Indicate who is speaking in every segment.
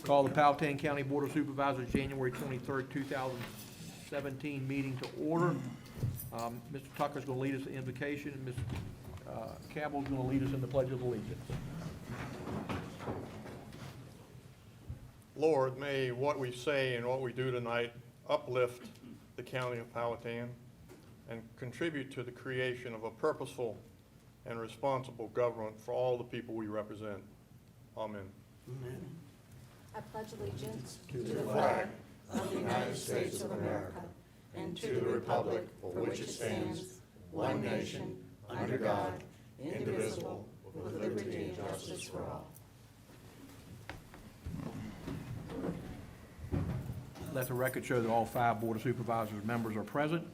Speaker 1: Call the Powhatan County Board of Supervisors, January 23rd, 2017 meeting to order. Mr. Tucker's going to lead us in invocation, and Ms. Cabell's going to lead us in the Pledge of Allegiance.
Speaker 2: Lord, may what we say and what we do tonight uplift the county of Powhatan and contribute to the creation of a purposeful and responsible government for all the people we represent. Amen.
Speaker 3: I pledge allegiance to the flag of the United States of America and to the republic for which it stands, one nation, under God, indivisible, with liberty and justice for all.
Speaker 1: Let the record show that all 5 Board of Supervisors members are present.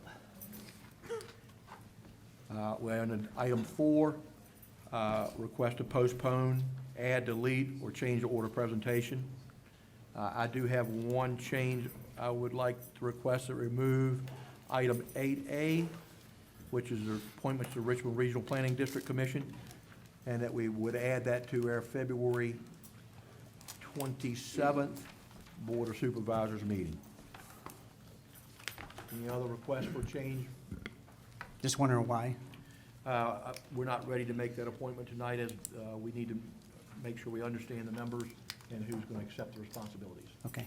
Speaker 1: We're on item 4, request to postpone, add, delete, or change the order of presentation. I do have one change I would like to request to remove item 8A, which is the appointments to Richmond Regional Planning District Commission, and that we would add that to our February 27th Board of Supervisors meeting. Any other requests for change?
Speaker 4: Just wondering why.
Speaker 1: We're not ready to make that appointment tonight, as we need to make sure we understand the members and who's going to accept the responsibilities.
Speaker 4: Okay.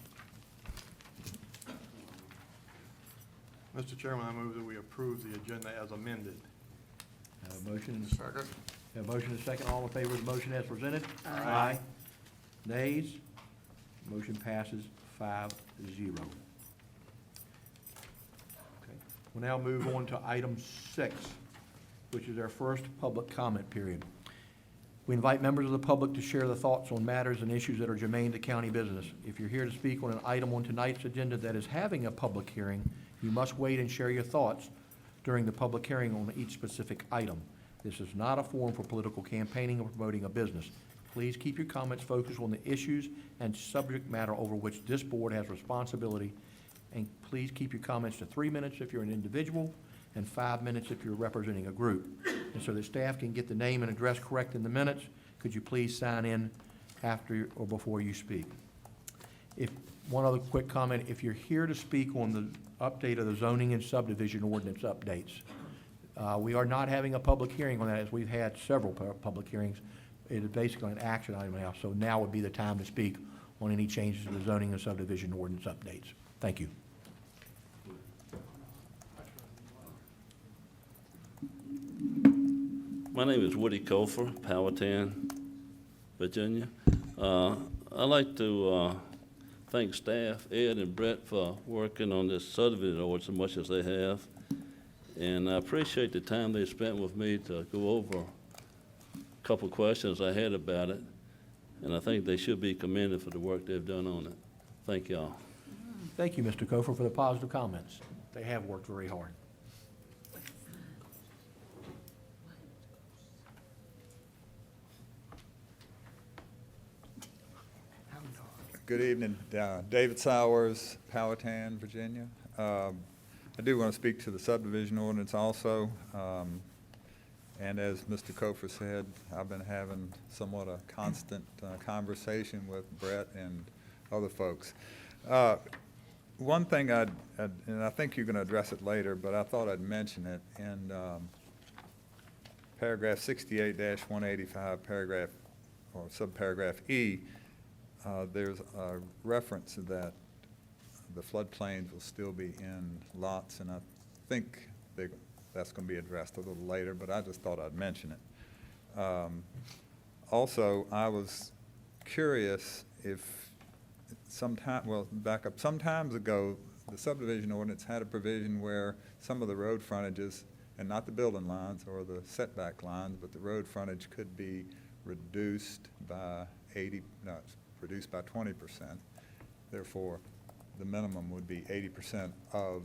Speaker 2: Mr. Chairman, I move that we approve the agenda as amended.
Speaker 1: Have a motion and a second. Have a motion and a second. All in favor of the motion as presented? Aye. Nays? Motion passes 5-0. Okay. We'll now move on to item 6, which is our first public comment period. We invite members of the public to share their thoughts on matters and issues that are germane to county business. If you're here to speak on an item on tonight's agenda that is having a public hearing, you must wait and share your thoughts during the public hearing on each specific item. This is not a forum for political campaigning or promoting a business. Please keep your comments focused on the issues and subject matter over which this board has responsibility, and please keep your comments to 3 minutes if you're an individual and 5 minutes if you're representing a group. And so that staff can get the name and address correct in the minutes, could you please sign in after or before you speak? One other quick comment, if you're here to speak on the update of the zoning and subdivision ordinance updates, we are not having a public hearing on that, as we've had several public hearings. It is basically an action item now, so now would be the time to speak on any changes to the zoning and subdivision ordinance updates. Thank you.
Speaker 5: My name is Woody Kofer, Powhatan, Virginia. I'd like to thank staff, Ed and Brett, for working on this subdivision ordinance as much as they have. And I appreciate the time they spent with me to go over a couple questions I had about it. And I think they should be commended for the work they've done on it. Thank y'all.
Speaker 1: Thank you, Mr. Kofer, for the positive comments. They have worked very hard.
Speaker 6: Good evening, David Sowers, Powhatan, Virginia. I do want to speak to the subdivision ordinance also. And as Mr. Kofer said, I've been having somewhat a constant conversation with Brett and other folks. One thing and I think you're going to address it later, but I thought I'd mention it in paragraph 68-185, paragraph or subparagraph E. There's a reference that the floodplains will still be in lots, and I think that's going to be addressed a little later, but I just thought I'd mention it. Also, I was curious if back up, some times ago, the subdivision ordinance had a provision where some of the road frontages, and not the building lines or the setback lines, but the road frontage could be reduced by reduced by 20%. Therefore, the minimum would be 80% of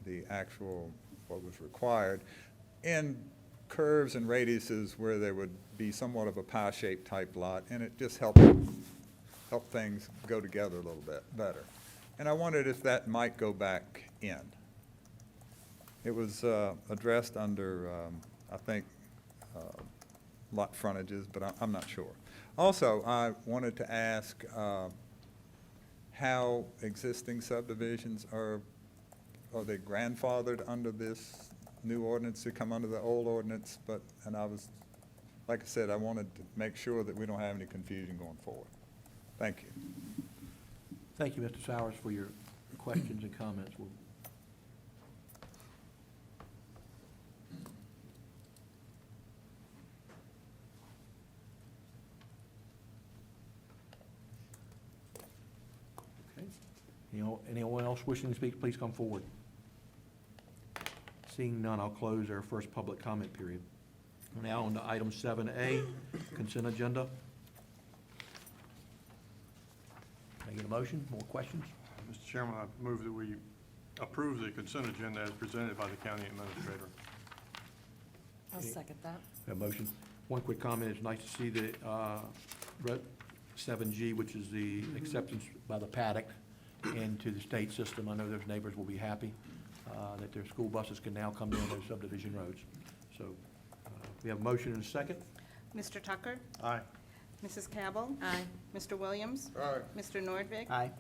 Speaker 6: the actual what was required, and curves and radiuses where there would be somewhat of a pie-shaped type lot, and it just helped things go together a little bit better. And I wondered if that might go back in. It was addressed under, I think, lot frontages, but I'm not sure. Also, I wanted to ask how existing subdivisions are they grandfathered under this new ordinance to come under the old ordinance? And I was, like I said, I wanted to make sure that we don't have any confusion going forward. Thank you.
Speaker 1: Thank you, Mr. Sowers, for your questions and comments. Okay. Anyone else wishing to speak, please come forward. Seeing none, I'll close our first public comment period. Now on to item 7A, consent agenda. Can I get a motion? More questions?
Speaker 2: Mr. Chairman, I move that we approve the consent agenda as presented by the county administrator.
Speaker 3: I'll second that.
Speaker 1: A motion. One quick comment, it's nice to see the 7G, which is the acceptance by the paddock into the state system. I know those neighbors will be happy that their school buses can now come down those subdivision roads. So we have a motion and a second.
Speaker 7: Mr. Tucker?
Speaker 2: Aye.
Speaker 7: Mrs. Cabell?
Speaker 3: Aye.
Speaker 7: Mr. Williams?
Speaker 2: Aye.
Speaker 7: Mr. Nordvig?
Speaker 4: Aye.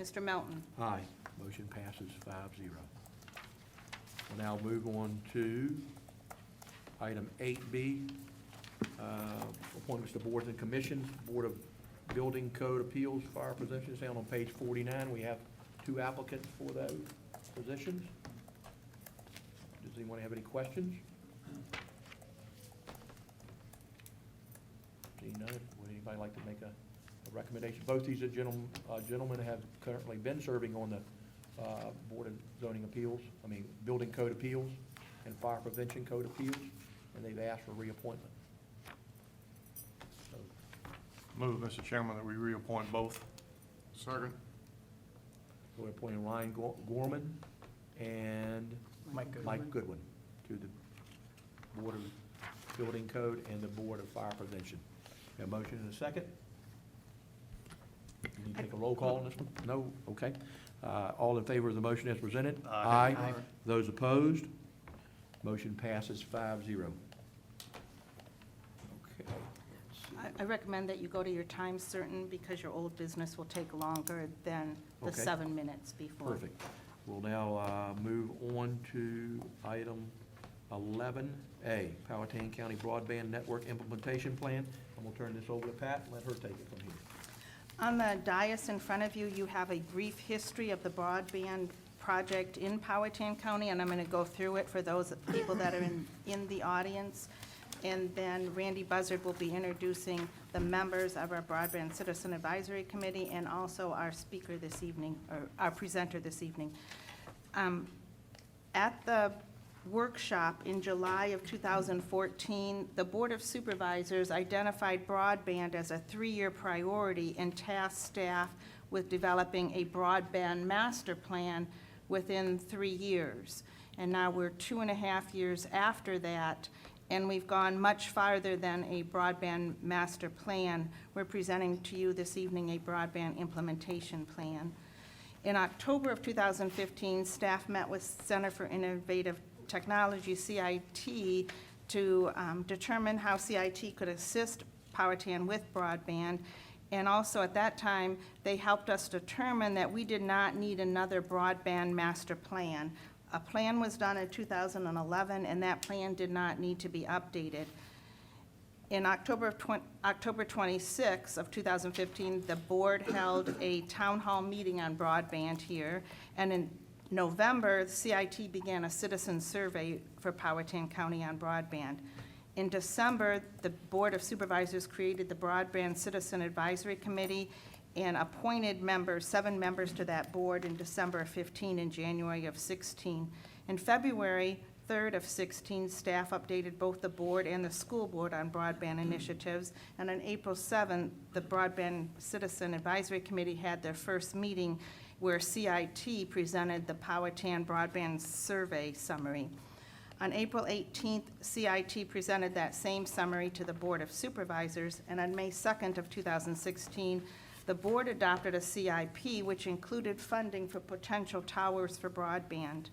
Speaker 7: Mr. Melton?
Speaker 1: Aye. Motion passes 5-0. We'll now move on to item 8B, appointments to boards and commissions, Board of Building Code Appeals, Fire Prevention, down on page 49. We have 2 applicants for those positions. Does anyone have any questions? Seeing none, would anybody like to make a recommendation? Both these gentlemen have currently been serving on the Board of Building Code Appeals and Fire Prevention Code Appeals, and they've asked for reappointment. So,
Speaker 2: Move, Mr. Chairman, that we reappoint both. Second.
Speaker 1: we're appointing Ryan Gorman and Mike Goodwin to the Board of Building Code and the Board of Fire Prevention. Got a motion and a second? You need to take a roll call on this one? No? Okay. All in favor of the motion as presented?
Speaker 2: Aye.
Speaker 1: Aye. Those opposed? Motion passes 5-0. Okay.
Speaker 7: I recommend that you go to your time certain because your old business will take longer than the
Speaker 1: Okay.
Speaker 7: 7 minutes before.
Speaker 1: Perfect. We'll now move on to item 11A, Powhatan County Broadband Network Implementation Plan. And we'll turn this over to Pat and let her take it from here.
Speaker 7: On the dais in front of you, you have a brief history of the broadband project in Powhatan County, and I'm going to go through it for those people that are in the audience. And then Randy Buzzard will be introducing the members of our Broadband Citizen Advisory Committee and also our speaker this evening, or our presenter this evening. At the workshop in July of 2014, the Board of Supervisors identified broadband as a 3-year priority and tasked staff with developing a broadband master plan within 3 years. And now we're 2.5 years after that, and we've gone much farther than a broadband master plan. We're presenting to you this evening a broadband implementation plan. In October of 2015, staff met with Center for Innovative Technology, CIT, to determine how CIT could assist Powhatan with broadband. And also at that time, they helped us determine that we did not need another broadband master plan. A plan was done in 2011, and that plan did not need to be updated. In October 26 of 2015, the board held a town hall meeting on broadband here, and in November, the CIT began a citizen survey for Powhatan County on broadband. In December, the Board of Supervisors created the Broadband Citizen Advisory Committee and appointed 7 members to that board in December of 15 and January of 16. In February 3rd of 16, staff updated both the board and the school board on broadband initiatives. And on April 7th, the Broadband Citizen Advisory Committee had their first meeting where CIT presented the Powhatan Broadband Survey Summary. On April 18th, CIT presented that same summary to the Board of Supervisors, and on May 2nd of 2016, the board adopted a CIP which included funding for potential towers for broadband.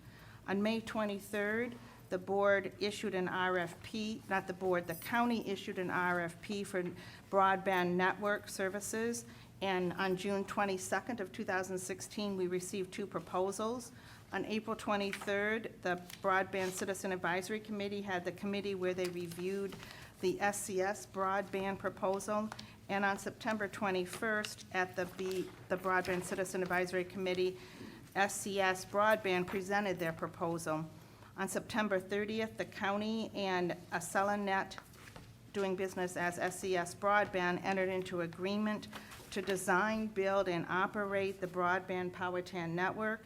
Speaker 7: On May 23rd, the board issued an RFP, not the board, the county issued an RFP for broadband network services, And on June 22nd of 2016, we received 2 proposals. On April 23rd, the Broadband Citizen Advisory Committee had the committee where they reviewed the SCS broadband proposal. And on September 21st, at the Broadband Citizen Advisory Committee, SCS Broadband presented their proposal. On September 30th, the county and Acelanet, doing business as SCS Broadband, entered into agreement to design, build, and operate the Broadband Powhatan network.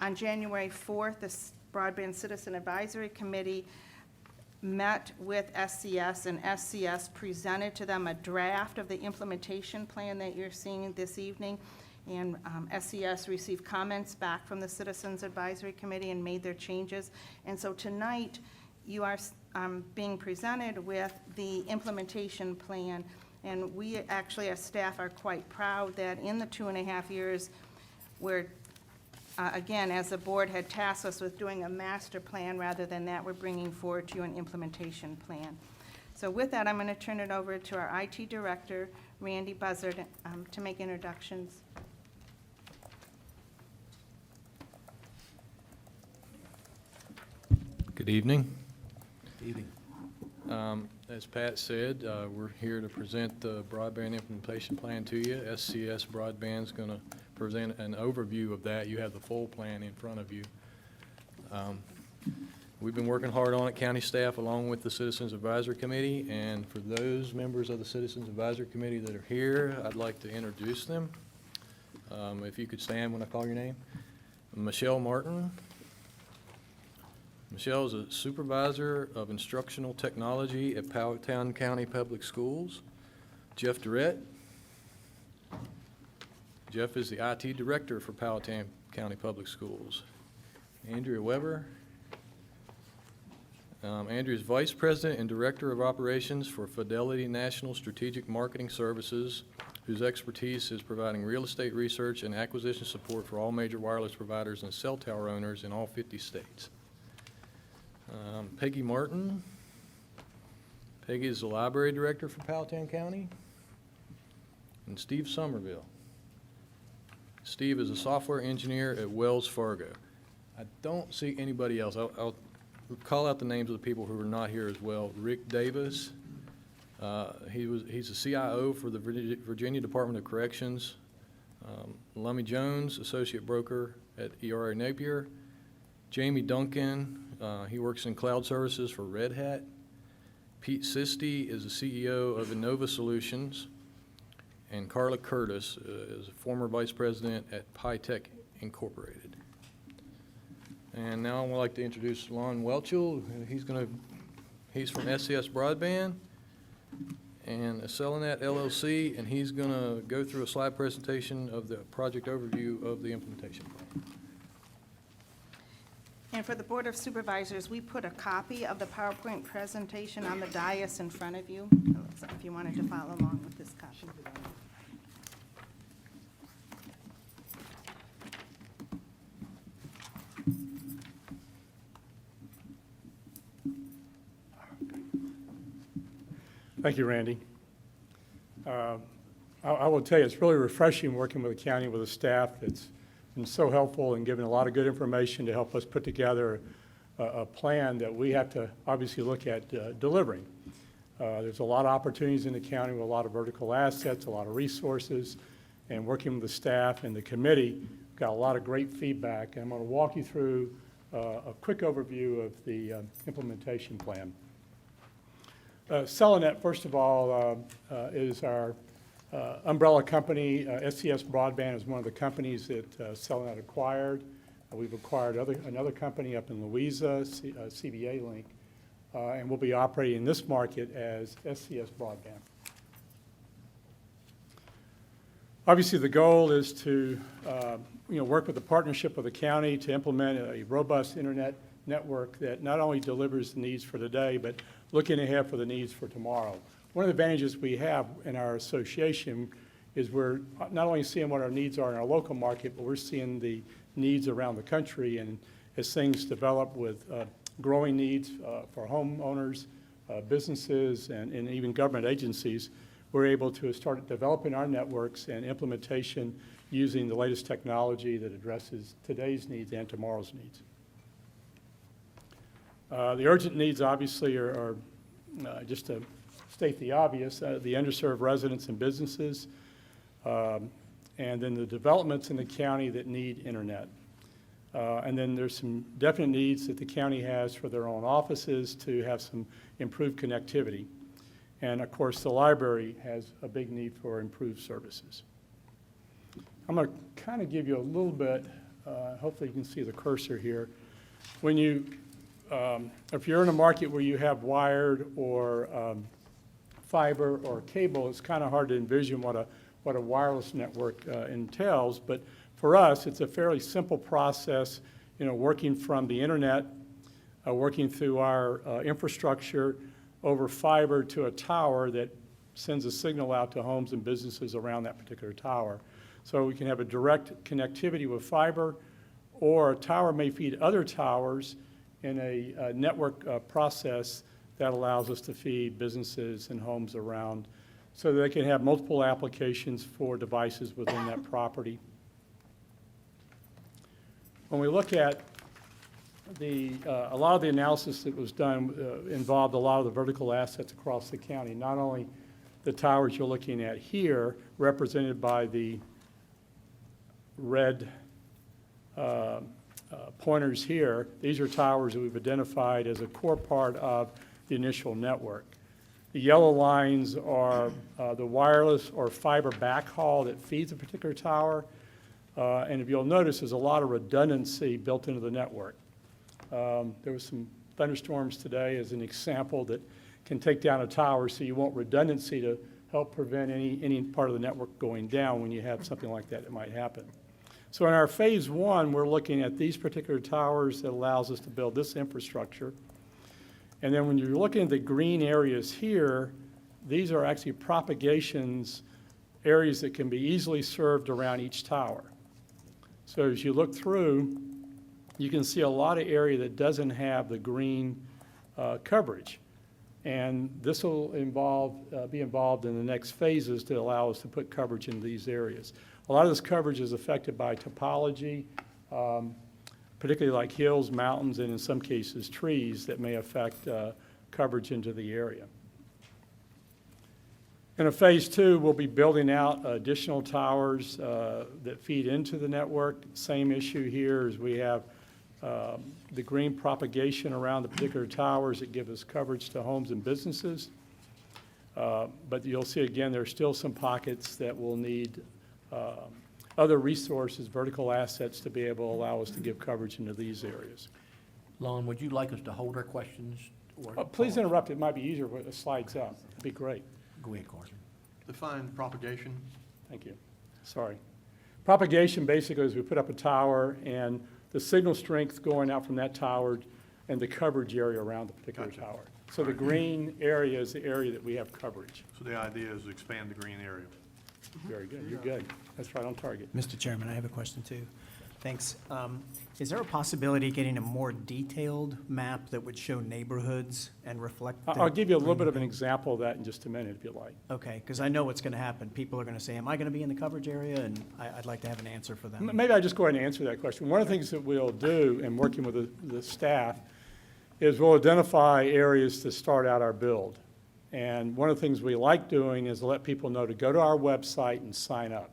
Speaker 7: On January 4th, the Broadband Citizen Advisory Committee met with SCS, and SCS presented to them a draft of the implementation plan that you're seeing this evening. And SCS received comments back from the Citizens Advisory Committee and made their changes. And so tonight, you are being presented with the implementation plan. And we actually, as staff, are quite proud that in the 2.5 years, where, again, as the board had tasked us with doing a master plan, rather than that, we're bringing forward to you an implementation plan. So with that, I'm going to turn it over to our IT Director, Randy Buzzard, to make introductions.
Speaker 8: Good evening.
Speaker 1: Evening.
Speaker 8: As Pat said, we're here to present the broadband implementation plan to you. SCS Broadband's going to present an overview of that. You have the full plan in front of you. We've been working hard on it, county staff, along with the Citizens Advisory Committee. And for those members of the Citizens Advisory Committee that are here, I'd like to introduce them. If you could stand when I call your name. Michelle Martin. Michelle is a supervisor of instructional technology at Powhatan County Public Schools. Jeff Durrett. Jeff is the IT director for Powhatan County Public Schools. Andrea Weber. Andrea is vice president and director of operations for Fidelity National Strategic Marketing Services, whose expertise is providing real estate research and acquisition support for all major wireless providers and cell tower owners in all 50 states. Peggy Martin. Peggy is the library director for Powhatan County. And Steve Somerville. Steve is a software engineer at Wells Fargo. I don't see anybody else. I'll call out the names of the people who are not here as well. Rick Davis. He's a CIO for the Virginia Department of Corrections. Lummy Jones, associate broker at ERA Napier. Jamie Duncan, he works in cloud services for Red Hat. Pete Sisti is the CEO of Innova Solutions. And Carla Curtis is a former vice president at PyTech Incorporated. And now I'd like to introduce Lon Welchel. He's from SCS Broadband and Acelanet LLC, and he's going to go through a slide presentation of the project overview of the implementation plan.
Speaker 7: And for the Board of Supervisors, we put a copy of the PowerPoint presentation on the dais in front of you, if you wanted to follow along with this copy.
Speaker 9: Thank you, Randy. I will tell you, it's really refreshing working with the county, with the staff that's been so helpful and giving a lot of good information to help us put together a plan that we have to obviously look at delivering. There's a lot of opportunities in the county with a lot of vertical assets, a lot of resources, and working with the staff and the committee, got a lot of great feedback. And I'm going to walk you through a quick overview of the implementation plan. Acelanet, first of all, is our umbrella company. SCS Broadband is one of the companies that Acelanet acquired. We've acquired another company up in Louisa, CBA Link, and we'll be operating in this market as SCS Broadband. Obviously, the goal is to work with the partnership of the county to implement a robust internet network that not only delivers the needs for today, but looking ahead for the needs for tomorrow. One of the advantages we have in our association is we're not only seeing what our needs are in our local market, but we're seeing the needs around the country. And as things develop with growing needs for homeowners, businesses, and even government agencies, we're able to start developing our networks and implementation using the latest technology that addresses today's needs and tomorrow's needs. The urgent needs obviously are just to state the obvious, the underserved residents and businesses, and then the developments in the county that need internet. And then there's some definite needs that the county has for their own offices to have some improved connectivity. And of course, the library has a big need for improved services. I'm going to kind of give you a little bit, hopefully you can see the cursor here. When you, if you're in a market where you have wired or fiber or cable, it's kind of hard to envision what a wireless network entails. But for us, it's a fairly simple process, working from the internet, working through our infrastructure over fiber to a tower that sends a signal out to homes and businesses around that particular tower. So we can have a direct connectivity with fiber, or a tower may feed other towers in a network process that allows us to feed businesses and homes around, so that they can have multiple applications for devices within that property. When we look at a lot of the analysis that was done involved a lot of the vertical assets across the county, not only the towers you're looking at here, represented by the red pointers here. These are towers that we've identified as a core part of the initial network. The yellow lines are the wireless or fiber backhaul that feeds a particular tower. And if you'll notice, there's a lot of redundancy built into the network. There was some thunderstorms today as an example that can take down a tower, so you want redundancy to help prevent any part of the network going down when you have something like that might happen. So in our phase one, we're looking at these particular towers that allows us to build this infrastructure. And then when you're looking at the green areas here, these are actually propagations, areas that can be easily served around each tower. So as you look through, you can see a lot of area that doesn't have the green coverage. And this will be involved in the next phases to allow us to put coverage in these areas. A lot of this coverage is affected by topology, particularly like hills, mountains, and in some cases trees that may affect coverage into the area. In a phase two, we'll be building out additional towers that feed into the network. Same issue here as we have the green propagation around the particular towers that give us coverage to homes and businesses. But you'll see again, there are still some pockets that will need other resources, vertical assets, to be able to allow us to give coverage into these areas.
Speaker 1: Lon, would you like us to hold our questions? Or
Speaker 9: Please interrupt. It might be easier with the slides up. It'd be great.
Speaker 1: Go ahead, Carson.
Speaker 2: Define propagation.
Speaker 9: Thank you. Sorry. Propagation basically is we put up a tower and the signal strength going out from that tower and the coverage area around the particular
Speaker 2: Gotcha.
Speaker 9: tower. So the green area is the area that we have coverage.
Speaker 2: So the idea is to expand the green area.
Speaker 9: Very good. You're good. That's right on target.
Speaker 4: Mr. Chairman, I have a question too. Thanks. Is there a possibility of getting a more detailed map that would show neighborhoods and reflect? the
Speaker 9: I'll give you a little bit
Speaker 4: green
Speaker 9: of an
Speaker 4: belt?
Speaker 9: example of that in just a minute if you like.
Speaker 4: Okay, because I know what's going to happen. People are going to say, am I going to be in the coverage area? And I'd like to have an answer for them.
Speaker 9: Maybe I just go ahead and answer that question. One of the things that we'll do in working with the staff is we'll identify areas to start out our build. And one of the things we like doing is let people know to go to our website and sign up.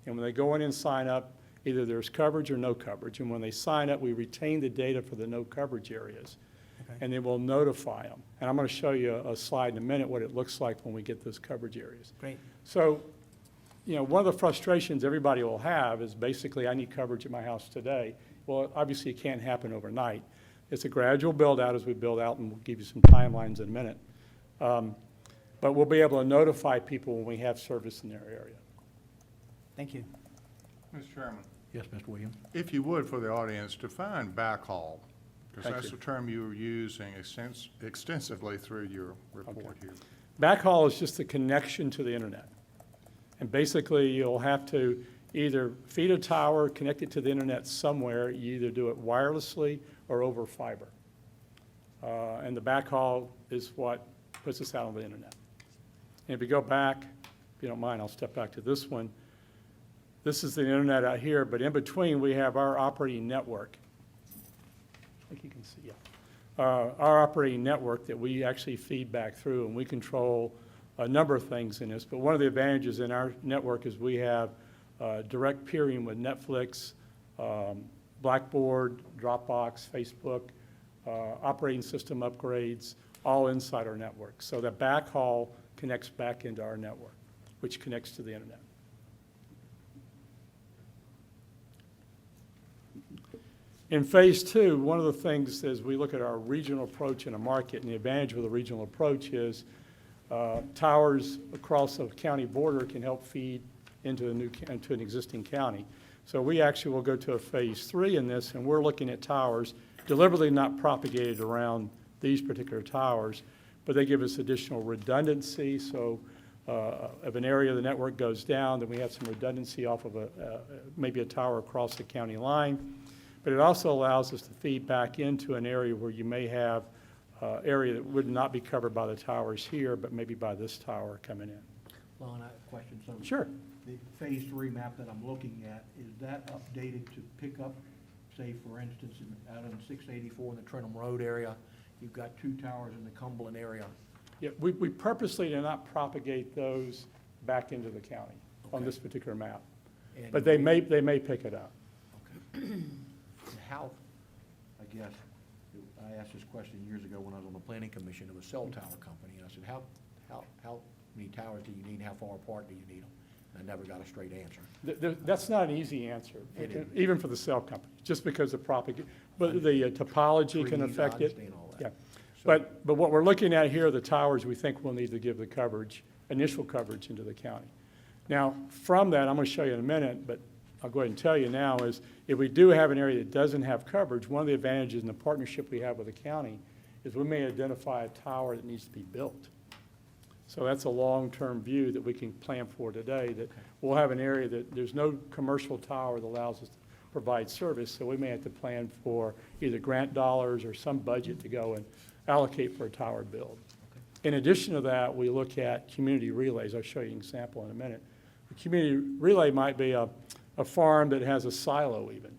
Speaker 9: And when they go in and sign up, either there's coverage or no coverage. And when they sign up, we retain the data for the no coverage areas.
Speaker 4: Okay.
Speaker 9: And then we'll notify them. And I'm going to show you a slide in a minute what it looks like when we get those coverage areas.
Speaker 4: Great.
Speaker 9: So, one of the frustrations everybody will have is basically, I need coverage at my house today. Well, obviously, it can't happen overnight. It's a gradual build out as we build out, and we'll give you some timelines in a minute. But we'll be able to notify people when we have service in their area.
Speaker 4: Thank you.
Speaker 10: Mr. Chairman,
Speaker 1: Yes, Mr. Williams?
Speaker 10: if you would, for the audience, define backhaul, because
Speaker 9: Thank
Speaker 10: that's
Speaker 9: you.
Speaker 10: the term you were using extensively through your report here.
Speaker 9: Backhaul is just the connection to the internet. And basically, you'll have to either feed a tower, connect it to the internet somewhere. You either do it wirelessly or over fiber. And the backhaul is what puts us out on the internet. And if you go back, if you don't mind, I'll step back to this one. This is the internet out here, but in between, we have our operating network. I think you can see, yeah. Our operating network that we actually feed back through, and we control a number of things in this. But one of the advantages in our network is we have direct peering with Netflix, Blackboard, Dropbox, Facebook, operating system upgrades, all inside our network. So that backhaul connects back into our network, which connects to the internet. In phase two, one of the things as we look at our regional approach in a market, and the advantage of the regional approach is towers across a county border can help feed into an existing county. So we actually will go to a phase three in this, and we're looking at towers deliberately not propagated around these particular towers, but they give us additional redundancy. So if an area of the network goes down, then we have some redundancy off of maybe a tower across the county line. But it also allows us to feed back into an area where you may have area that would not be covered by the towers here, but maybe by this tower coming in.
Speaker 1: Lon, I have a question. So
Speaker 9: Sure.
Speaker 1: the phase three map that I'm looking at, is that updated to pick up, say, for instance, out in 684 in the Trenton Road area, you've got 2 towers in the Cumberland area.
Speaker 9: Yeah, we purposely do not propagate those back into the county on
Speaker 1: Okay.
Speaker 9: this particular map.
Speaker 1: And
Speaker 9: But they may pick it up.
Speaker 1: Okay. How, I guess, I asked this question years ago when I was on the planning commission of a cell tower company, and I said, how many towers do you need, how far apart do you need them? And I never got a straight answer.
Speaker 9: That's not an easy answer,
Speaker 1: It isn't.
Speaker 9: even for the cell company, just because of but the topology can
Speaker 1: Trees, I
Speaker 9: affect it.
Speaker 1: understand all that.
Speaker 9: Yeah,
Speaker 1: So-
Speaker 9: but what we're looking at here are the towers we think will need to give the coverage, initial coverage into the county. Now, from that, I'm going to show you in a minute, but I'll go ahead and tell you now is if we do have an area that doesn't have coverage, one of the advantages in the partnership we have with the county is we may identify a tower that needs to be built. So that's a long-term view that we can plan for today, that we'll have an area that there's no commercial tower that allows us to provide service, so we may have to plan for either grant dollars or some budget to go and allocate for a tower build. In addition to that, we look at community relays. I'll show you an example in a minute. A community relay might be a farm that has a silo even.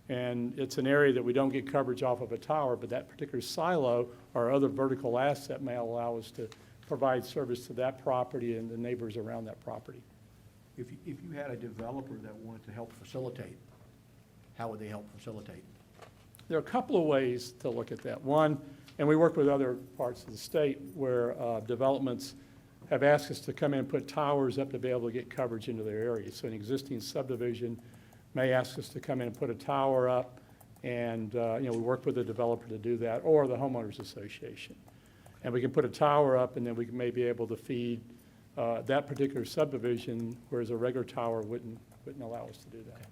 Speaker 9: And it's an area that we don't get coverage off of a tower, but that particular silo or other vertical asset may allow us to provide service to that property and the neighbors around that property.
Speaker 1: If you had a developer that wanted to help facilitate, how would they help facilitate?
Speaker 9: There are a couple of ways to look at that. One, and we work with other parts of the state where developments have asked us to come in and put towers up to be able to get coverage into their area. So an existing subdivision may ask us to come in and put a tower up, and we work with the developer to do that, or the homeowners association. And we can put a tower up, and then we may be able to feed that particular subdivision, whereas a regular tower wouldn't allow us to do that.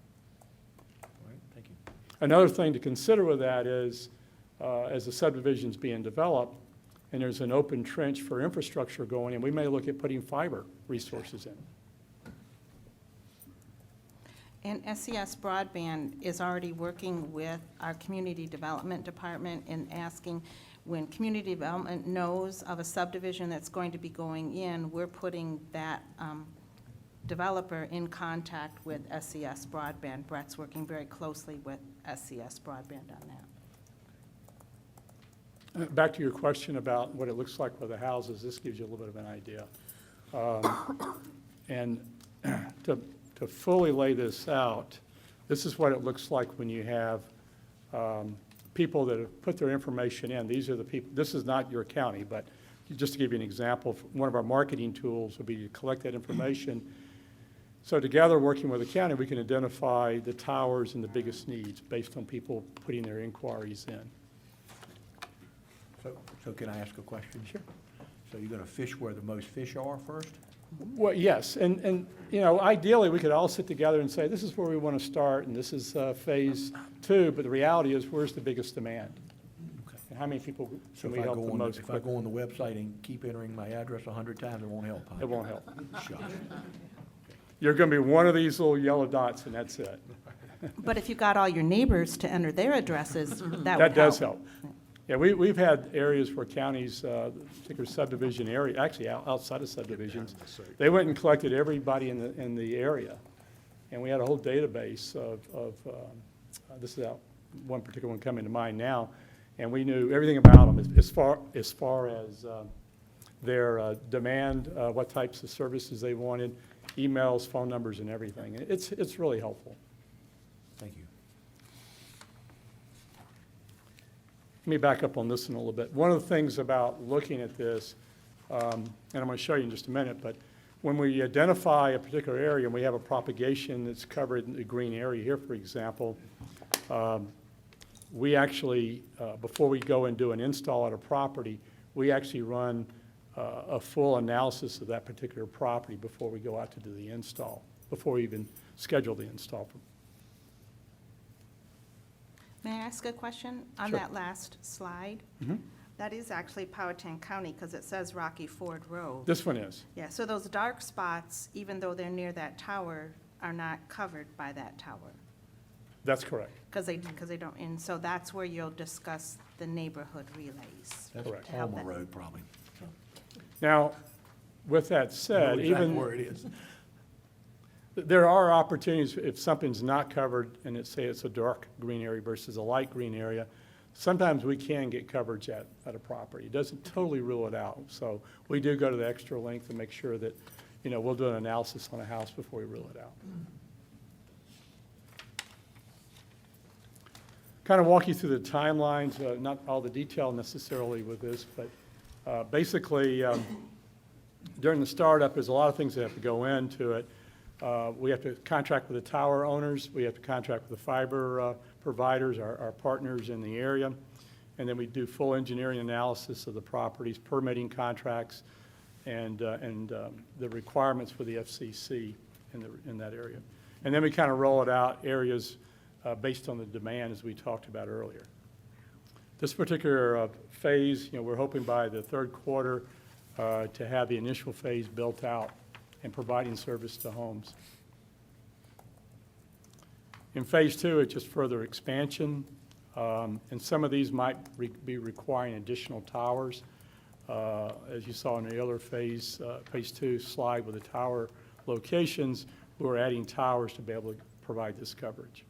Speaker 1: All right, thank you.
Speaker 9: Another thing to consider with that is, as the subdivision's being developed, and there's an open trench for infrastructure going in, we may look at putting fiber resources in.
Speaker 7: And SES Broadband is already working with our Community Development Department in asking, when Community Development knows of a subdivision that's going to be going in, we're putting that developer in contact with SES Broadband. Brett's working very closely with SES Broadband on that.
Speaker 9: Back to your question about what it looks like with the houses, this gives you a little bit of an idea. And to fully lay this out, this is what it looks like when you have people that have put their information in. These are the people, this is not your county, but just to give you an example, one of our marketing tools would be to collect that information. So together, working with the county, we can identify the towers and the biggest needs based on people putting their inquiries in.
Speaker 1: So can I ask a question?
Speaker 9: Sure.
Speaker 1: So you're gonna fish where the most fish are first?
Speaker 9: Well, yes, and ideally, we could all sit together and say, this is where we want to start, and this is phase 2, but the reality is, where's the biggest demand?
Speaker 1: Okay.
Speaker 9: And how many people
Speaker 1: So
Speaker 9: can
Speaker 1: if
Speaker 9: we
Speaker 1: I
Speaker 9: help
Speaker 1: go
Speaker 9: the
Speaker 1: on,
Speaker 9: most
Speaker 1: if I
Speaker 9: quickly?
Speaker 1: go on the website and keep entering my address 100 times, it won't help, huh?
Speaker 9: It won't help.
Speaker 1: Shucks.
Speaker 9: You're going to be one of these little yellow dots, and that's it.
Speaker 7: But if you got all your neighbors to enter their addresses, that would help.
Speaker 9: That does help. Yeah, we've had areas where counties, particular subdivision area, actually outside of subdivisions, they went and collected everybody in the area. And we had a whole database of this is one particular one coming to mind now, and we knew everything about them as far as their demand, what types of services they wanted, emails, phone numbers, and everything. It's really helpful.
Speaker 1: Thank you.
Speaker 9: Let me back up on this one a little bit. One of the things about looking at this, and I'm going to show you in just a minute, but when we identify a particular area and we have a propagation that's covered in the green area here, for example, we actually, before we go and do an install at a property, we actually run a full analysis of that particular property before we go out to do the install, before we even schedule the install.
Speaker 7: May I ask a question on
Speaker 9: Sure.
Speaker 7: that last slide?
Speaker 9: Mhm.
Speaker 7: That is actually Powhatan County, because it says Rocky Ford Road.
Speaker 9: This one is.
Speaker 7: Yeah, so those dark spots, even though they're near that tower, are not covered by that tower,
Speaker 9: That's correct.
Speaker 7: because they don't, and so that's where you'll discuss the neighborhood relays.
Speaker 1: That's
Speaker 9: Correct.
Speaker 7: Help
Speaker 1: Palmer
Speaker 7: that.
Speaker 1: Road, probably. So,
Speaker 9: Now, with that
Speaker 1: know
Speaker 9: said,
Speaker 1: exactly
Speaker 9: even,
Speaker 1: where it is.
Speaker 9: there are opportunities, if something's not covered, and say it's a dark green area versus a light green area, sometimes we can get coverage at a property. It doesn't totally rule it out. So we do go to the extra length and make sure that, we'll do an analysis on a house before we rule it out. Kind of walk you through the timelines, not all the detail necessarily with this, but basically, during the startup, there's a lot of things that have to go into it. We have to contract with the tower owners. We have to contract with the fiber providers, our partners in the area. And then we do full engineering analysis of the properties, permitting contracts, and the requirements for the FCC in that area. And then we kind of roll it out areas based on the demand, as we talked about earlier. This particular phase, we're hoping by the third quarter to have the initial phase built out and providing service to homes. In phase two, it's just further expansion, and some of these might be requiring additional towers. As you saw in the other phase two slide with the tower locations, we're adding towers to be able to provide this coverage.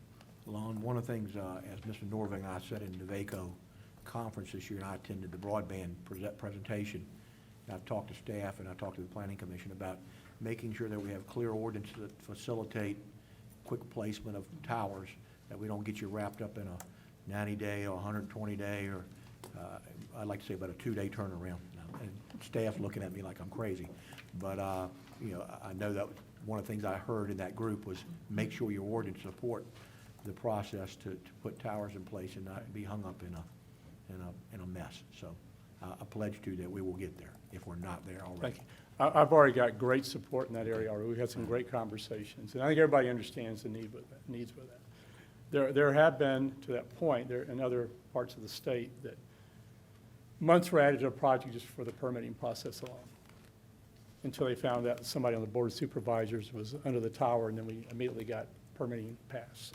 Speaker 1: Lon, one of the things, as Mr. Norving and I said in the VACO conference this year, and I attended the broadband presentation, and I've talked to staff and I talked to the Planning Commission about making sure that we have clear ordinances that facilitate quick placement of towers, that we don't get you wrapped up in a 90-day or 120-day, or I'd like to say about a 2-day turnaround. And staff's looking at me like I'm crazy. But, I know that one of the things I heard in that group was make sure your ordinance support the process to put towers in place and not be hung up in a mess. So I pledge to that we will get there if we're not there already.
Speaker 9: Thank you. I've already got great support in that area already. We've had some great conversations, and I think everybody understands the needs with that. There have been, to that point, there in other parts of the state, that months were added to a project just for the permitting process alone, until they found out somebody on the Board of Supervisors was under the tower, and then we immediately got permitting passed.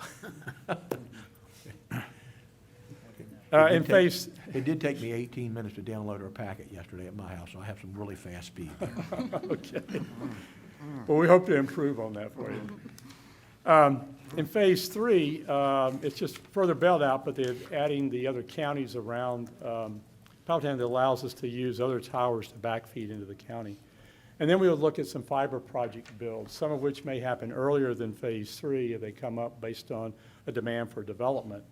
Speaker 9: In phase,
Speaker 1: It did take me 18 minutes to download our packet yesterday at my house, so I have some really fast speed.
Speaker 9: okay. Well, we hope to improve on that for you. In phase three, it's just further build out, but they're adding the other counties around Powhatan that allows us to use other towers to backfeed into the county. And then we would look at some fiber project builds, some of which may happen earlier than phase three if they come up based on a demand for development.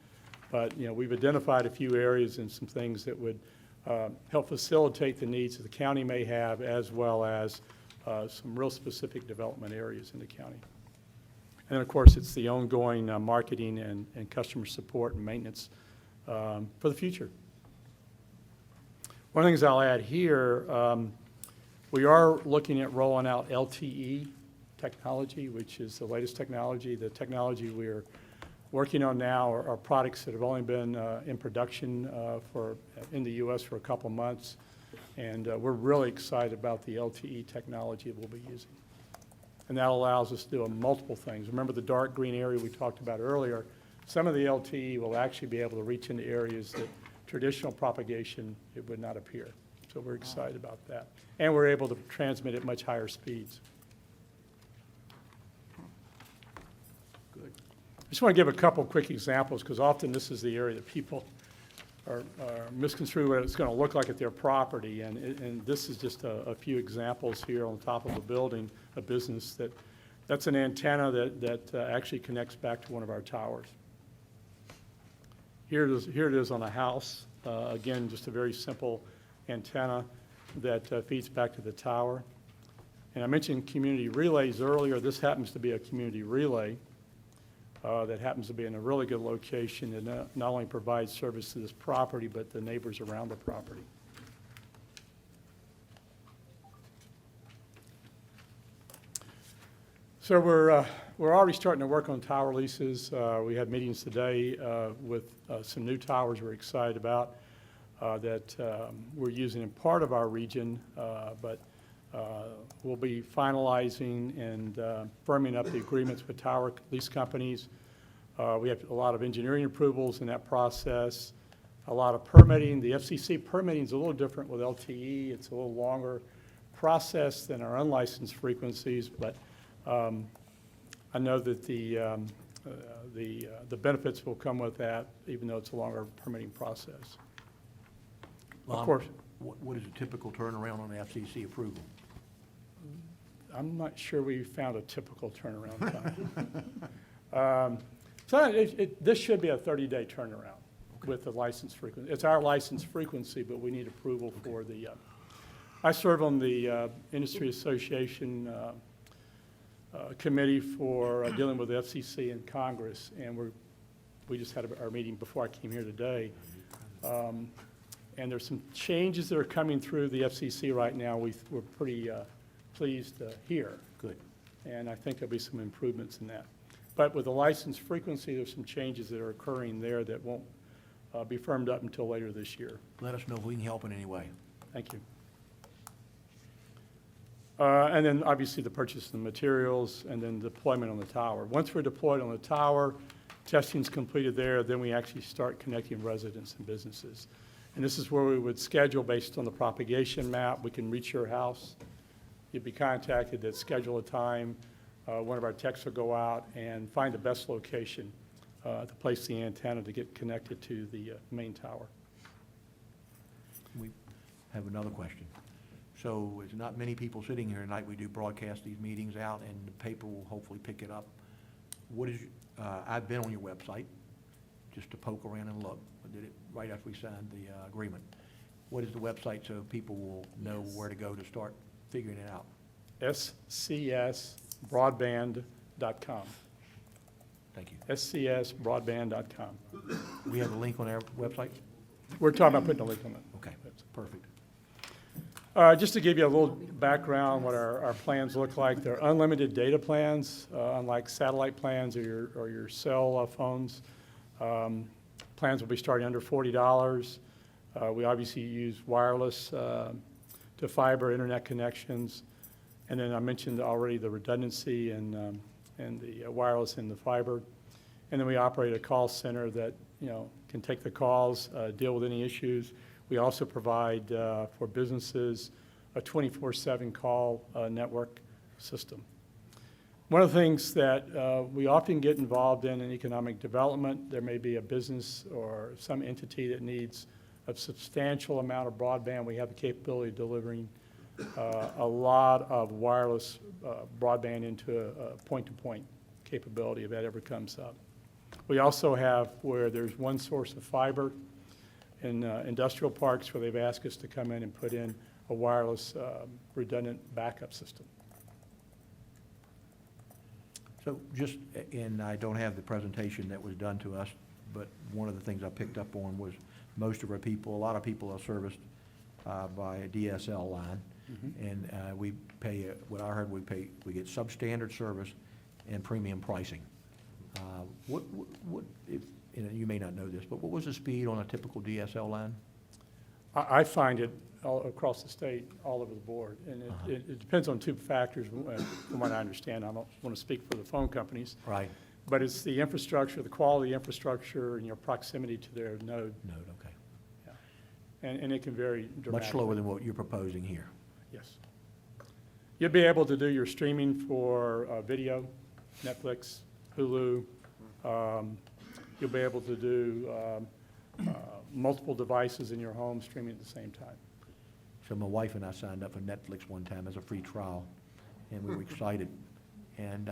Speaker 9: But, we've identified a few areas and some things that would help facilitate the needs that the county may have, as well as some real specific development areas in the county. And then, of course, it's the ongoing marketing and customer support and maintenance for the future. One of the things I'll add here, we are looking at rolling out LTE technology, which is the latest technology. The technology we're working on now are products that have only been in production in the U.S. for a couple months, and we're really excited about the LTE technology that we'll be using. And that allows us to do multiple things. Remember the dark green area we talked about earlier? Some of the LTE will actually be able to reach into areas that traditional propagation, it would not appear. So we're excited about that. And we're able to transmit at much higher speeds.
Speaker 1: Good.
Speaker 9: I just want to give a couple quick examples, because often this is the area that people are misconstrued what it's going to look like at their property. And this is just a few examples here on top of a building, a business that's an antenna that actually connects back to one of our towers. Here it is on a house. Again, just a very simple antenna that feeds back to the tower. And I mentioned community relays earlier. This happens to be a community relay that happens to be in a really good location and not only provides service to this property, but the neighbors around the property. So we're already starting to work on tower leases. We had meetings today with some new towers we're excited about that we're using in part of our region, but we'll be finalizing and firming up the agreements with tower lease companies. We have a lot of engineering approvals in that process, a lot of permitting. The FCC permitting is a little different with LTE. It's a little longer process than our unlicensed frequencies, but I know that the benefits will come with that, even though it's a longer permitting process. Of course,
Speaker 1: What is a typical turnaround on FCC approval?
Speaker 9: I'm not sure we found a typical turnaround time. So this should be a 30-day turnaround with the license frequency. It's our license frequency, but we need approval for the, I serve on the Industry Association committee for dealing with the FCC in Congress, and we just had our meeting before I came here today. And there's some changes that are coming through the FCC right now we're pretty pleased to hear.
Speaker 1: Good.
Speaker 9: And I think there'll be some improvements in that. But with the license frequency, there's some changes that are occurring there that won't be firmed up until later this year.
Speaker 1: Let us know if we can help in any way.
Speaker 9: Thank you. And then obviously the purchase of the materials and then deployment on the tower. Once we're deployed on the tower, testing's completed there, then we actually start connecting residents and businesses. And this is where we would schedule based on the propagation map. We can reach your house. You'd be contacted, they'd schedule a time. One of our techs will go out and find the best location to place the antenna to get connected to the main tower.
Speaker 1: We have another question. So there's not many people sitting here tonight. We do broadcast these meetings out, and the paper will hopefully pick it up. What is, I've been on your website just to poke around and look. I did it right after we signed the agreement. What is the website so people will know where to go to start figuring it out?
Speaker 9: scsbroadband.com.
Speaker 1: Thank you.
Speaker 9: scsbroadband.com.
Speaker 1: We have a link on our website?
Speaker 9: We're talking about putting a link on it.
Speaker 1: Okay, perfect.
Speaker 9: Just to give you a little background, what our plans look like, they're unlimited data plans, unlike satellite plans or your cell phones. Plans will be starting under $40. We obviously use wireless to fiber internet connections. And then I mentioned already the redundancy and the wireless and the fiber. And then we operate a call center that, can take the calls, deal with any issues. We also provide for businesses a 24/7 call network system. One of the things that we often get involved in economic development, there may be a business or some entity that needs a substantial amount of broadband. We have the capability of delivering a lot of wireless broadband into a point-to-point capability if that ever comes up. We also have where there's one source of fiber in industrial parks where they've asked us to come in and put in a wireless redundant backup system.
Speaker 1: So just, and I don't have the presentation that was done to us, but one of the things I picked up on was most of our people, a lot of people are serviced by a DSL line. And we pay, what I heard, we get substandard service and premium pricing. What if, you may not know this, but what was the speed on a typical DSL line?
Speaker 9: I find it all across the state, all over the board. And it depends on two factors, from what I understand. I don't want to speak for the phone companies.
Speaker 1: Right.
Speaker 9: But it's the infrastructure, the quality infrastructure, and your proximity to their node.
Speaker 1: Okay.
Speaker 9: Yeah. and it can vary dramatically.
Speaker 1: Much slower than what you're proposing here.
Speaker 9: Yes. You'll be able to do your streaming for video, Netflix, Hulu. You'll be able to do multiple devices in your home streaming at the same time.
Speaker 1: So my wife and I signed up for Netflix one time as a free trial, and we were excited. And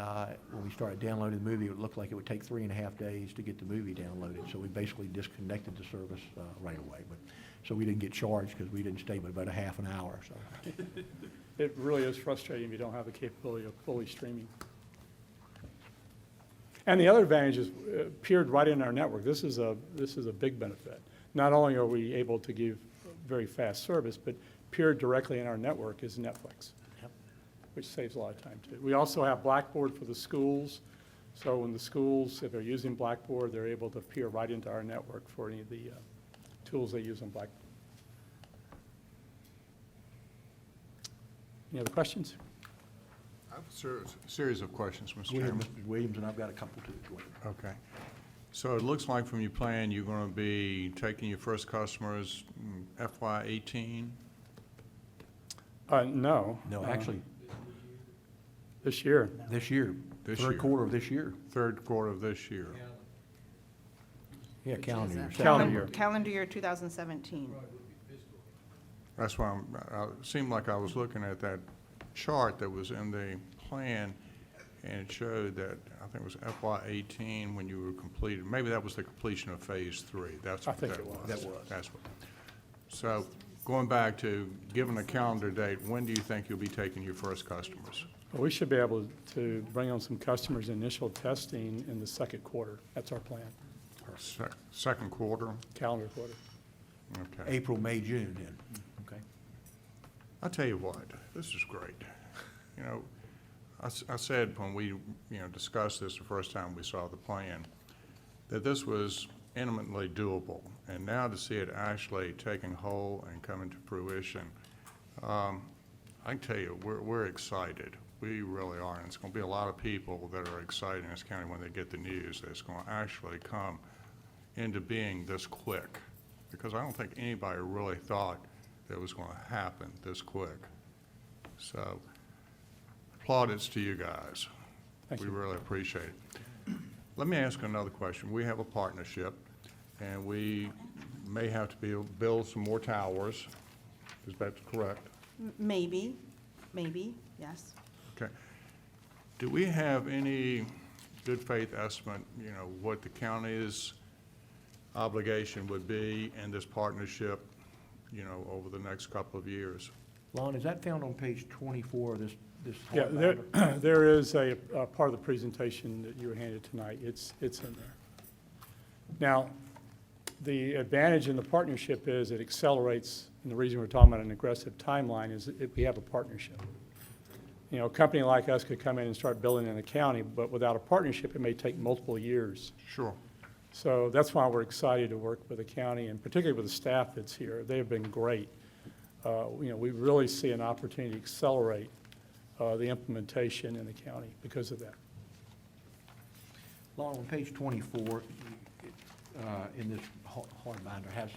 Speaker 1: when we started downloading the movie, it looked like it would take 3.5 days to get the movie downloaded. So we basically disconnected the service right away. So we didn't get charged because we didn't stay but about a half an hour. So
Speaker 9: It really is frustrating if you don't have the capability of fully streaming. And the other advantage is peered right in our network. This is a big benefit. Not only are we able to give very fast service, but peered directly in our network is Netflix,
Speaker 1: Yep.
Speaker 9: which saves a lot of time too. We also have Blackboard for the schools. So when the schools, if they're using Blackboard, they're able to peer right into our network for any of the tools they use on Blackboard. Any other questions?
Speaker 10: I have a series of questions, Mr.
Speaker 1: go ahead,
Speaker 10: Chairman.
Speaker 1: Mr. Williams, and I've got a couple too. Go ahead.
Speaker 10: Okay. So it looks like from your plan, you're going to be taking your first customers FY '18?
Speaker 9: No.
Speaker 1: No, actually,
Speaker 9: This year.
Speaker 1: this year,
Speaker 10: This
Speaker 1: third
Speaker 10: year.
Speaker 1: quarter of this year.
Speaker 10: Third quarter of this year.
Speaker 1: Yeah, calendar year.
Speaker 9: Calendar year.
Speaker 7: Calendar year 2017.
Speaker 10: That's why it seemed like I was looking at that chart that was in the plan, and it showed that, I think it was FY '18 when you were completed. Maybe that was the completion of Phase 3. That's
Speaker 9: I
Speaker 10: what
Speaker 9: think
Speaker 10: that
Speaker 9: it was.
Speaker 10: was.
Speaker 1: That was.
Speaker 10: That's what. So going back to, given a calendar date, when do you think you'll be taking your first customers?
Speaker 9: Well, we should be able to bring on some customers' initial testing in the second quarter. That's our plan,
Speaker 10: Second quarter?
Speaker 9: calendar quarter.
Speaker 10: Okay.
Speaker 1: April, May, June then. Okay.
Speaker 10: I'll tell you what, this is great. You know, I said when we, discussed this the first time we saw the plan, that this was eminently doable. And now to see it actually taking hold and coming to fruition, I can tell you, we're excited. We really are. And it's going to be a lot of people that are excited in this county when they get the news that it's going to actually come into being this quick. Because I don't think anybody really thought that it was going to happen this quick. So plaudits to you guys.
Speaker 9: Thank
Speaker 10: We
Speaker 9: you.
Speaker 10: really appreciate it. Let me ask another question. We have a partnership, and we may have to build some more towers. Is that correct?
Speaker 7: Maybe, yes.
Speaker 10: Okay. Do we have any good faith estimate, what the county's obligation would be in this partnership, over the next couple of years?
Speaker 1: Lon, is that found on page 24 of this
Speaker 9: Yeah,
Speaker 1: hard
Speaker 9: there is a part of the presentation that you were handed tonight. It's in there. Now, the advantage in the partnership is it accelerates, and the reason we're talking about an aggressive timeline is if we have a partnership. A company like us could come in and start building in the county, but without a partnership, it may take multiple years.
Speaker 10: Sure.
Speaker 9: So that's why we're excited to work with the county, and particularly with the staff that's here. They have been great. We really see an opportunity to accelerate the implementation in the county because of that.
Speaker 1: Lon, on page 24, in this hard binder, has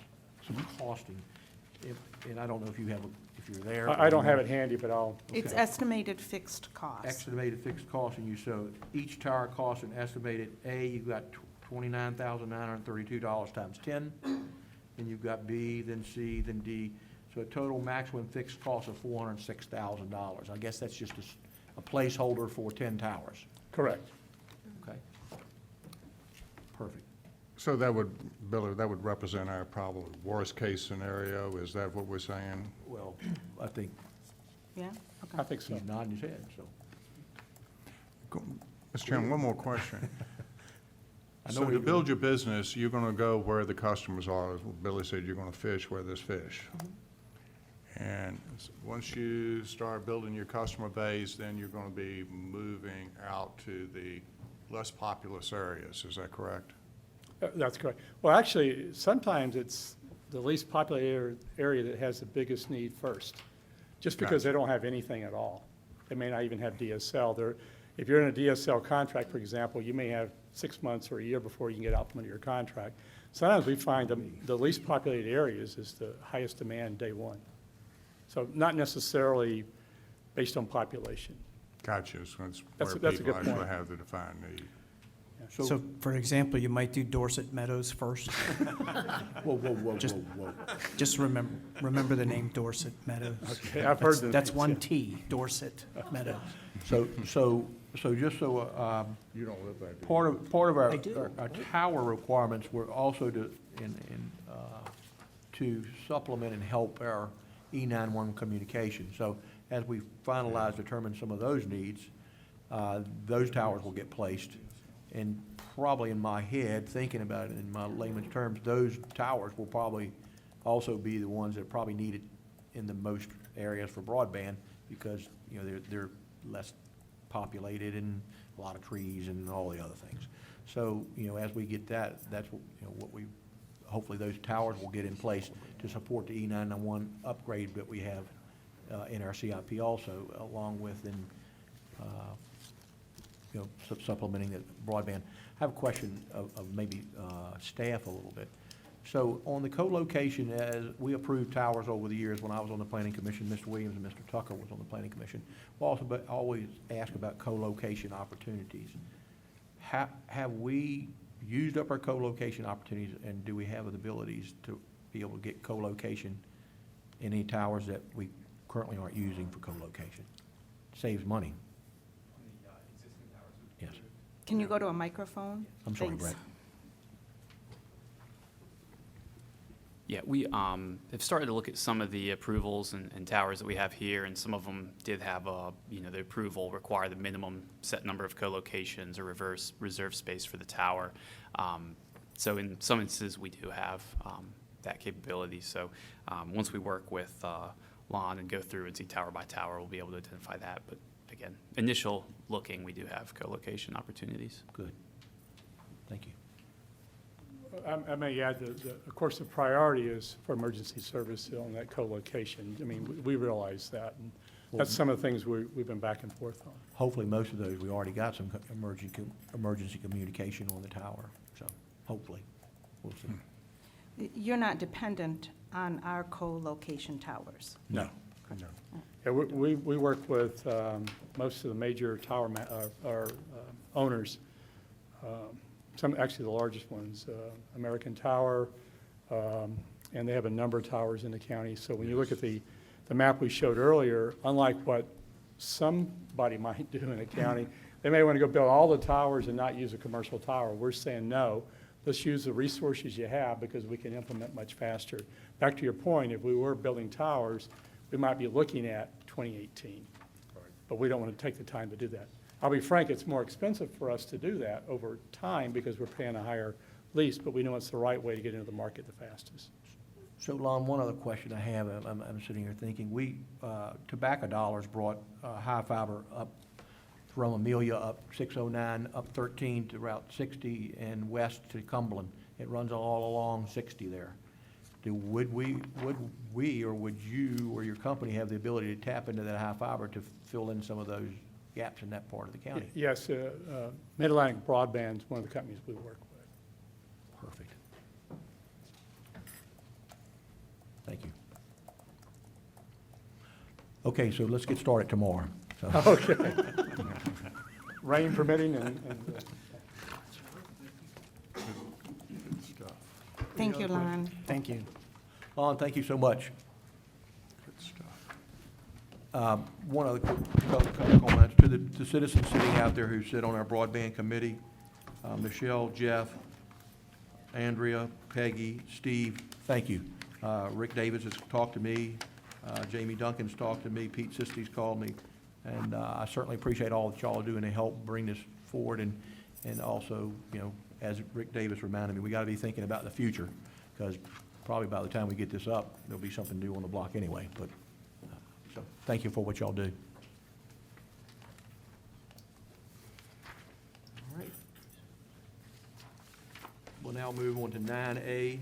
Speaker 1: some costing. And I don't know if you have, if you're there.
Speaker 9: I don't have it handy, but I'll,
Speaker 7: It's estimated fixed cost.
Speaker 1: Estimated fixed cost, and you show each tower costs an estimated, you've got $29,932 times 10, then you've got B, then C, then D, so a total maximum fixed cost of $406,000. I guess that's just a placeholder for 10 towers.
Speaker 9: correct.
Speaker 1: Okay. Perfect.
Speaker 10: So that would, Billy, that would represent our probably worst-case scenario? Is that what we're saying?
Speaker 1: Well, I think
Speaker 7: Yeah?
Speaker 9: I
Speaker 7: Okay.
Speaker 9: think so.
Speaker 1: he's nodding his head, so.
Speaker 10: Mr. Chairman, one more question.
Speaker 1: I know
Speaker 10: So
Speaker 1: where
Speaker 10: to
Speaker 1: you're
Speaker 10: build your business, you're going to go where the customers are. As Billy said, you're going to fish where there's fish. And once you start building your customer base, then you're going to be moving out to the less populous areas. Is that correct?
Speaker 9: That's correct. Well, actually, sometimes it's the least populated area that has the biggest need first, just because
Speaker 10: Gotcha.
Speaker 9: they don't have anything at all. They may not even have DSL. If you're in a DSL contract, for example, you may have 6 months or a year before you can get out from under your contract. Sometimes we find the least populated areas is the highest demand day one. So not necessarily based on population.
Speaker 10: Gotcha, so it's
Speaker 9: That's
Speaker 10: where
Speaker 9: a- that's a
Speaker 10: people
Speaker 9: good
Speaker 10: actually
Speaker 9: point.
Speaker 10: have the defined need.
Speaker 4: So, for example, you might do Dorset Meadows first.
Speaker 1: Whoa, whoa, whoa,
Speaker 4: Just-
Speaker 1: whoa, whoa.
Speaker 4: Just remember the name Dorset Meadows.
Speaker 9: Okay, I've heard
Speaker 4: That's
Speaker 9: the-
Speaker 4: one T, Dorset Meadows.
Speaker 1: So just so,
Speaker 10: You don't live there, do you?
Speaker 1: part of
Speaker 4: I do.
Speaker 1: our tower requirements were also to supplement and help our E911 communication. So as we finalize, determine some of those needs, those towers will get placed. And probably in my head, thinking about it in my layman's terms, those towers will probably also be the ones that are probably needed in the most areas for broadband, because, you know, they're less populated and a lot of trees and all the other things. So, you know, as we get that, that's what, you know, what we, hopefully those towers will get in place to support the E911 upgrade that we have in our CIP also, along with in, you know, supplementing the broadband. I have a question of maybe staff a little bit. So on the co-location, as we approved towers over the years, when I was on the planning commission, Mr. Williams and Mr. Tucker was on the planning commission, we also always ask about co-location opportunities. Have we used up our co-location opportunities, and do we have the abilities to be able to get co-location in any towers that we currently aren't using for co-location? Saves money. Yes.
Speaker 7: Can you go to a microphone?
Speaker 1: I'm sorry,
Speaker 7: Thanks.
Speaker 1: Brett.
Speaker 11: Yeah, we have started to look at some of the approvals and towers that we have here, and some of them did have, the approval require the minimum set number of co-locations or reserve space for the tower. So in some instances, we do have that capability. So once we work with Lon and go through and see tower by tower, we'll be able to identify that. But again, initial looking, we do have co-location opportunities.
Speaker 1: Good. Thank you.
Speaker 9: I may add that, of course, the priority is for emergency service on that co-location. I mean, we realize that, and that's some of the things we've been back and forth on.
Speaker 1: Hopefully, most of those, we already got some emergency communication on the tower, so hopefully, we'll see.
Speaker 7: You're not dependent on our co-location towers.
Speaker 1: No.
Speaker 10: No.
Speaker 9: Yeah, we work with most of the major tower owners, some, actually the largest ones, American Tower, and they have a number of towers in the county. So when you look at the map we showed earlier, unlike what somebody might do in a county, they may want to go build all the towers and not use a commercial tower. We're saying, no, let's use the resources you have because we can implement much faster. Back to your point, if we were building towers, we might be looking at 2018, but we don't want to take the time to do that. I'll be frank, it's more expensive for us to do that over time because we're paying a higher lease, but we know it's the right way to get into the market the fastest.
Speaker 1: So, Lon, one other question I have, I'm sitting here thinking, Tobacco Dollars brought high fiber up from Amelia up 609, up 13 to Route 60, and west to Cumberland. It runs all along 60 there. Would we, or would you, or your company have the ability to tap into that high fiber to fill in some of those gaps in that part of the county?
Speaker 9: Yes, Mid-Atlantic Broadband is one of the companies we work with.
Speaker 1: Perfect. Thank you. Okay, so let's get started tomorrow. So,
Speaker 9: Okay. Rain permitting and
Speaker 7: Thank you, Lon.
Speaker 4: Thank you.
Speaker 1: Lon, thank you so much.
Speaker 10: Good stuff.
Speaker 1: One other couple comments to the citizens sitting out there who sit on our broadband committee, Michelle, Jeff, Andrea, Peggy, Steve, thank you. Rick Davis has talked to me, Jamie Duncan's talked to me, Pete Sisty's called me, and I certainly appreciate all that y'all are doing to help bring this forward, and also, you know, as Rick Davis reminded me, we gotta be thinking about the future, because probably by the time we get this up, there'll be something new on the block anyway, but, so, thank you for what y'all do. All right. We'll now move on to 9A,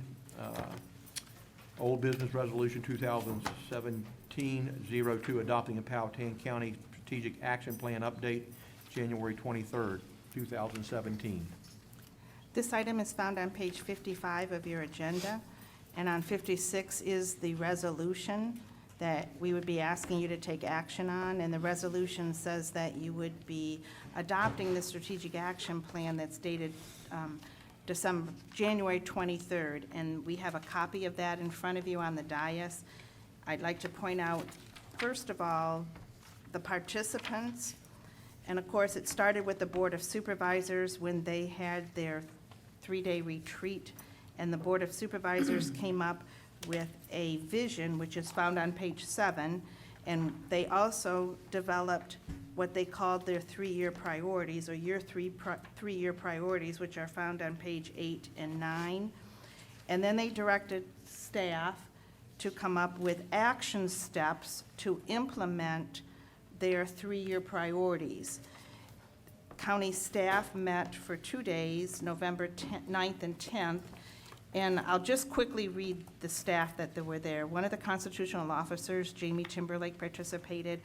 Speaker 1: Old Business Resolution 2017-02, adopting a Powhatan County Strategic Action Plan update January 23rd, 2017.
Speaker 7: This item is found on page 55 of your agenda, and on 56 is the resolution that we would be asking you to take action on, and the resolution says that you would be adopting the strategic action plan that's dated January 23rd, and we have a copy of that in front of you on the dais. I'd like to point out, first of all, the participants, and of course, it started with the Board of Supervisors when they had their three-day retreat, and the Board of Supervisors came up with a vision, which is found on page 7, and they also developed what they called their three-year priorities, or three-year priorities, which are found on page 8 and 9. And then they directed staff to come up with action steps to implement their three-year priorities. County staff met for 2 days, November 9th and 10th, and I'll just quickly read the staff that were there. One of the constitutional officers, Jamie Timberlake, participated.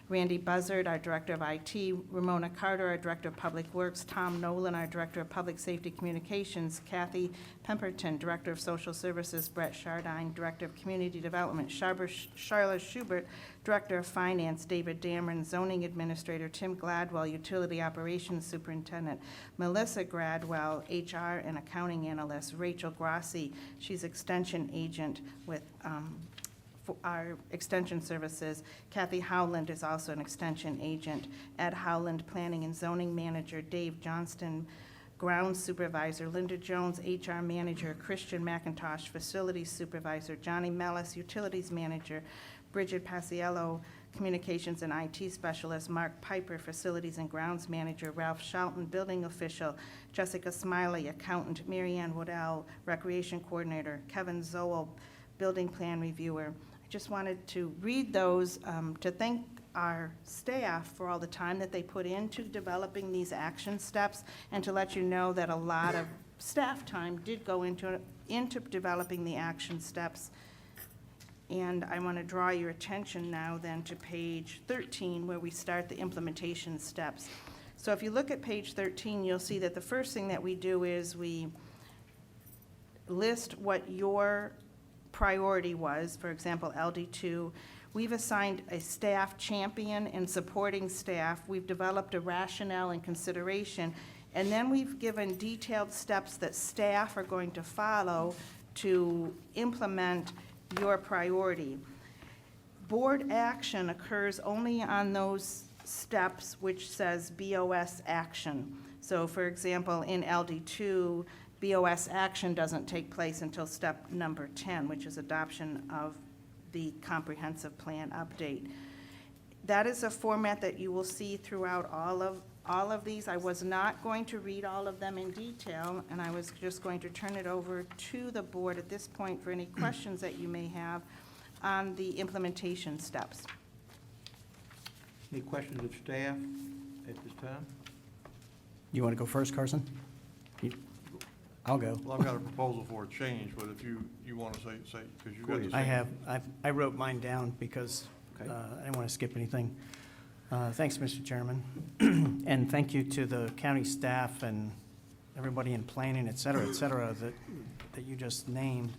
Speaker 7: Randy Buzzard, our Director of IT, Ramona Carter, our Director of Public Works, Tom Nolan, our Director of Public Safety Communications, Kathy Pemberton, Director of Social Services, Brett Shardine, Director of Community Development, Charlotte Schubert, Director of Finance, David Dameron, Zoning Administrator, Tim Gladwell, Utility Operations Superintendent, Melissa Gradwell, HR and Accounting Analyst, Rachel Grassi, she's Extension Agent with for our extension services. Kathy Howland is also an extension agent. Ed Howland, Planning and Zoning Manager. Dave Johnston, Ground Supervisor. Linda Jones, HR Manager. Christian McIntosh, Facilities Supervisor. Johnny Mellis, Utilities Manager. Bridget Paciello, Communications and IT Specialist. Mark Piper, Facilities and Grounds Manager. Ralph Shelton, Building Official. Jessica Smiley, Accountant. Marianne Woodell, Recreation Coordinator. Kevin Zoel, Building Plan Reviewer. I just wanted to read those to thank our staff for all the time that they put into developing these action steps, and to let you know that a lot of staff time did go into developing the action steps. And I want to draw your attention now then to page 13, where we start the implementation steps. So if you look at page 13, you'll see that the first thing that we do is we list what your priority was. For example, LD2, we've assigned a staff champion and supporting staff. We've developed a rationale and consideration, and then we've given detailed steps that staff are going to follow to implement your priority. Board action occurs only on those steps which says BOS action. So for example, in LD2, BOS action doesn't take place until step number 10, which is adoption of the comprehensive plan update. That is a format that you will see throughout all of these. I was not going to read all of them in detail, and I was just going to turn it over to the board at this point for any questions that you may have on the implementation steps.
Speaker 1: Any questions of staff at this time?
Speaker 4: You want to go first, Carson? I'll go.
Speaker 2: Well, I've got a proposal for a change, but if you want to say, because you've got the same.
Speaker 4: I wrote mine down because
Speaker 1: Okay.
Speaker 4: I didn't want to skip anything. Thanks, Mr. Chairman. And thank you to the county staff and everybody in planning, et cetera, that you just named.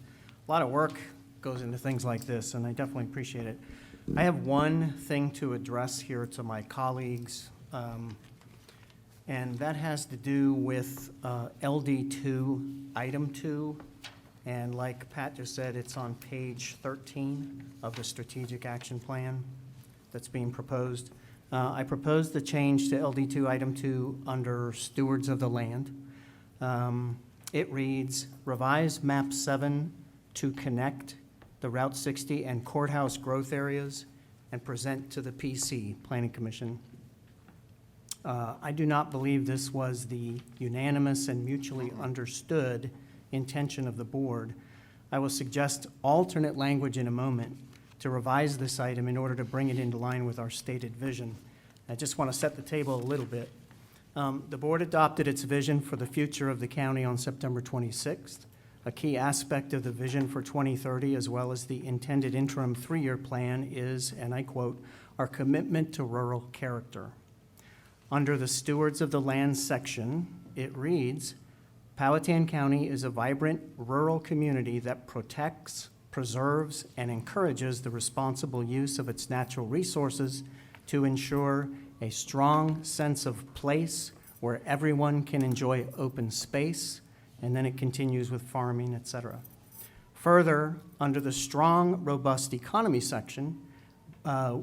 Speaker 4: A lot of work goes into things like this, and I definitely appreciate it. I have one thing to address here to my colleagues, and that has to do with LD2, item 2. And like Pat just said, it's on page 13 of the strategic action plan that's being proposed. I proposed the change to LD2, item 2, under stewards of the land. It reads, revise map 7 to connect the Route 60 and courthouse growth areas and present to the PC, Planning Commission. I do not believe this was the unanimous and mutually understood intention of the board. I will suggest alternate language in a moment to revise this item in order to bring it into line with our stated vision. I just want to set the table a little bit. The board adopted its vision for the future of the county on September 26th. A key aspect of the vision for 2030, as well as the intended interim 3-year plan, is, and I quote, our commitment to rural character. Under the Stewards of the Land section, it reads, Powhatan County is a vibrant rural community that protects, preserves, and encourages the responsible use of its natural resources to ensure a strong sense of place where everyone can enjoy open space, and then it continues with farming, etc. Further, under the strong, robust economy section,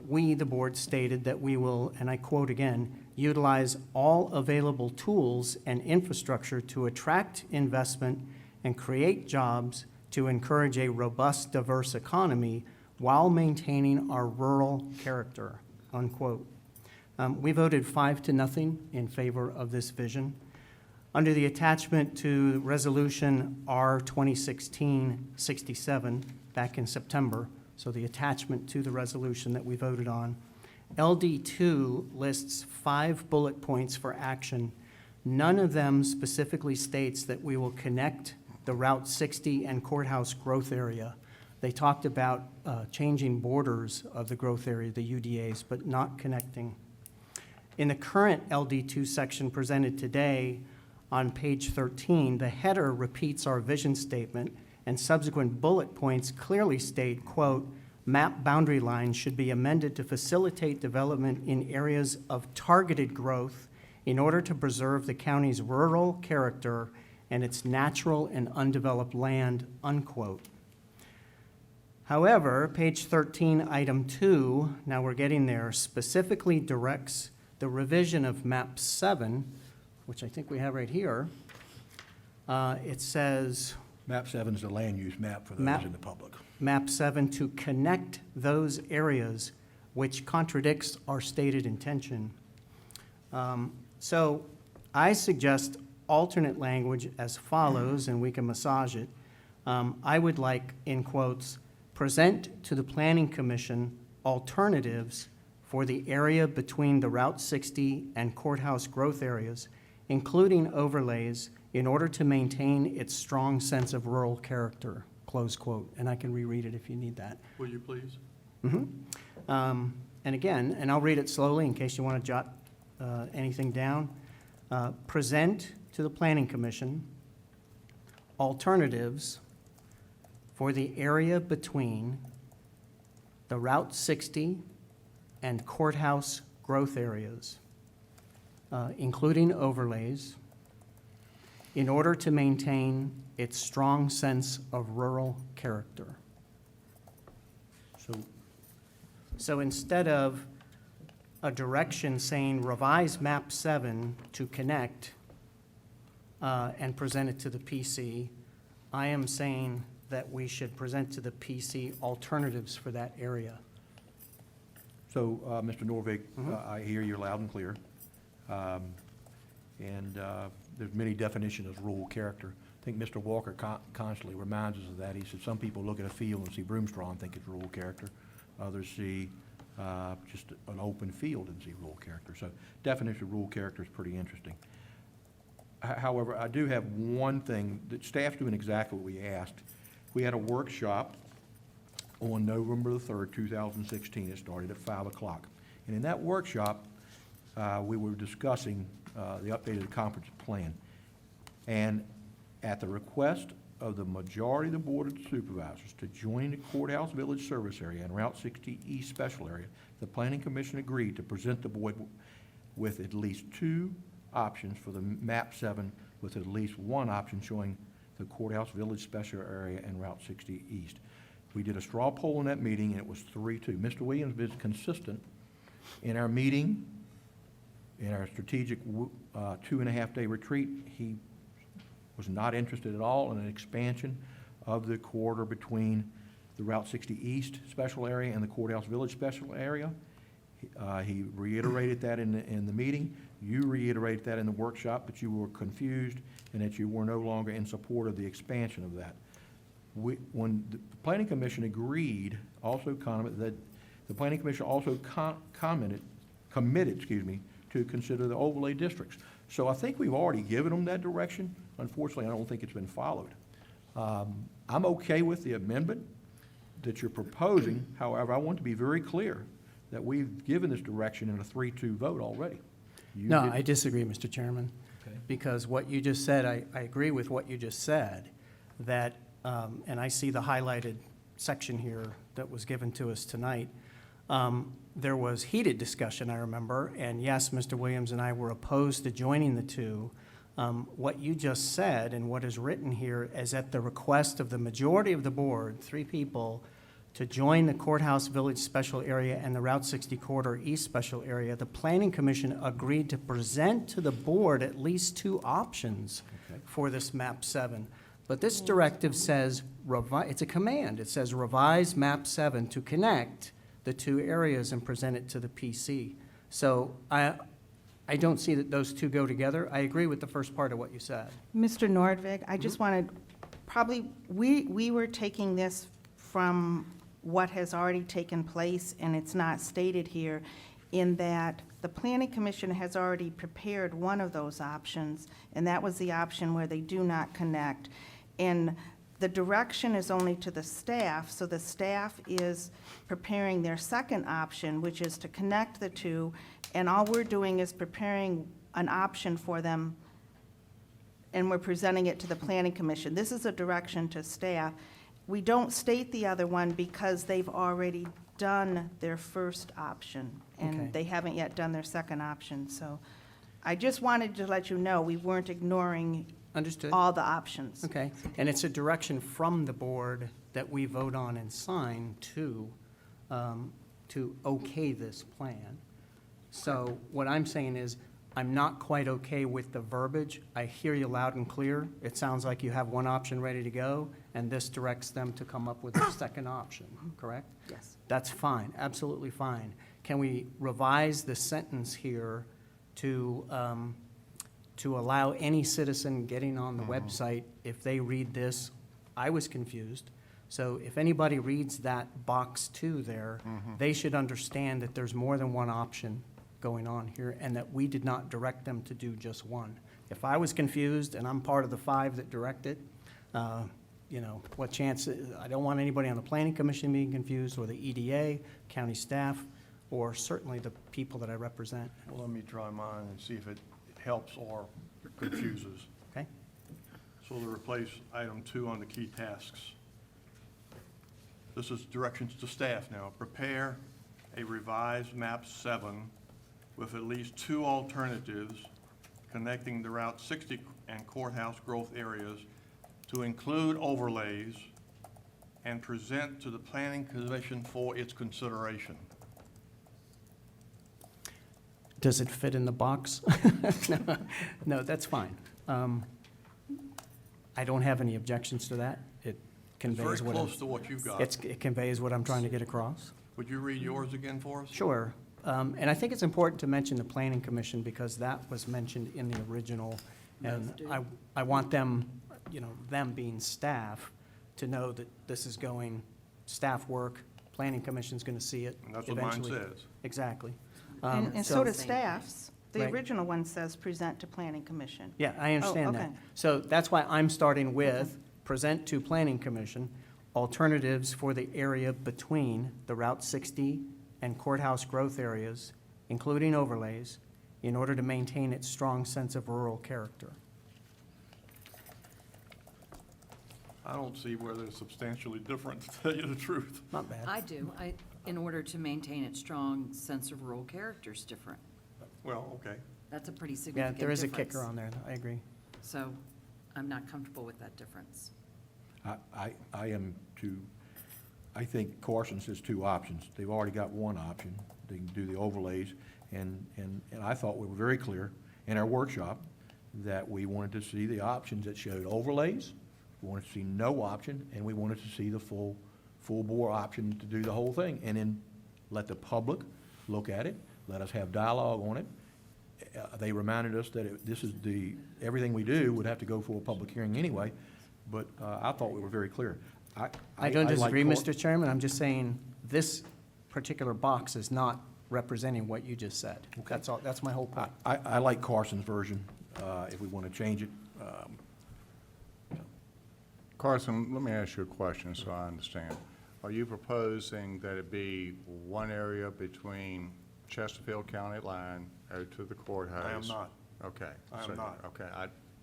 Speaker 4: we, the board, stated that we will, and I quote again, utilize all available tools and infrastructure to attract investment and create jobs to encourage a robust, diverse economy while maintaining our rural character, unquote. We voted 5-0 in favor of this vision. Under the attachment to Resolution R 2016-67 back in September, so the attachment to the resolution that we voted on, LD2 lists 5 bullet points for action. None of them specifically states that we will connect the Route 60 and courthouse growth area. They talked about changing borders of the growth area, the UDAs, but not connecting. In the current LD2 section presented today, on page 13, the header repeats our vision statement, and subsequent bullet points clearly state, quote, map boundary lines should be amended to facilitate development in areas of targeted growth in order to preserve the county's rural character and its natural and undeveloped land, unquote. However, page 13, item 2, now we're getting there, specifically directs the revision of map 7, which I think we have right here. It says,
Speaker 1: Map 7 is the land use map for
Speaker 4: Map-
Speaker 1: those in the public.
Speaker 4: map 7 to connect those areas, which contradicts our stated intention. So I suggest alternate language as follows, and we can massage it. I would like, in quotes, present to the Planning Commission alternatives for the area between the Route 60 and courthouse growth areas, including overlays, in order to maintain its strong sense of rural character, close quote. And I can reread it if you need that.
Speaker 2: Will you please?
Speaker 4: And again, and I'll read it slowly in case you want to jot anything down. Present to the Planning Commission alternatives for the area between the Route 60 and courthouse growth areas, including overlays, in order to maintain its strong sense of rural character. So instead of a direction saying revise map 7 to connect and present it to the PC, I am saying that we should present to the PC alternatives for that area.
Speaker 1: So, Mr. Norvig, I hear you loud and clear. There's many definitions of rural character. I think Mr. Walker constantly reminds us of that. He said some people look at a field and see broomstraw and think it's rural character. Others see just an open field and see rural character. So definition of rural character is pretty interesting. However, I do have one thing, that staff's doing exactly what we asked. We had a workshop on November the 3rd, 2016. It started at 5 o'clock. And in that workshop, we were discussing the updated comprehensive plan. And at the request of the majority of the Board of Supervisors to join the Courthouse Village Service Area and Route 60 East Special Area, the Planning Commission agreed to present the board with at least 2 options for the map 7, with at least 1 option showing the Courthouse Village Special Area and Route 60 East. We did a straw poll in that meeting, and it was 3-2. Mr. Williams was consistent in our meeting, in our strategic 2.5-day retreat. He was not interested at all in an expansion of the corridor between the Route 60 East Special Area and the Courthouse Village Special Area. He reiterated that in the meeting. You reiterated that in the workshop, but you were confused and that you were no longer in support of the expansion of that. When the Planning Commission agreed, also commented that the Planning Commission also committed, to consider the overlay districts. So I think we've already given them that direction. Unfortunately, I don't think it's been followed. I'm okay with the amendment that you're proposing. However, I want to be very clear that we've given this direction in a 3-2 vote already. You
Speaker 4: No,
Speaker 1: did-
Speaker 4: I disagree, Mr. Chairman,
Speaker 1: Okay.
Speaker 4: because what you just said, I agree with what you just said, that, and I see the highlighted section here that was given to us tonight. There was heated discussion, I remember, and yes, Mr. Williams and I were opposed to joining the two. What you just said and what is written here is at the request of the majority of the board, 3 people, to join the Courthouse Village Special Area and the Route 60 Corridor East Special Area, the Planning Commission agreed to present to the board at least 2 options
Speaker 1: Okay.
Speaker 4: for this map 7. But this directive says, it's a command, it says revise map 7 to connect the 2 areas and present it to the PC. So I don't see that those 2 go together. I agree with the first part of what you said.
Speaker 7: Mr. Nordvig, I just wanted, probably, we were taking this from what has already taken place, and it's not stated here, in that the Planning Commission has already prepared one of those options, and that was the option where they do not connect. And the direction is only to the staff, so the staff is preparing their second option, which is to connect the 2, and all we're doing is preparing an option for them, and we're presenting it to the Planning Commission. This is a direction to staff. We don't state the other one because they've already done their first option,
Speaker 4: Okay.
Speaker 7: and they haven't yet done their second option. So I just wanted to let you know, we weren't ignoring
Speaker 4: Understood?
Speaker 7: all the options.
Speaker 4: Okay, and it's a direction from the board that we vote on and sign to okay this plan. So what I'm saying is, I'm not quite okay with the verbiage. I hear you loud and clear. It sounds like you have one option ready to go, and this directs them to come up with a second option, correct?
Speaker 7: Yes.
Speaker 4: That's fine, absolutely fine. Can we revise the sentence here to allow any citizen getting on the website, if they read this, I was confused. So if anybody reads that box 2 there, they should understand that there's more than one option going on here, and that we did not direct them to do just one. If I was confused, and I'm part of the 5 that direct it, what chance, I don't want anybody on the Planning Commission being confused, or the EDA, county staff, or certainly the people that I represent.
Speaker 2: Well, let me try mine and see if it helps or confuses.
Speaker 4: Okay?
Speaker 2: So to replace item 2 on the key tasks. This is directions to staff now. Prepare a revised map 7 with at least 2 alternatives connecting the Route 60 and Courthouse growth areas to include overlays and present to the Planning Commission for its consideration.
Speaker 4: Does it fit in the box? No, that's fine. I don't have any objections to that. It
Speaker 2: It's very
Speaker 4: conveys what
Speaker 2: close to what you've got.
Speaker 4: it conveys what I'm trying to get across.
Speaker 2: Would you read yours again for us?
Speaker 4: Sure. And I think it's important to mention the Planning Commission because that was mentioned in the original. And I want them, them being staff, to know that this is going, staff work, Planning Commission's going to see it
Speaker 2: And that's what mine
Speaker 4: eventually.
Speaker 2: says.
Speaker 4: Exactly.
Speaker 7: And so does
Speaker 3: Same.
Speaker 7: staff's. The
Speaker 4: Right.
Speaker 7: original one says present to Planning Commission.
Speaker 4: Yeah, I understand that.
Speaker 7: okay.
Speaker 4: So that's why I'm starting with, present to Planning Commission, alternatives for the area between the Route 60 and courthouse growth areas, including overlays, in order to maintain its strong sense of rural character.
Speaker 2: I don't see where they're substantially different, to tell you the truth.
Speaker 4: Not bad.
Speaker 3: I do. In order to maintain its strong sense of rural character is different.
Speaker 2: Well, okay.
Speaker 3: That's a pretty
Speaker 4: Yeah,
Speaker 3: significant
Speaker 4: there is a
Speaker 3: difference.
Speaker 4: kicker on there, I agree.
Speaker 3: So I'm not comfortable with that difference.
Speaker 1: I am too, I think Carson says 2 options. They've already got one option. They can do the overlays. And I thought we were very clear in our workshop that we wanted to see the options that showed overlays. We wanted to see no option, and we wanted to see the full bore option to do the whole thing. And then let the public look at it, let us have dialogue on it. They reminded us that this is everything we do would have to go for a public hearing anyway, but I thought we were very clear.
Speaker 4: I don't
Speaker 1: like
Speaker 4: disagree,
Speaker 1: Cor-
Speaker 4: Mr. Chairman, I'm just saying this particular box is not representing what you just said. That's all, that's my whole point.
Speaker 1: I like Carson's version, if we want to change it.
Speaker 10: Carson, let me ask you a question so I understand. Are you proposing that it be one area between Chesterfield County line or to the courthouse?
Speaker 2: I am not.
Speaker 10: Okay.
Speaker 2: I am
Speaker 10: so-
Speaker 2: not.
Speaker 10: Okay,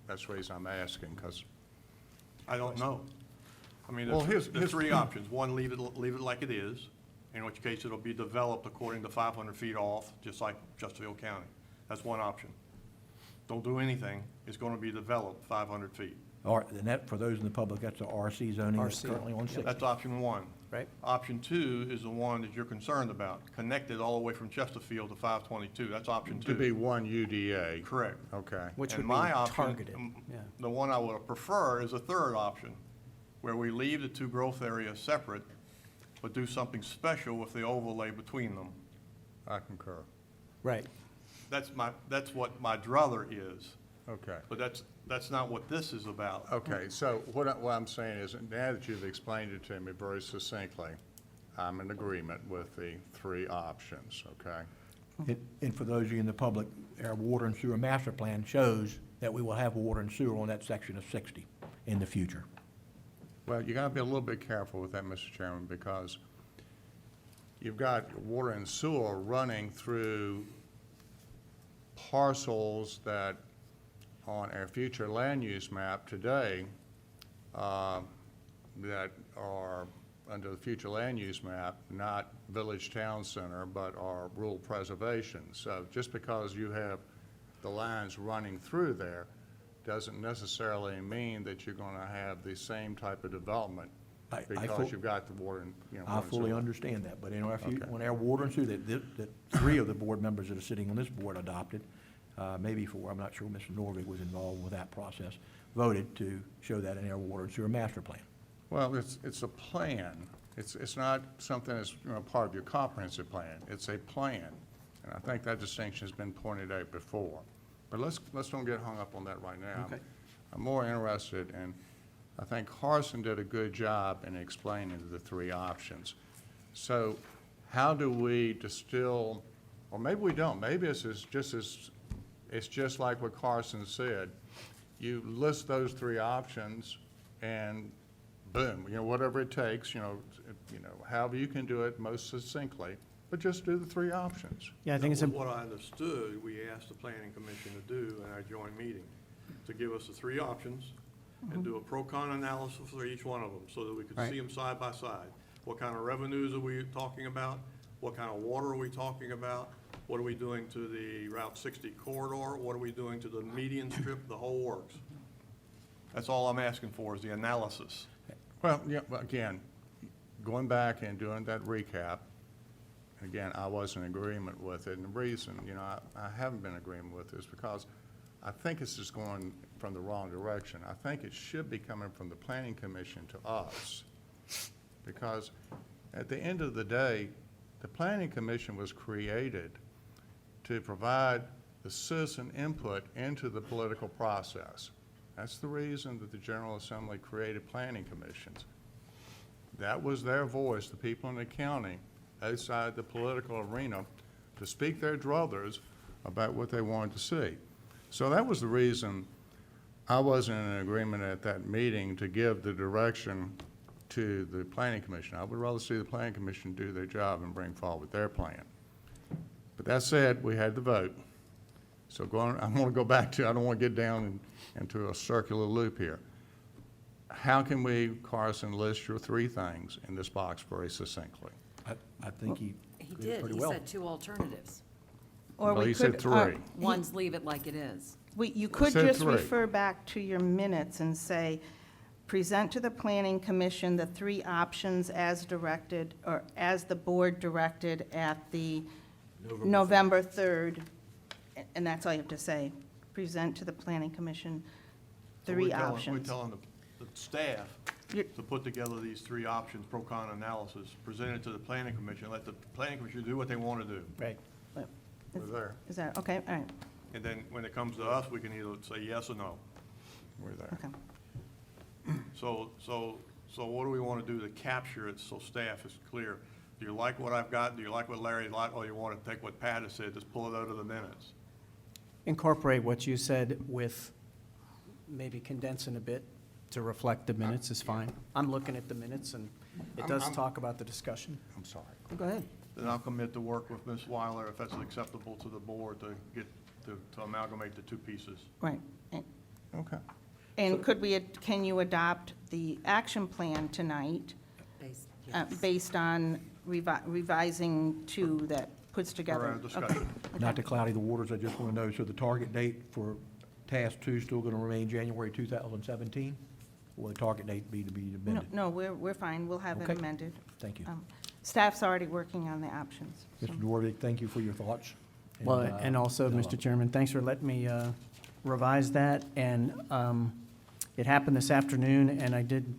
Speaker 10: that's the reason I'm asking, because,
Speaker 2: I don't know. I mean,
Speaker 10: Well,
Speaker 2: there's
Speaker 10: here's-
Speaker 2: three options. One, leave it like it is, in which case it'll be developed according to 500 feet off, just like Chesterfield County. That's one option. Don't do anything. It's going to be developed 500 feet.
Speaker 1: Or, and that, for those in the public, that's the RC zoning that's
Speaker 4: RC.
Speaker 1: currently on 60.
Speaker 2: That's option one.
Speaker 4: Right.
Speaker 2: Option two is the one that you're concerned about, connected all the way from Chesterfield to 522. That's option
Speaker 10: to be
Speaker 2: two.
Speaker 10: one UDA.
Speaker 2: Correct.
Speaker 10: Okay.
Speaker 4: Which
Speaker 2: And
Speaker 4: would be
Speaker 2: my option,
Speaker 4: targeted, yeah.
Speaker 2: The one I would prefer is a third option, where we leave the two growth areas separate, but do something special with the overlay between them.
Speaker 10: I concur.
Speaker 4: Right.
Speaker 2: That's what my druther is,
Speaker 10: Okay.
Speaker 2: but that's not what this is about.
Speaker 10: Okay, so what I'm saying is, now that you've explained it to me very succinctly, I'm in agreement with the three options, okay?
Speaker 1: And for those of you in the public, our water and sewer master plan shows that we will have water and sewer on that section of 60 in the future.
Speaker 10: Well, you gotta be a little bit careful with that, Mr. Chairman, because you've got water and sewer running through parcels that, on our future land use map today, that are under the future land use map, not village town center, but are rural preservation. So just because you have the lines running through there doesn't necessarily mean that you're gonna have the same type of development
Speaker 1: I
Speaker 10: because
Speaker 1: full-
Speaker 10: you've got the water and, you know.
Speaker 1: I
Speaker 10: water and
Speaker 1: fully
Speaker 10: sewer.
Speaker 1: understand that, but in our,
Speaker 10: Okay.
Speaker 1: when our water and sewer, that three of the board members that are sitting on this board adopted, maybe four, I'm not sure Mr. Norvig was involved with that process, voted to show that in our water and sewer master plan.
Speaker 10: Well, it's a plan. It's not something that's, you know, part of your comprehensive plan. It's a plan. And I think that distinction has been pointed out before. But let's don't get hung up on that right now.
Speaker 1: Okay.
Speaker 10: I'm more interested in, I think Carson did a good job in explaining the three options. So how do we distill, or maybe we don't, maybe it's just like what Carson said. You list those three options and boom, you know, whatever it takes, you know, however you can do it most succinctly, but just do the three options.
Speaker 4: Yeah, I think it's,
Speaker 2: That was what I understood we asked the planning commission to do in our joint meeting, to give us the three options and do a pro-con analysis for each one of them, so that we could
Speaker 4: Right.
Speaker 2: see them side by side. What kind of revenues are we talking about? What kind of water are we talking about? What are we doing to the Route 60 corridor? What are we doing to the median strip? The whole works. That's all I'm asking for, is the analysis.
Speaker 10: Well, yeah, well, again, going back and doing that recap, again, I was in agreement with it, and the reason, you know, I haven't been in agreement with this because I think it's just going from the wrong direction. I think it should be coming from the planning commission to us, because at the end of the day, the planning commission was created to provide the citizen input into the political process. That's the reason that the General Assembly created planning commissions. That was their voice, the people in the county, outside the political arena, to speak their druthers about what they wanted to see. So that was the reason I wasn't in agreement at that meeting to give the direction to the planning commission. I would rather see the planning commission do their job and bring forward their plan. But that said, we had the vote. So I want to go back to, I don't want to get down into a circular loop here. How can we, Carson, list your three things in this box very succinctly?
Speaker 1: I think he
Speaker 3: He
Speaker 1: did
Speaker 3: did,
Speaker 1: pretty
Speaker 3: he
Speaker 1: well.
Speaker 3: said two alternatives.
Speaker 7: Or
Speaker 10: Well,
Speaker 7: we
Speaker 10: he said
Speaker 7: could,
Speaker 10: three.
Speaker 3: One's leave it like it is.
Speaker 7: You could
Speaker 10: said
Speaker 7: just
Speaker 10: three.
Speaker 7: refer back to your minutes and say, present to the planning commission the three options as directed, or as the board directed at the November 3rd, and that's all you have to say. Present to the planning commission
Speaker 2: So
Speaker 7: three
Speaker 2: We're
Speaker 7: options.
Speaker 2: telling the staff
Speaker 7: You're-
Speaker 2: to put together these three options, pro-con analysis, present it to the planning commission, let the planning commission do what they want to do.
Speaker 4: right.
Speaker 10: We're there.
Speaker 7: Is that, okay, all right,
Speaker 2: And then when it comes to us, we can either say yes or no.
Speaker 10: We're there.
Speaker 7: okay.
Speaker 2: So what do we want to do to capture it so staff is clear? Do you like what I've got? Do you like what Larry liked? Or you want to take what Pat has said, just pull it out of the minutes?
Speaker 4: Incorporate what you said with maybe condensing a bit to reflect the minutes is fine. I'm looking at the minutes, and it does
Speaker 10: I'm-
Speaker 4: talk about the discussion.
Speaker 10: I'm sorry.
Speaker 4: Go ahead.
Speaker 2: then I'll commit to work with Ms. Weiler, if that's acceptable to the board, to get, to amalgamate the two pieces.
Speaker 7: Right. And-
Speaker 10: Okay.
Speaker 7: And can you adopt the action plan tonight based on revising two that puts
Speaker 2: For
Speaker 7: together?
Speaker 2: our discussion.
Speaker 1: Not to cloudy the waters, I just want to know, so the target date for task two is still going to remain January 2017? Or will the target date be
Speaker 7: No,
Speaker 1: amended?
Speaker 7: no, we're fine. We'll have it
Speaker 1: Okay.
Speaker 7: amended.
Speaker 1: Thank you.
Speaker 7: Staff's already working on the options. so.
Speaker 1: Mr. Dwarvik, thank you for your thoughts.
Speaker 4: Well, and also,
Speaker 1: good
Speaker 4: Mr.
Speaker 1: luck.
Speaker 4: Chairman, thanks for letting me revise that. And it happened this afternoon, and I did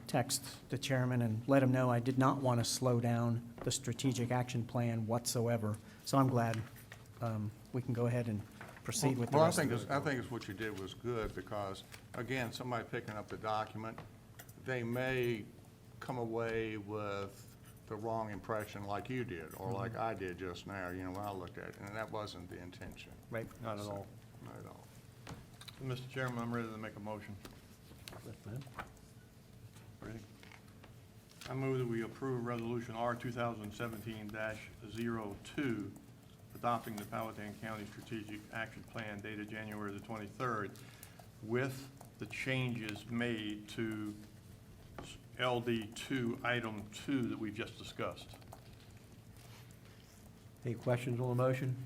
Speaker 4: text the chairman and let him know I did not want to slow down the strategic action plan whatsoever. So I'm glad we can go ahead and proceed with the
Speaker 10: Well,
Speaker 4: rest of it.
Speaker 10: I think it's what you did was good, because, again, somebody picking up the document, they may come away with the wrong impression like you did, or like I did just now, you know, when I looked at it, and that wasn't the intention.
Speaker 1: Right.
Speaker 2: Not at all.
Speaker 10: Not at all.
Speaker 2: Mr. Chairman, I'm ready to make a motion. Ready? I move that we approve Resolution R 2017-02, adopting the Powhatan County Strategic Action Plan dated January the 23rd, with the changes made to LD 2, Item 2 that we've just discussed.
Speaker 1: Any questions on the motion?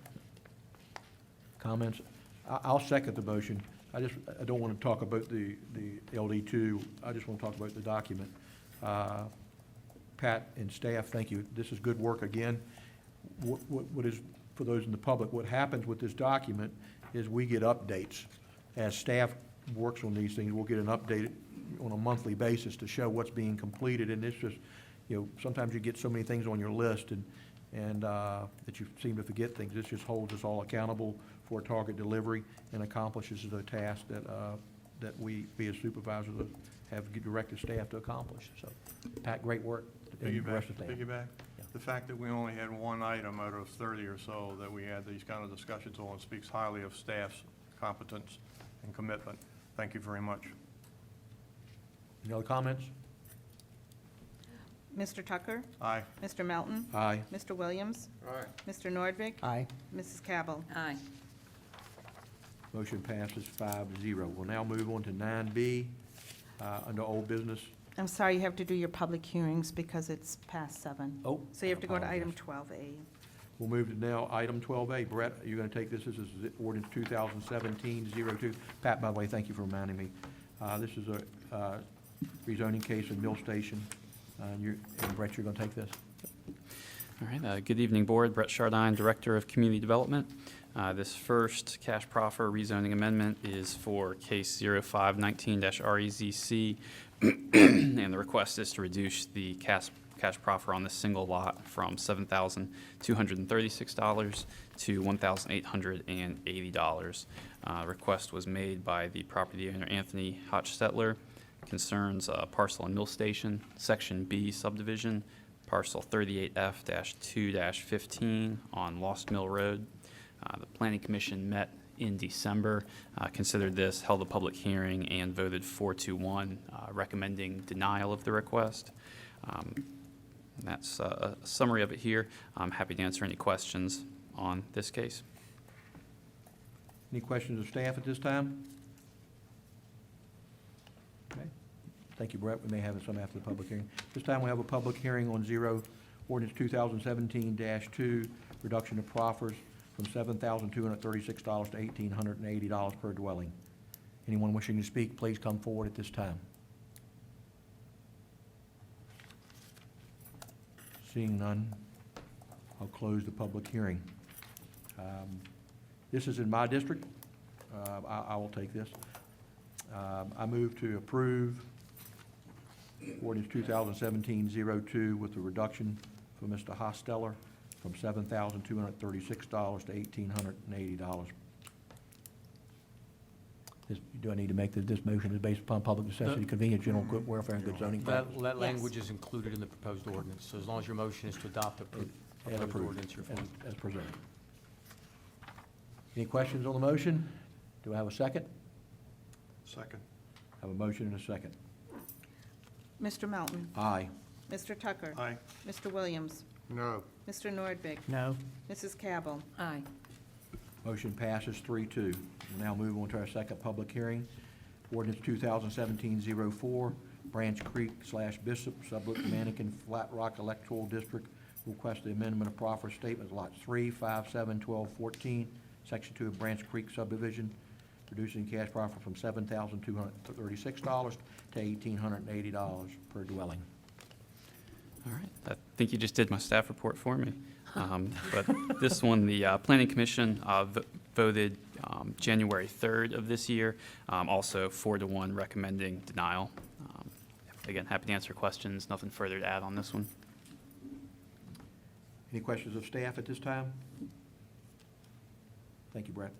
Speaker 1: Comments? I'll second the motion. I don't want to talk about the LD2. I just want to talk about the document. Pat and staff, thank you. This is good work again. What is, for those in the public, what happens with this document is we get updates. As staff works on these things, we'll get an update on a monthly basis to show what's being completed. And it's just, you know, sometimes you get so many things on your list and that you seem to forget things. This just holds us all accountable for target delivery and accomplishes the task that we as supervisors have directed staff to accomplish. So, Pat, great work. and the rest of the staff.
Speaker 2: Piggyback? The fact that we only had one item out of 30 or so that we had these kind of discussions on speaks highly of staff's competence and commitment. Thank you very much.
Speaker 1: Any other comments?
Speaker 7: Mr. Tucker?
Speaker 2: Aye.
Speaker 7: Mr. Melton?
Speaker 1: Aye.
Speaker 7: Mr. Williams?
Speaker 10: All right.
Speaker 7: Mr. Nordvik?
Speaker 4: Aye.
Speaker 7: Mrs. Cabell?
Speaker 3: Aye.
Speaker 1: Motion passes 5-0. We'll now move on to 9B, under old business.
Speaker 7: I'm sorry, you have to do your public hearings because it's past 7.
Speaker 1: Oh,
Speaker 7: So you have to go to
Speaker 1: I
Speaker 7: item
Speaker 1: apologize.
Speaker 7: 12A.
Speaker 1: We'll move to now item 12A. Brett, are you going to take this? This is ordinance 2017-02. Pat, by the way, thank you for reminding me. This is a rezoning case in Mill Station. And Brett, you're going to take this?
Speaker 11: All right, good evening, Board. Brett Chardine, Director of Community Development. This first cash proffer rezoning amendment is for case 0519-REZC, and the request is to reduce the cash proffer on this single lot from $7,236 to $1,880. Request was made by the property owner Anthony Hochstetler. Concerns parcel and mill station, Section B subdivision, parcel 38F-2-15 on Lost Mill Road. The Planning Commission met in December, considered this, held a public hearing, and voted 4-1, recommending denial of the request. That's a summary of it here. I'm happy to answer any questions on this case.
Speaker 1: Any questions of staff at this time? Okay. Thank you, Brett. We may have some after the public hearing. This time we have a public hearing on ordinance 2017-2, reduction of proffers from $7,236 to $1,880 per dwelling. Anyone wishing to speak, please come forward at this time. Seeing none, I'll close the public hearing. This is in my district. I will take this. I move to approve ordinance 2017-02 with the reduction for Mr. Hosteller from $7,236 to $1,880. Do I need to make this motion is based upon public necessity, convenience, general good welfare, and good zoning practices?
Speaker 12: That language is included in the proposed ordinance, so as long as your motion is to adopt the
Speaker 1: And
Speaker 12: proposed
Speaker 1: approved,
Speaker 12: ordinance, you're fine.
Speaker 1: as presented. Any questions on the motion? Do I have a second?
Speaker 2: Second.
Speaker 1: I have a motion and a second.
Speaker 7: Mr. Melton?
Speaker 1: Aye.
Speaker 7: Mr. Tucker?
Speaker 2: Aye.
Speaker 7: Mr. Williams?
Speaker 10: No.
Speaker 7: Mr. Nordvig?
Speaker 4: No.
Speaker 7: Mrs. Cabell?
Speaker 3: Aye.
Speaker 1: Motion passes 3-2. We'll now move on to our second public hearing. Ordinance 2017-04, Branch Creek / Bishop, Sublette Manikin Flat Rock Electoral District. Request the amendment of proffer statement, lots 3, 5, 7, 12, 14, Section 2 of Branch Creek subdivision, reducing cash proffer from $7,236 to $1,880 per dwelling.
Speaker 11: All right, I think you just did my staff report for me. But this one, the Planning Commission voted January 3rd of this year, also 4-1 recommending denial. Again, happy to answer questions, nothing further to add on this one.
Speaker 1: Any questions of staff at this time? Thank you, Brett.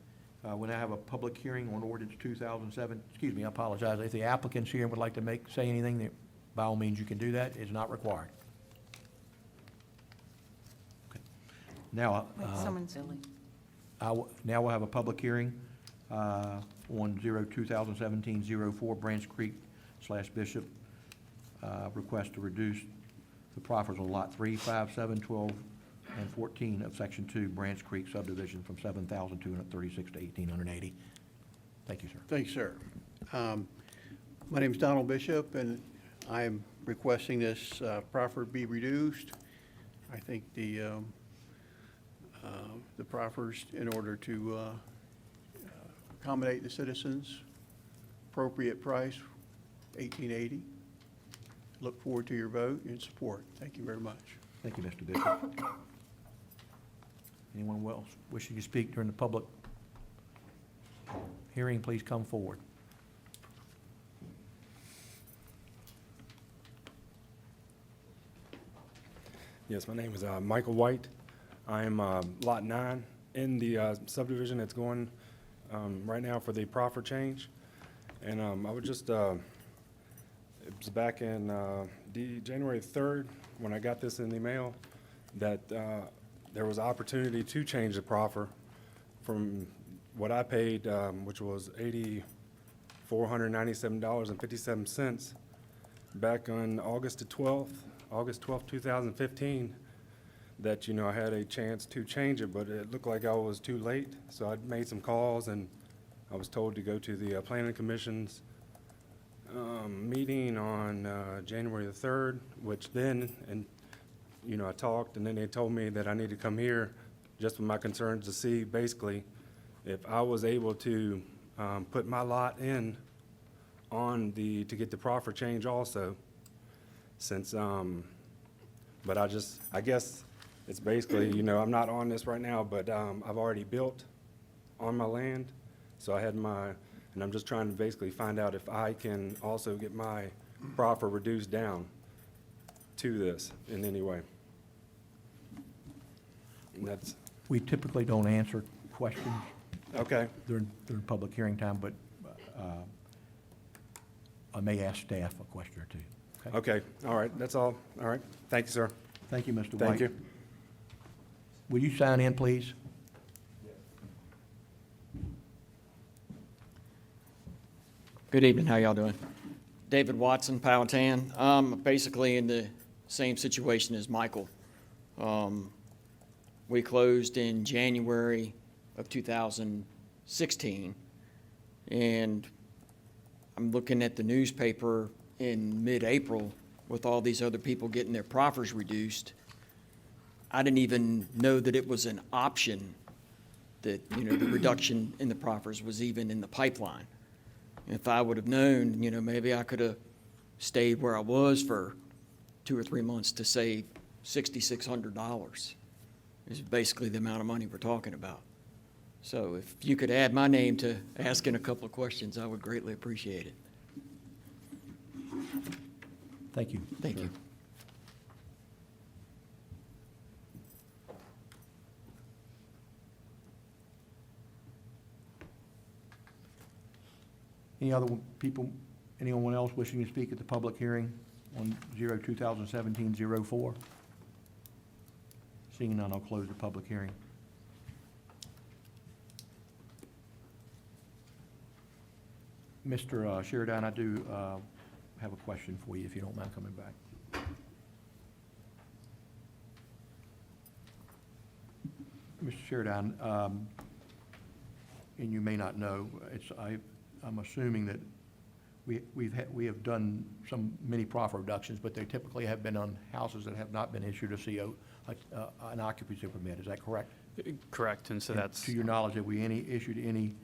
Speaker 1: We'll now have a public hearing on ordinance 2007, excuse me, I apologize. If the applicant's here and would like to say anything, by all means, you can do that. It's not required. Okay. Now,
Speaker 7: Someone's
Speaker 1: now we'll have a public hearing on 2017-04 Branch Creek / Bishop. Request to reduce the proffers on lot 3, 5, 7, 12, and 14 of Section 2 Branch Creek subdivision from $7,236 to $1,880. Thank you, sir.
Speaker 13: Thank you, sir. My name is Donald Bishop, and I am requesting this proffer be reduced. I think the proffers, in order to accommodate the citizens, appropriate price, $1,880. Look forward to your vote and support. Thank you very much.
Speaker 1: Thank you, Mr. Bishop. Anyone else wishing to speak during the public hearing, please come forward.
Speaker 14: Yes, my name is Michael White. I am Lot 9 in the subdivision that's going right now for the proffer change. And I would just, it was back in January 3rd when I got this in the mail that there was opportunity to change the proffer from what I paid, which was $8,497.57 back on August 12th, 2015, that, you know, I had a chance to change it, but it looked like I was too late. So I made some calls, and I was told to go to the Planning Commission's meeting on January the 3rd, which then, and you know, I talked, and then they told me that I need to come here just with my concerns to see basically if I was able to put my lot in on to get the proffer change also. Since, but I guess it's basically, you know, I'm not on this right now, but I've already built on my land. So I had and I'm just trying to basically find out if I can also get my proffer reduced down to this in any way. And that's,
Speaker 1: We typically don't answer questions
Speaker 14: okay,
Speaker 1: during public hearing time, but I may ask staff a question or two.
Speaker 14: okay, all right, that's all. All right, thank you, sir.
Speaker 1: Thank you, Mr. White.
Speaker 14: Thank you.
Speaker 1: Will you sign in, please?
Speaker 15: Good evening, how y'all doing? David Watson, Powhatan. Basically in the same situation as Michael. We closed in January of 2016, and I'm looking at the newspaper in mid-April with all these other people getting their proffers reduced. I didn't even know that it was an option, that, you know, the reduction in the proffers was even in the pipeline. If I would have known, you know, maybe I could have stayed where I was for 2 or 3 months to save $6,600. Is basically the amount of money we're talking about. So if you could add my name to asking a couple of questions, I would greatly appreciate it.
Speaker 1: Thank you.
Speaker 15: Thank you.
Speaker 1: Any other people, anyone else wishing to speak at the public hearing on 2017-04? Seeing none, I'll close the public hearing. Mr. Sheridan, I do have a question for you, if you don't mind coming back. Mr. Sheridan, and you may not know, I'm assuming that we have done many proffer reductions, but they typically have been on houses that have not been issued a CO, an occupancy permit. Is that correct?
Speaker 11: Correct, and so
Speaker 1: And
Speaker 11: that's,
Speaker 1: to your knowledge, have we issued any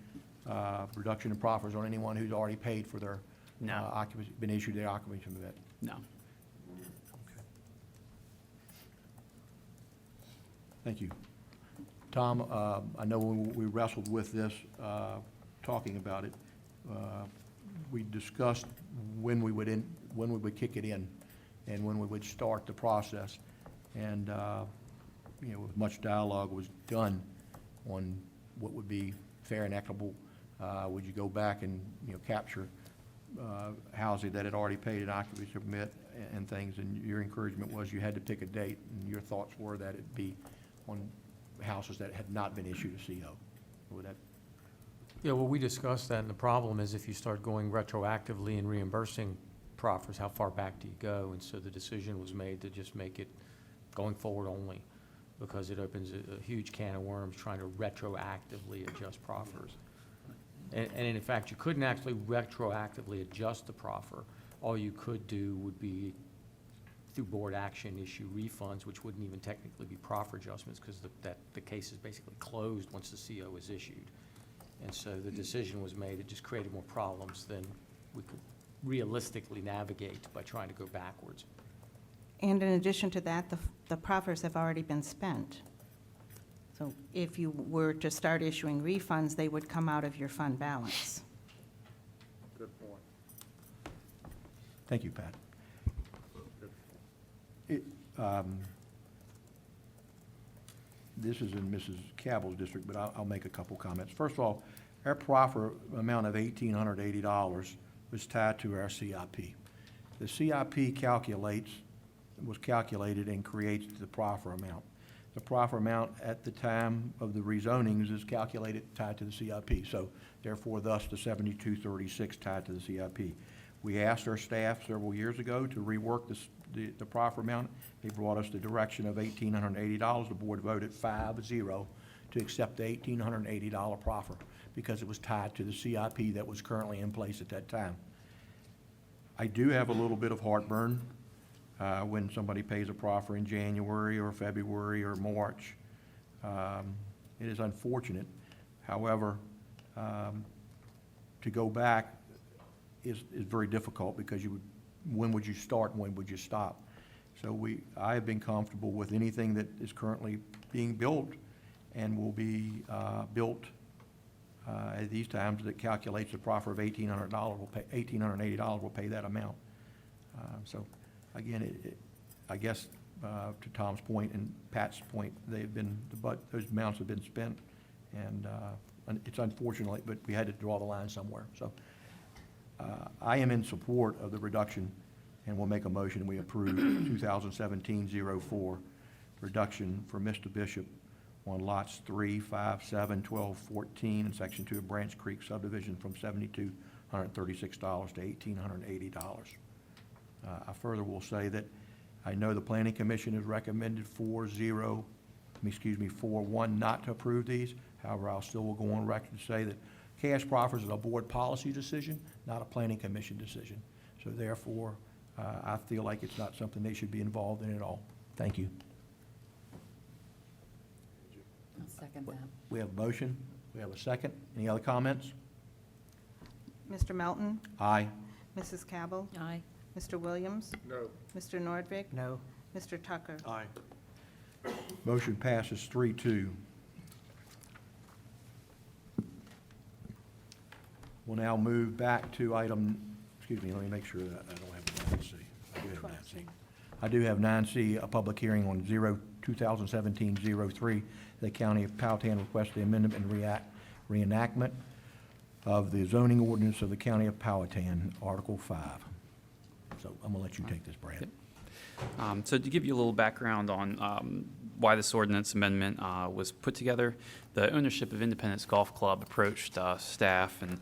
Speaker 1: reduction in proffers on anyone who's already paid for their
Speaker 11: No.
Speaker 1: occupancy, been issued their occupancy permit?
Speaker 11: no.
Speaker 1: Thank you. Tom, I know when we wrestled with this, talking about it, we discussed when we would kick it in and when we would start the process. And, much dialogue was done on what would be fair and equitable. Would you go back and, capture housing that had already paid an occupancy permit and things? And your encouragement was you had to pick a date, and your thoughts were that it'd be on houses that had not been issued a CO. Would that?
Speaker 12: Yeah, well, we discussed that, and the problem is if you start going retroactively and reimbursing proffers, how far back do you go? And so the decision was made to just make it going forward only, because it opens a huge can of worms trying to retroactively adjust proffers. And in fact, you couldn't actually retroactively adjust the proffer. All you could do would be through board action issue refunds, which wouldn't even technically be proffer adjustments, because the case is basically closed once the CO is issued. And so the decision was made, it just created more problems than we could realistically navigate by trying to go backwards.
Speaker 7: And in addition to that, the proffers have already been spent. So if you were to start issuing refunds, they would come out of your fund balance.
Speaker 2: Good point.
Speaker 1: Thank you, Pat. This is in Mrs. Cabell's district, but I'll make a couple comments. First of all, our proffer amount of $1,880 was tied to our CIP. The CIP was calculated and creates the proffer amount. The proffer amount at the time of the rezonings is calculated tied to the CIP. So therefore, thus the 7236 tied to the CIP. We asked our staff several years ago to rework the proffer amount. They brought us the direction of $1,880. The board voted 5-0 to accept the $1,880 proffer because it was tied to the CIP that was currently in place at that time. I do have a little bit of heartburn when somebody pays a proffer in January or February or March. It is unfortunate. However, to go back is very difficult because when would you start and when would you stop? So I have been comfortable with anything that is currently being built and will be built at these times that calculates the proffer of $1,800 will pay $1,880 will pay that amount. So again, I guess to Tom's point and Pat's point, those amounts have been spent, and it's unfortunate, but we had to draw the line somewhere. So I am in support of the reduction, and we'll make a motion. We approve 2017-04 reduction for Mr. Bishop on lots 3, 5, 7, 12, 14, and Section 2 of Branch Creek subdivision from $7,236 to $1,880. I further will say that I know the Planning Commission has recommended 4-1 not to approve these. However, I still will go on record to say that cash proffers is a board policy decision, not a Planning Commission decision. So therefore, I feel like it's not something they should be involved in at all. Thank you.
Speaker 3: I'll second that.
Speaker 1: We have a motion. We have a second. Any other comments?
Speaker 7: Mr. Melton,
Speaker 1: Aye.
Speaker 7: Mrs. Cabell,
Speaker 3: Aye.
Speaker 7: Mr. Williams,
Speaker 2: No.
Speaker 7: Mr. Nordvig,
Speaker 4: No.
Speaker 7: Mr. Tucker.
Speaker 2: Aye.
Speaker 1: Motion passes 3-2. We'll now move back to item, excuse me, let me make sure that I don't have 9C. I do have 9C. I do have 9C, a public hearing on 2017-03. The County of Powhatan requests the amendment and reenactment of the zoning ordinance of the County of Powhatan, Article 5. So I'm going to let you take this, Brad.
Speaker 11: So to give you a little background on why this ordinance amendment was put together, the ownership of Independence Golf Club approached staff, and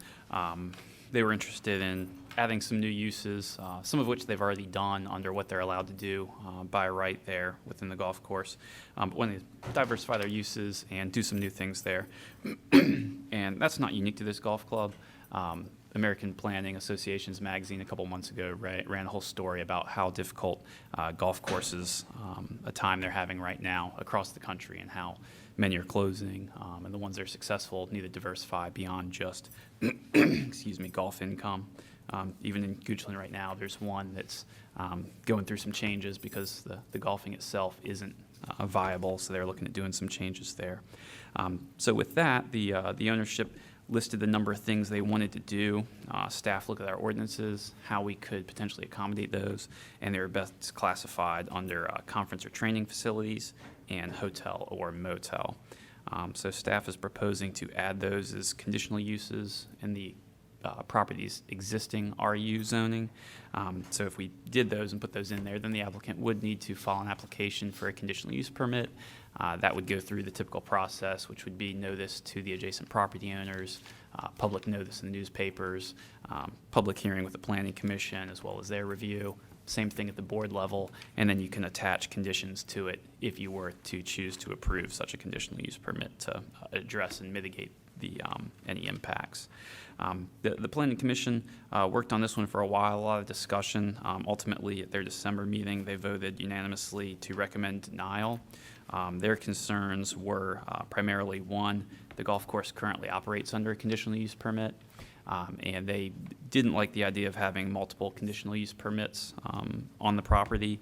Speaker 11: they were interested in adding some new uses, some of which they've already done under what they're allowed to do by right there within the golf course. But when they diversify their uses and do some new things there. And that's not unique to this golf club. American Planning Association's magazine a couple months ago ran a whole story about how difficult golf courses, a time they're having right now across the country, and how many are closing, and the ones that are successful need to diversify beyond just, excuse me, golf income. Even in Goochland right now, there's one that's going through some changes because the golfing itself isn't viable, so they're looking at doing some changes there. So with that, the ownership listed the number of things they wanted to do. Staff looked at our ordinances, how we could potentially accommodate those, and they were best classified under conference or training facilities and hotel or motel. So staff is proposing to add those as conditional uses in the property's existing RU zoning. So if we did those and put those in there, then the applicant would need to file an application for a conditional use permit. That would go through the typical process, which would be notice to the adjacent property owners, public notice in the newspapers, public hearing with the Planning Commission, as well as their review. Same thing at the board level, and then you can attach conditions to it if you were to choose to approve such a conditional use permit to address and mitigate the any impacts. The Planning Commission worked on this one for a while, a lot of discussion. Ultimately, at their December meeting, they voted unanimously to recommend denial. Their concerns were primarily, one, the golf course currently operates under a conditional use permit, and they didn't like the idea of having multiple conditional use permits on the property.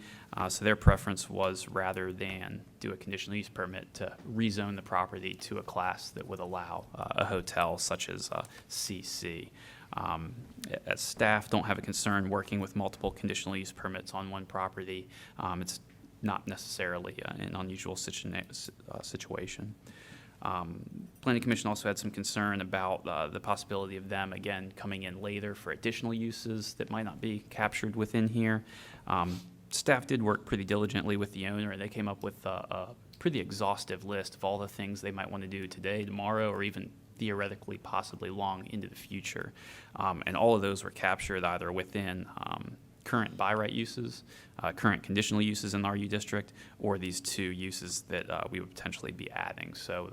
Speaker 11: So their preference was, rather than do a conditional use permit, to rezone the property to a class that would allow a hotel such as CC. As staff don't have a concern working with multiple conditional use permits on one property. It's not necessarily an unusual situation. Planning Commission also had some concern about the possibility of them, again, coming in later for additional uses that might not be captured within here. Staff did work pretty diligently with the owner, and they came up with a pretty exhaustive list of all the things they might want to do today, tomorrow, or even theoretically possibly long into the future. And all of those were captured either within current by right uses, current conditional uses in the RU district, or these two uses that we would potentially be adding. So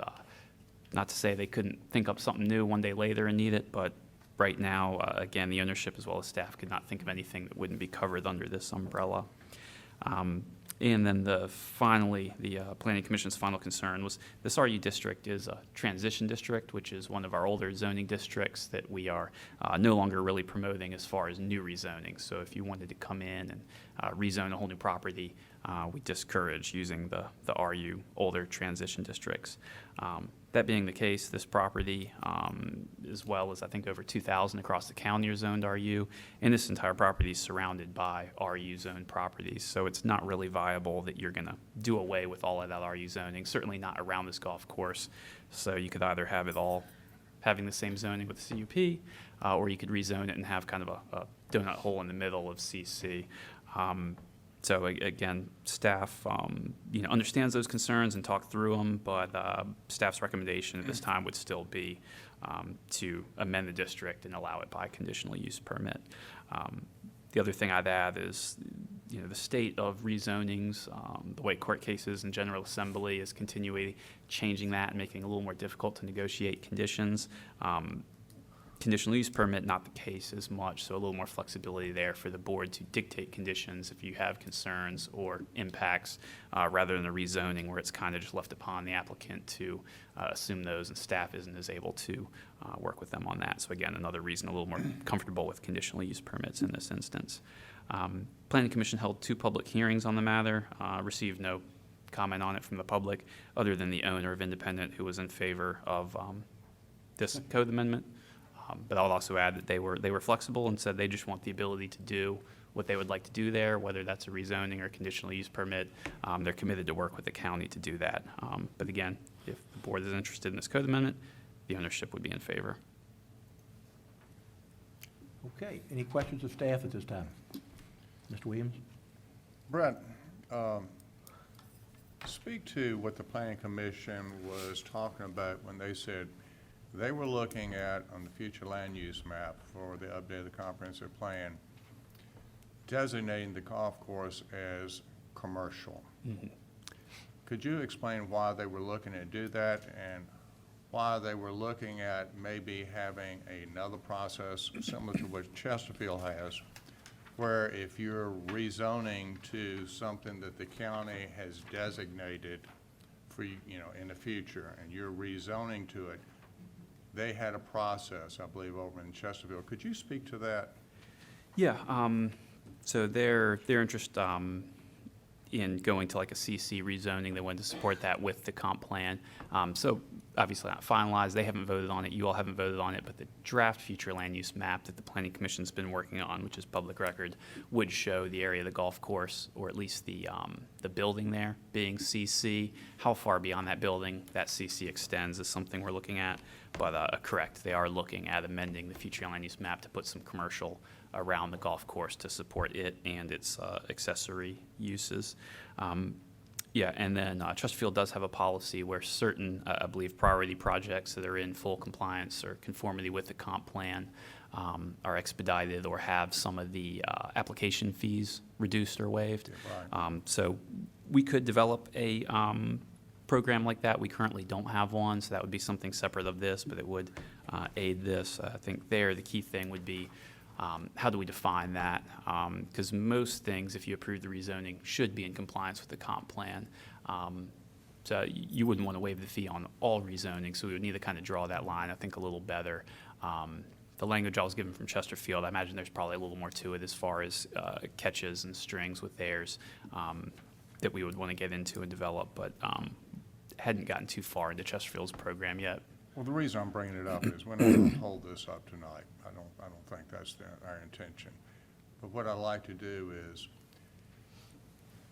Speaker 11: not to say they couldn't think up something new one day later and need it, but right now, again, the ownership as well as staff could not think of anything that wouldn't be covered under this umbrella. And then finally, the Planning Commission's final concern was this RU district is a transition district, which is one of our older zoning districts that we are no longer really promoting as far as new rezoning. So if you wanted to come in and rezone a whole new property, we discourage using the RU older transition districts. That being the case, this property, as well as I think over 2,000 across the county are zoned RU, and this entire property is surrounded by RU zoned properties. So it's not really viable that you're going to do away with all of that RU zoning, certainly not around this golf course. So you could either have it all having the same zoning with the CUP, or you could rezone it and have kind of a donut hole in the middle of CC. So again, staff, understands those concerns and talked through them, but staff's recommendation at this time would still be to amend the district and allow it by conditional use permit. The other thing I'd add is, the state of rezonings, the way court cases and General Assembly is continually changing that and making it a little more difficult to negotiate conditions. Conditional use permit, not the case as much, so a little more flexibility there for the board to dictate conditions if you have concerns or impacts, rather than a rezoning where it's kind of just left upon the applicant to assume those, and staff isn't as able to work with them on that. So again, another reason a little more comfortable with conditional use permits in this instance. Planning Commission held 2 public hearings on the matter, received no comment on it from the public, other than the owner of Independent, who was in favor of this code amendment. But I'll also add that they were flexible and said they just want the ability to do what they would like to do there, whether that's a rezoning or conditional use permit. They're committed to work with the county to do that. But again, if the board is interested in this code amendment, the ownership would be in favor.
Speaker 1: Okay, any questions of staff at this time? Mr. Williams?
Speaker 10: Brett, speak to what the Planning Commission was talking about when they said they were looking at, on the future land use map for the update of the comprehensive plan, designating the golf course as commercial. Could you explain why they were looking to do that and why they were looking at maybe having another process similar to what Chesterfield has, where if you're rezoning to something that the county has designated for, in the future, and you're rezoning to it, they had a process, I believe, over in Chesterfield. Could you speak to that?
Speaker 11: Yeah, so their interest in going to like a CC rezoning, they wanted to support that with the comp plan. So obviously not finalized, they haven't voted on it, you all haven't voted on it, but the draft future land use map that the Planning Commission's been working on, which is public record, would show the area of the golf course, or at least the building there being CC. How far beyond that building that CC extends is something we're looking at, but correct, they are looking at amending the future land use map to put some commercial around the golf course to support it and its accessory uses. Yeah, and then Chesterfield does have a policy where certain, I believe, priority projects that are in full compliance or conformity with the comp plan are expedited or have some of the application fees reduced or waived. So we could develop a program like that. We currently don't have one, so that would be something separate of this, but it would aid this. I think there the key thing would be how do we define that? Because most things, if you approve the rezoning, should be in compliance with the comp plan. So you wouldn't want to waive the fee on all rezoning, so we would need to kind of draw that line, I think, a little better. The language I was given from Chesterfield, I imagine there's probably a little more to it as far as catches and strings with theirs that we would want to get into and develop, but hadn't gotten too far into Chesterfield's program yet.
Speaker 10: Well, the reason I'm bringing it up is we're not going to hold this up tonight. I don't think that's our intention. But what I like to do is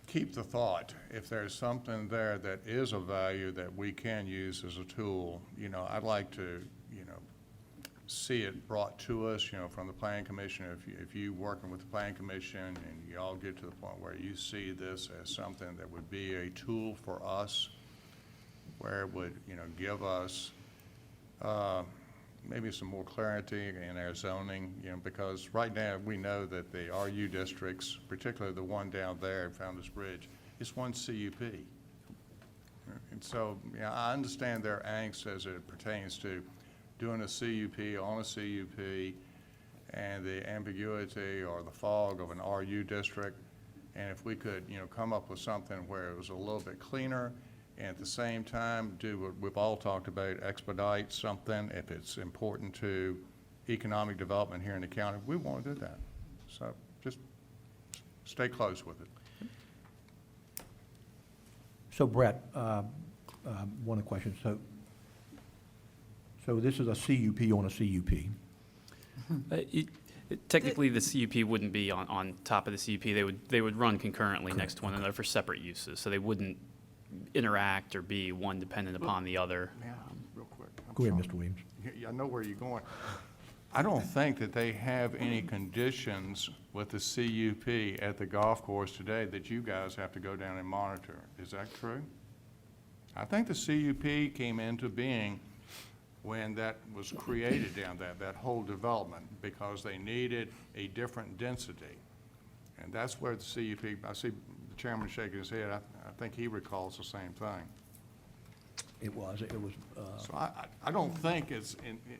Speaker 10: keep the thought. If there's something there that is of value that we can use as a tool, I'd like to, see it brought to us, from the Planning Commission. If you working with the Planning Commission and you all get to the point where you see this as something that would be a tool for us, where it would, give us maybe some more clarity in our zoning, because right now we know that the RU districts, particularly the one down there, Founder's Bridge, is one CUP. And so, I understand their angst as it pertains to doing a CUP on a CUP and the ambiguity or the fog of an RU district. And if we could, come up with something where it was a little bit cleaner, and at the same time, do what we've all talked about, expedite something if it's important to economic development here in the county, we want to do that. So just stay close with it.
Speaker 1: So Brett, one question. So this is a CUP on a CUP?
Speaker 11: Technically, the CUP wouldn't be on top of the CUP. They would run concurrently next to one another for separate uses, so they wouldn't interact or be one dependent upon the other.
Speaker 10: Real quick.
Speaker 1: Go ahead, Mr. Williams.
Speaker 10: I know where you're going. I don't think that they have any conditions with the CUP at the golf course today that you guys have to go down and monitor. Is that true? I think the CUP came into being when that was created down there, that whole development, because they needed a different density. And that's where the CUP, I see the chairman shaking his head, I think he recalls the same thing.
Speaker 1: It was.
Speaker 10: So I don't think it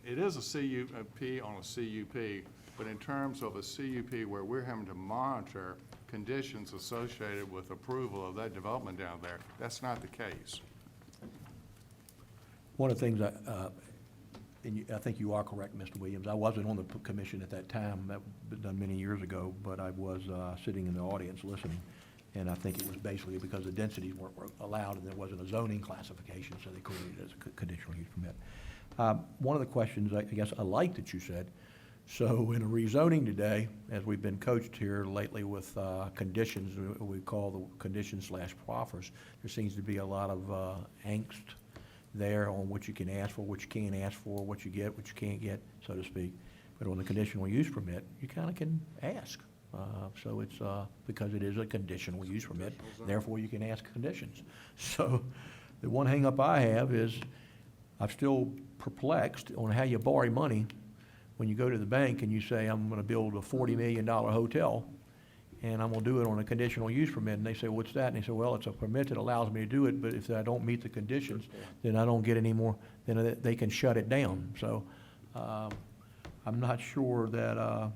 Speaker 10: is a CUP on a CUP, but in terms of a CUP where we're having to monitor conditions associated with approval of that development down there, that's not the case.
Speaker 1: One of the things, I think you are correct, Mr. Williams. I wasn't on the commission at that time. That was done many years ago, but I was sitting in the audience listening. And I think it was basically because the densities weren't allowed and there wasn't a zoning classification, so they created it as a conditional use permit. One of the questions, I guess I like that you said, so in a rezoning today, as we've been coached here lately with conditions, we call the conditions/proffers, there seems to be a lot of angst there on what you can ask for, what you can't ask for, what you get, what you can't get, so to speak. But on the conditional use permit, you kind of can ask. So it's because it is a conditional use permit, therefore you can ask conditions. So the one hang up I have is I'm still perplexed on how you borrow money when you go to the bank and you say, I'm gonna build a $40 million hotel, and I'm gonna do it on a conditional use permit, and they say, what's that? And they say, well, it's a permit that allows me to do it, but if I don't meet the conditions, then I don't get any more, then they can shut it down. So, I'm not sure that,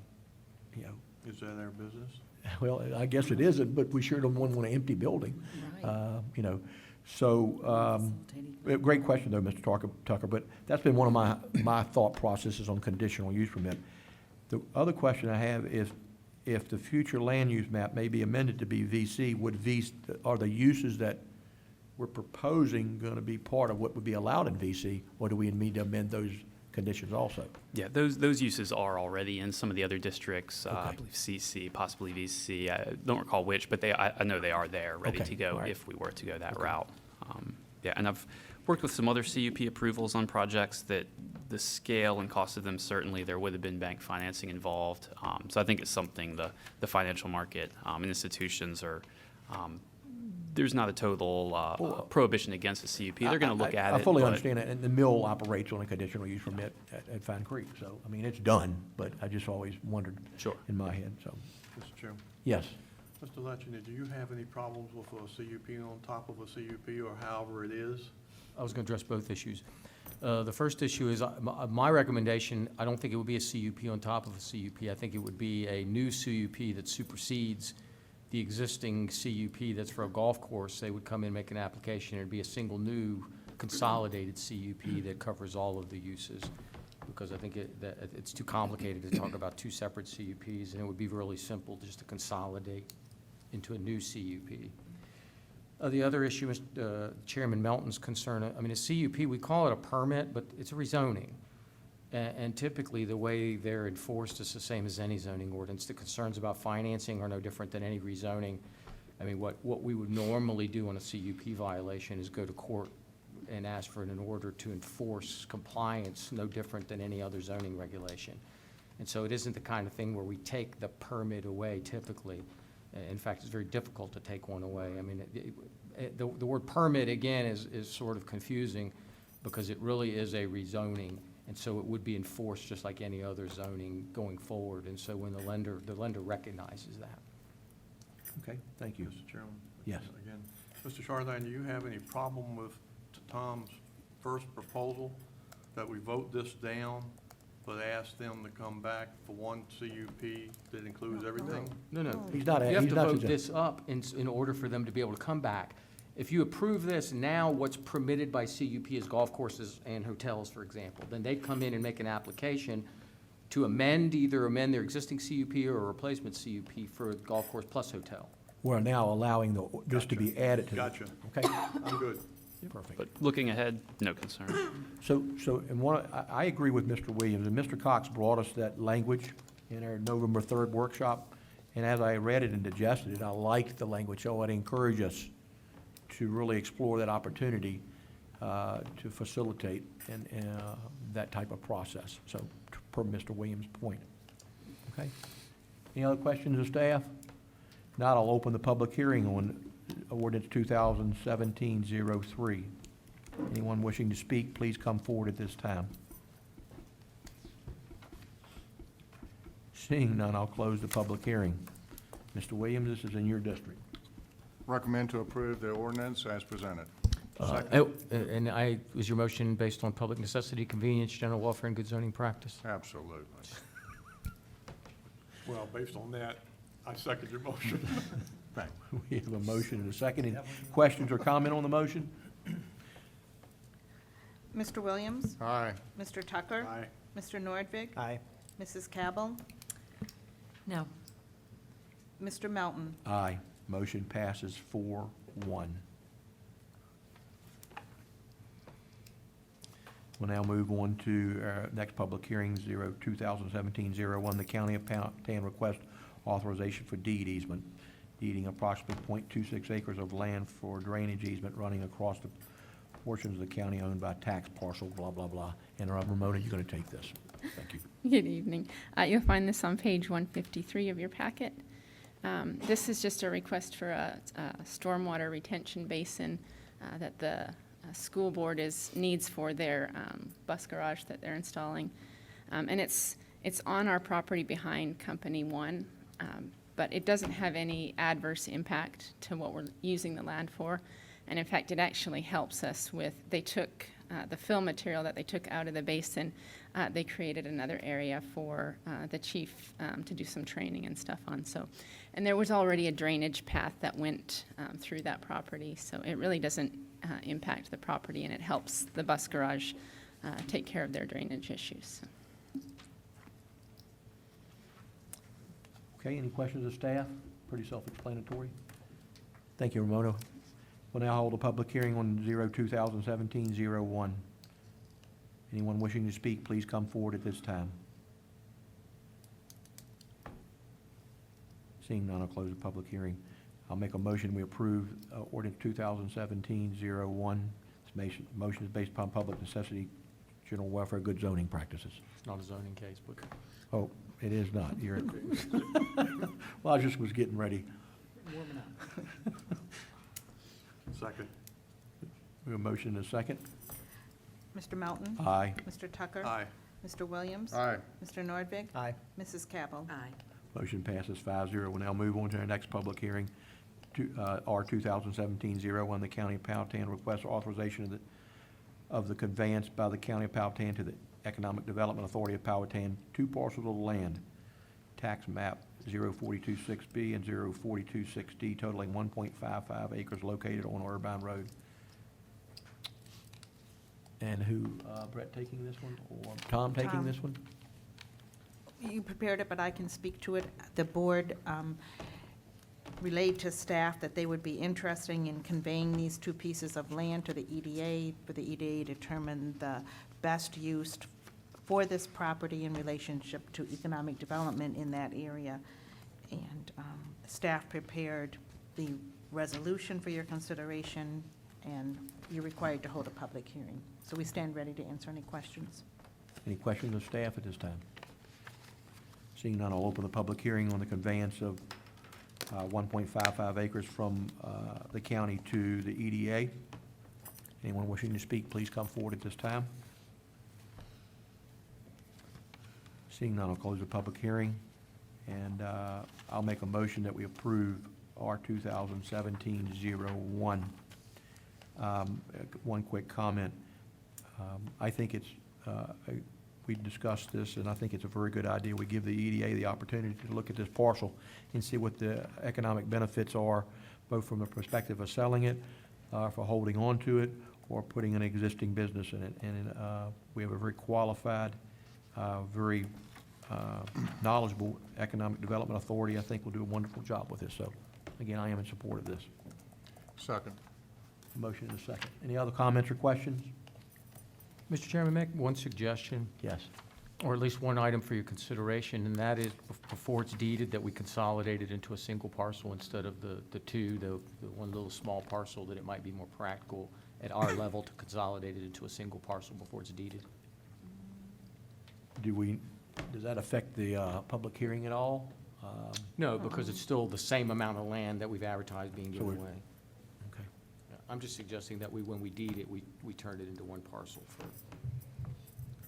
Speaker 1: you know,
Speaker 10: Is that our business?
Speaker 1: well, I guess it isn't, but we sure don't want an empty building. You know, so, great question though, Mr. Tucker, but that's been one of my thought processes on conditional use permit. The other question I have is, if the future land use map may be amended to be VC, are the uses that we're proposing gonna be part of what would be allowed in VC, or do we need to amend those conditions also?
Speaker 11: Yeah, those uses are already in some of the other districts, I
Speaker 1: Okay.
Speaker 11: believe CC, possibly VC. I don't recall which, but I know they are there, ready
Speaker 1: Okay,
Speaker 11: to go
Speaker 1: all right.
Speaker 11: if we were to go that route. Yeah, and I've worked with some other CUP approvals on projects that the scale and cost of them, certainly there would have been bank financing involved. So I think it's something the financial market and institutions are, there's not a total prohibition against the CUP. They're going to look at it.
Speaker 1: I fully
Speaker 11: but-
Speaker 1: understand it, and the mill operates on a conditional use permit at Fine Creek, so, I mean, it's done, but I just always wondered
Speaker 11: Sure.
Speaker 1: in my head, so,
Speaker 10: Mr. Chairman?
Speaker 1: yes.
Speaker 10: Mr. Lutchner, do you have any problems with a CUP on top of a CUP or however it is?
Speaker 12: I was going to address both issues. The first issue is, my recommendation, I don't think it would be a CUP on top of a CUP. I think it would be a new CUP that supersedes the existing CUP that's for a golf course. They would come in, make an application, it'd be a single new consolidated CUP that covers all of the uses. Because I think that it's too complicated to talk about two separate CUPs, and it would be really simple just to consolidate into a new CUP. The other issue is Chairman Melton's concern. I mean, a CUP, we call it a permit, but it's a rezoning. And typically, the way they're enforced is the same as any zoning ordinance. The concerns about financing are no different than any rezoning. I mean, what we would normally do on a CUP violation is go to court and ask for an order to enforce compliance, no different than any other zoning regulation. And so it isn't the kind of thing where we take the permit away typically. In fact, it's very difficult to take one away. I mean, the word permit, again, is sort of confusing because it really is a rezoning. And so it would be enforced just like any other zoning going forward. And so when the lender recognizes that.
Speaker 1: Okay, thank you.
Speaker 10: Mr. Chairman?
Speaker 1: Yes.
Speaker 10: Again, Mr. Chardon, do you have any problem with Tom's first proposal, that we vote this down, but ask them to come back for one CUP that includes everything?
Speaker 12: No.
Speaker 1: He's not,
Speaker 12: You have
Speaker 1: he's
Speaker 12: to
Speaker 1: not
Speaker 12: vote
Speaker 1: suggesting.
Speaker 12: this up in order for them to be able to come back. If you approve this, now what's permitted by CUP is golf courses and hotels, for example. Then they'd come in and make an application to either amend their existing CUP or a replacement CUP for golf course plus hotel.
Speaker 1: We're now allowing this to be added to.
Speaker 10: Gotcha.
Speaker 1: Okay,
Speaker 10: I'm good.
Speaker 1: perfect.
Speaker 11: But looking ahead, no concern.
Speaker 1: So, I agree with Mr. Williams, and Mr. Cox brought us that language in our November 3rd workshop, and as I read it and digested it, I liked the language, so I'd encourage us to really explore that opportunity to facilitate that type of process, so, per Mr. Williams' point. Okay? Any other questions of staff? Not, I'll open the public hearing on ordinance 2017-03. Anyone wishing to speak, please come forward at this time. Seeing none, I'll close the public hearing. Mr. Williams, this is in your district.
Speaker 10: Recommend to approve the ordinance as presented.
Speaker 12: And was your motion based on public necessity, convenience, general welfare, and good zoning practice?
Speaker 10: Absolutely. Well, based on that, I second your motion. Thank you.
Speaker 1: We have a motion and a second. Any questions or comment on the motion?
Speaker 7: Mr. Williams?
Speaker 10: Aye.
Speaker 7: Mr. Tucker?
Speaker 10: Aye.
Speaker 7: Mr. Nordvig?
Speaker 4: Aye.
Speaker 7: Mrs. Cabell?
Speaker 3: No.
Speaker 7: Mr. Melton?
Speaker 1: Aye. Motion passes 4-1. We'll now move on to our next public hearing, 2017-01. The County of Powhatan request authorization for deed easement, deeding approximately .26 acres of land for drainage easement running across the portions of the county owned by tax parcel, blah, blah, blah. And Ramona, you're going to take this. Thank you.
Speaker 16: Good evening. You'll find this on page 153 of your packet. This is just a request for a stormwater retention basin that the school board needs for their bus garage that they're installing. And it's on our property behind Company One, but it doesn't have any adverse impact to what we're using the land for. And in fact, it actually helps us with, they took the fill material that they took out of the basin, they created another area for the chief to do some training and stuff on. So, and there was already a drainage path that went through that property, so it really doesn't impact the property, and it helps the bus garage take care of their drainage issues.
Speaker 1: Okay, any questions of staff? Pretty self-explanatory. Thank you, Ramona. We'll now hold a public hearing on 2017-01. Anyone wishing to speak, please come forward at this time. Seeing none, I'll close the public hearing. I'll make a motion, we approve ordinance 2017-01. This motion is based upon public necessity, general welfare, good zoning practices.
Speaker 12: It's not a zoning case, but
Speaker 1: Oh, it is not. You're, well, I just was getting ready.
Speaker 10: Second.
Speaker 1: We have a motion and a second.
Speaker 7: Mr. Melton?
Speaker 1: Aye.
Speaker 7: Mr. Tucker?
Speaker 10: Aye.
Speaker 7: Mr. Williams?
Speaker 10: Aye.
Speaker 7: Mr. Nordvig?
Speaker 4: Aye.
Speaker 7: Mrs. Cabell?
Speaker 3: Aye.
Speaker 1: Motion passes 5-0. We'll now move on to our next public hearing, R 2017-01. The County of Powhatan requests authorization of the conveyance by the County of Powhatan to the Economic Development Authority of Powhatan, 2 parcels of land, tax map 0426B and 0426D, totaling 1.55 acres located on Irvine Road. And who, Brett taking this one, or Tom taking
Speaker 7: Tom.
Speaker 1: this one?
Speaker 7: You prepared it, but I can speak to it. The board relayed to staff that they would be interested in conveying these 2 pieces of land to the EDA, for the EDA to determine the best use for this property in relationship to economic development in that area. And staff prepared the resolution for your consideration, and you're required to hold a public hearing. So we stand ready to answer any questions.
Speaker 1: Any questions of staff at this time? Seeing none, I'll open the public hearing on the conveyance of 1.55 acres from the county to the EDA. Anyone wishing to speak, please come forward at this time. Seeing none, I'll close the public hearing, and I'll make a motion that we approve R 2017-01. One quick comment. I think it's, we discussed this, and I think it's a very good idea. We give the EDA the opportunity to look at this parcel and see what the economic benefits are, both from the perspective of selling it, for holding on to it, or putting an existing business in it. And we have a very qualified, very knowledgeable economic development authority. I think will do a wonderful job with this. So, again, I am in support of this.
Speaker 10: Second.
Speaker 1: Motion and a second. Any other comments or questions?
Speaker 12: Mr. Chairman, make one suggestion,
Speaker 1: Yes.
Speaker 12: or at least one item for your consideration, and that is before it's deeded, that we consolidate it into a single parcel instead of the 2, the one little small parcel, that it might be more practical at our level to consolidate it into a single parcel before it's deeded.
Speaker 1: Does that affect the public hearing at all?
Speaker 12: No, because it's still the same amount of land that we've advertised being
Speaker 1: So
Speaker 12: given
Speaker 1: we're-
Speaker 12: away.
Speaker 1: Okay.
Speaker 12: Yeah, I'm just suggesting that when we deed it, we turn it into one parcel for.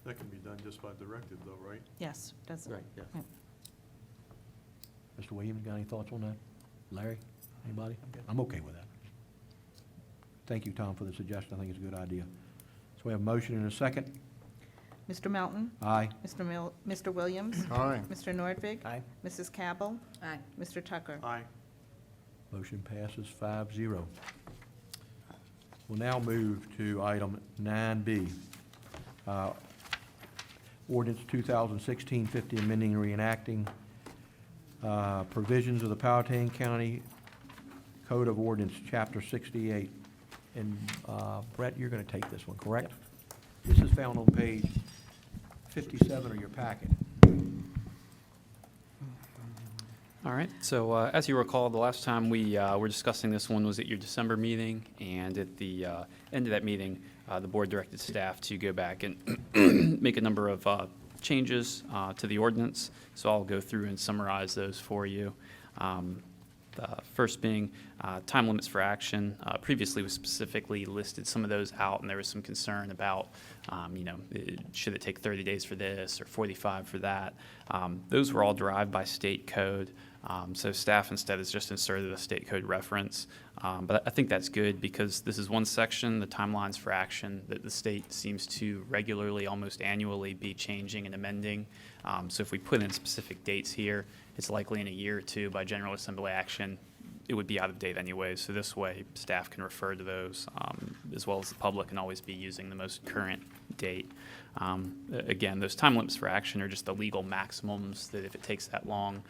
Speaker 10: That can be done just by directive though, right?
Speaker 7: Yes, does it?
Speaker 12: Right, yeah.
Speaker 1: Mr. Williams, got any thoughts on that? Larry, anybody? I'm okay with that. Thank you, Tom, for the suggestion. I think it's a good idea. So we have a motion and a second.
Speaker 7: Mr. Melton?
Speaker 1: Aye.
Speaker 7: Mr. Williams?
Speaker 10: Aye.
Speaker 7: Mr. Nordvig?
Speaker 4: Aye.
Speaker 7: Mrs. Cabell?
Speaker 3: Aye.
Speaker 7: Mr. Tucker?
Speaker 10: Aye.
Speaker 1: Motion passes 5-0. We'll now move to item 9B. Ordinance 2016-50, amending and reenacting provisions of the Powhatan County Code of Ordinance, Chapter 68. And Brett, you're going to take this one, correct? This is found on page 57 of your packet.
Speaker 11: All right, so as you recall, the last time we were discussing this one was at your December meeting, and at the end of that meeting, the board directed staff to go back and make a number of changes to the ordinance, so I'll go through and summarize those for you. The first being time limits for action. Previously, we specifically listed some of those out, and there was some concern about, should it take 30 days for this or 45 for that? Those were all derived by state code. So staff instead has just inserted a state code reference. But I think that's good because this is one section, the timelines for action, that the state seems to regularly, almost annually, be changing and amending. So if we put in specific dates here, it's likely in a year or two by General Assembly action, it would be out of date anyway. So this way, staff can refer to those, as well as the public can always be using the most current date. Again, those time limits for action are just the legal maximums that if it takes that long,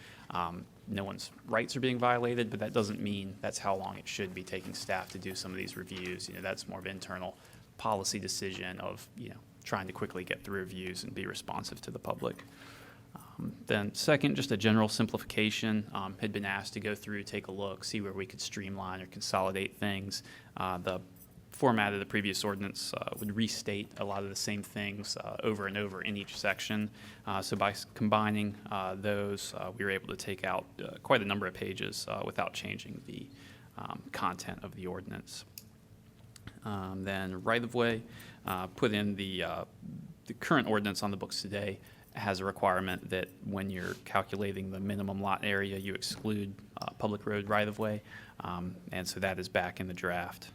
Speaker 11: no one's rights are being violated, but that doesn't mean that's how long it should be taking staff to do some of these reviews. That's more of an internal policy decision of, trying to quickly get through reviews and be responsive to the public. Then second, just a general simplification. Had been asked to go through, take a look, see where we could streamline or consolidate things. The format of the previous ordinance would restate a lot of the same things over and over in each section. So by combining those, we were able to take out quite a number of pages without changing the content of the ordinance. Then right-of-way, put in the current ordinance on the books today has a requirement that when you're calculating the minimum lot area, you exclude public road right-of-way, and so that is back in the draft.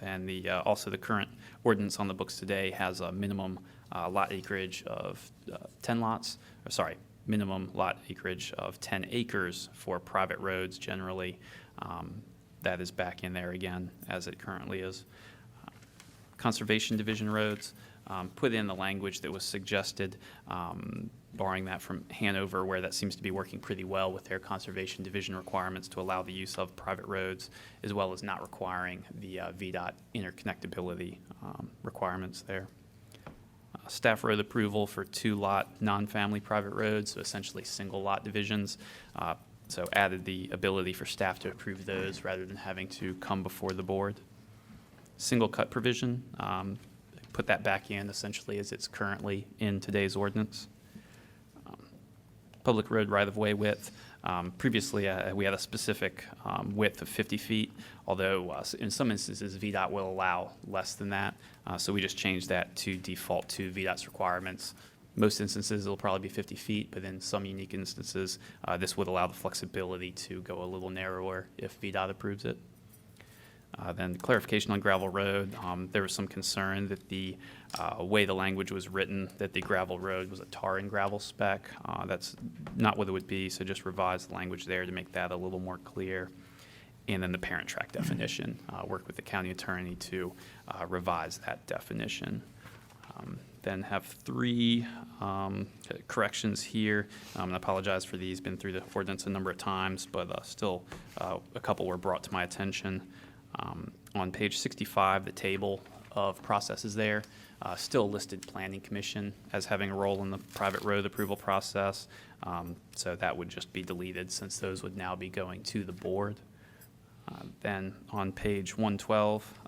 Speaker 11: And also the current ordinance on the books today has a minimum lot acreage of 10 lots, or sorry, minimum lot acreage of 10 acres for private roads generally. That is back in there again, as it currently is. Conservation Division roads, put in the language that was suggested, borrowing that from Hanover, where that seems to be working pretty well with their Conservation Division requirements to allow the use of private roads, as well as not requiring the VDOT interconnectability requirements there. Staff road approval for 2-lot non-family private roads, so essentially single-lot divisions. So added the ability for staff to approve those rather than having to come before the board. Single cut provision, put that back in essentially as it's currently in today's ordinance. Public road right-of-way width. Previously, we had a specific width of 50 feet, although in some instances, VDOT will allow less than that. So we just changed that to default to VDOT's requirements. Most instances, it'll probably be 50 feet, but in some unique instances, this would allow the flexibility to go a little narrower if VDOT approves it. Then the clarification on gravel road, there was some concern that the way the language was written, that the gravel road was a tar and gravel spec. That's not what it would be, so just revise the language there to make that a little more clear. And then the parent track definition, work with the county attorney to revise that definition. Then have 3 corrections here. And I apologize for these, been through the ordinance a number of times, but still a couple were brought to my attention. On page 65, the table of processes there, still listed Planning Commission as having a role in the private road approval process. So that would just be deleted since those would now be going to the board. Then on page 112,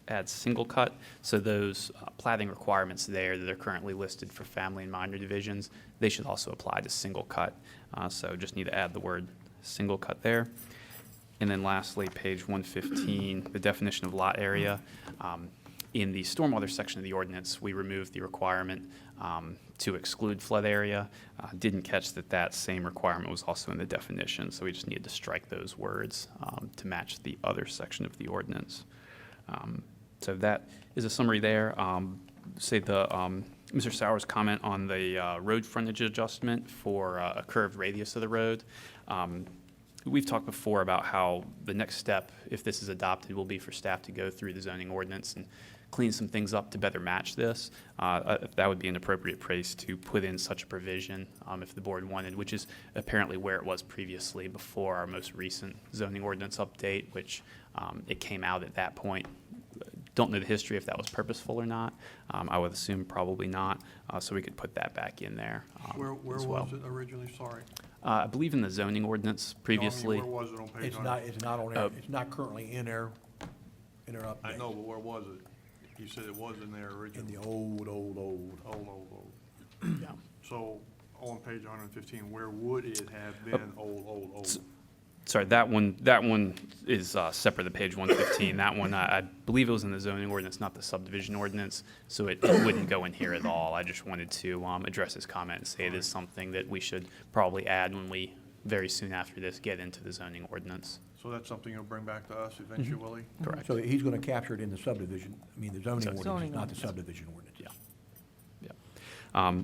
Speaker 11: add single cut. So those platting requirements there that are currently listed for family and minor divisions, they should also apply to single cut. So just need to add the word single cut there. And then lastly, page 115, the definition of lot area. In the stormwater section of the ordinance, we removed the requirement to exclude flood area. Didn't catch that that same requirement was also in the definition, so we just needed to strike those words to match the other section of the ordinance. So that is a summary there. Say the Mr. Sauer's comment on the road frontage adjustment for a curved radius of the road. We've talked before about how the next step, if this is adopted, will be for staff to go through the zoning ordinance and clean some things up to better match this. That would be an appropriate place to put in such a provision if the board wanted, which is apparently where it was previously before our most recent zoning ordinance update, which it came out at that point. Don't know the history if that was purposeful or not. I would assume probably not, so we could put that back in there
Speaker 1: Where
Speaker 2: as
Speaker 1: was it originally? Sorry.
Speaker 11: I believe in the zoning ordinance previously.
Speaker 2: Where was it on page
Speaker 1: It's not on there. It's not currently in there update.
Speaker 2: I know, but where was it? You said it was in there
Speaker 1: In
Speaker 2: originally.
Speaker 1: the old.
Speaker 11: Yeah.
Speaker 2: So on page 115, where would it have been old?
Speaker 11: Sorry, that one is separate to page 115. That one, I believe it was in the zoning ordinance, not the subdivision ordinance, so it wouldn't go in here at all. I just wanted to address his comment and say it is something that we should probably add when we, very soon after this, get into the zoning ordinance.
Speaker 2: So that's something you'll bring back to us eventually?
Speaker 11: Correct.
Speaker 1: So he's going to capture it in the subdivision, I mean, the zoning
Speaker 11: Zoning
Speaker 1: ordinance, not the subdivision ordinance.
Speaker 11: Yeah.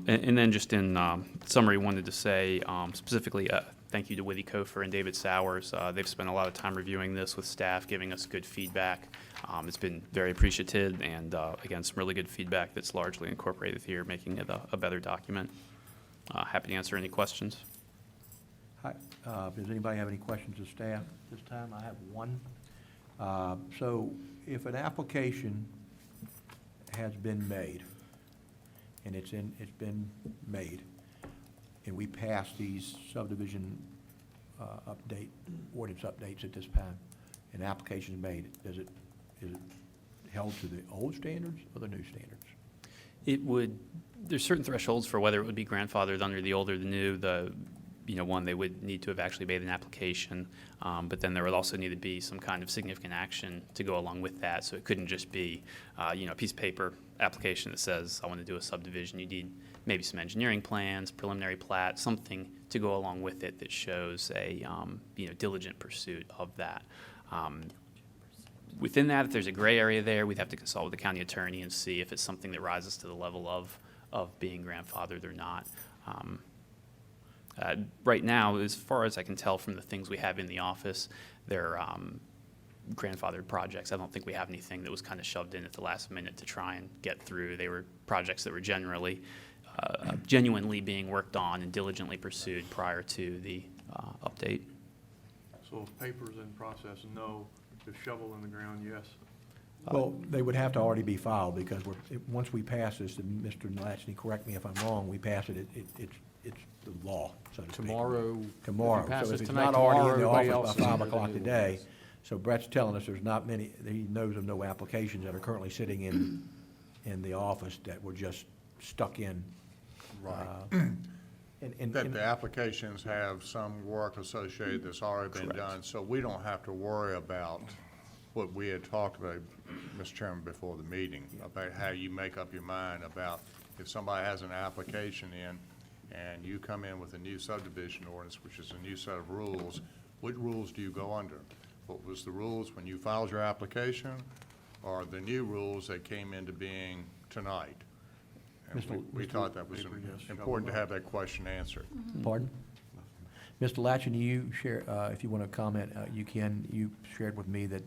Speaker 11: And then just in summary, wanted to say specifically, thank you to Witty Kofer and David Sowers. They've spent a lot of time reviewing this with staff, giving us good feedback. It's been very appreciative, and again, some really good feedback that's largely incorporated here, making it a better document. Happy to answer any questions.
Speaker 1: Hi, does anybody have any questions of staff this time? I have one. So if an application has been made, and it's been made, and we pass these subdivision ordinance updates at this time, an application is made, is it held to the old standards or the new standards?
Speaker 11: It would, there's certain thresholds for whether it would be grandfathered under the old or the new. One, they would need to have actually made an application, but then there would also need to be some kind of significant action to go along with that. So it couldn't just be, a piece of paper application that says, I want to do a subdivision. You need maybe some engineering plans, preliminary plat, something to go along with it that shows a, diligent pursuit of that. Within that, if there's a gray area there, we'd have to consult with the county attorney and see if it's something that rises to the level of being grandfathered or not. Right now, as far as I can tell from the things we have in the office, they're grandfathered projects. I don't think we have anything that was kind of shoved in at the last minute to try and get through. They were projects that were genuinely being worked on and diligently pursued prior to the update.
Speaker 2: So if paper's in process, no. If shovel in the ground, yes.
Speaker 1: Well, they would have to already be filed, because once we pass this, and Mr. Latchney, correct me if I'm wrong, we pass it, it's the law, so to speak.
Speaker 12: Tomorrow.
Speaker 1: Tomorrow.
Speaker 12: If you pass
Speaker 1: So
Speaker 12: this
Speaker 1: if it's
Speaker 12: tonight,
Speaker 1: not already in the
Speaker 12: tomorrow, everybody
Speaker 1: office
Speaker 12: else
Speaker 1: by
Speaker 12: is
Speaker 1: 5
Speaker 12: under the
Speaker 1: o'clock
Speaker 12: new
Speaker 1: today,
Speaker 12: ordinance.
Speaker 1: so Brett's telling us there's not many, he knows of no applications that are currently sitting in the office that were just stuck in.
Speaker 10: Right.
Speaker 1: And
Speaker 10: That the applications have some work associated that's already been done, so we don't have to worry about what we had talked about, Mr. Chairman, before the meeting, about how you make up your mind about if somebody has an application in and you come in with a new subdivision ordinance, which is a new set of rules, what rules do you go under? What was the rules when you filed your application, or the new rules that came into being tonight? And we thought that was important to have that question answered.
Speaker 1: Pardon? Mr. Latchney, you share, if you want to comment, you can. You shared with me that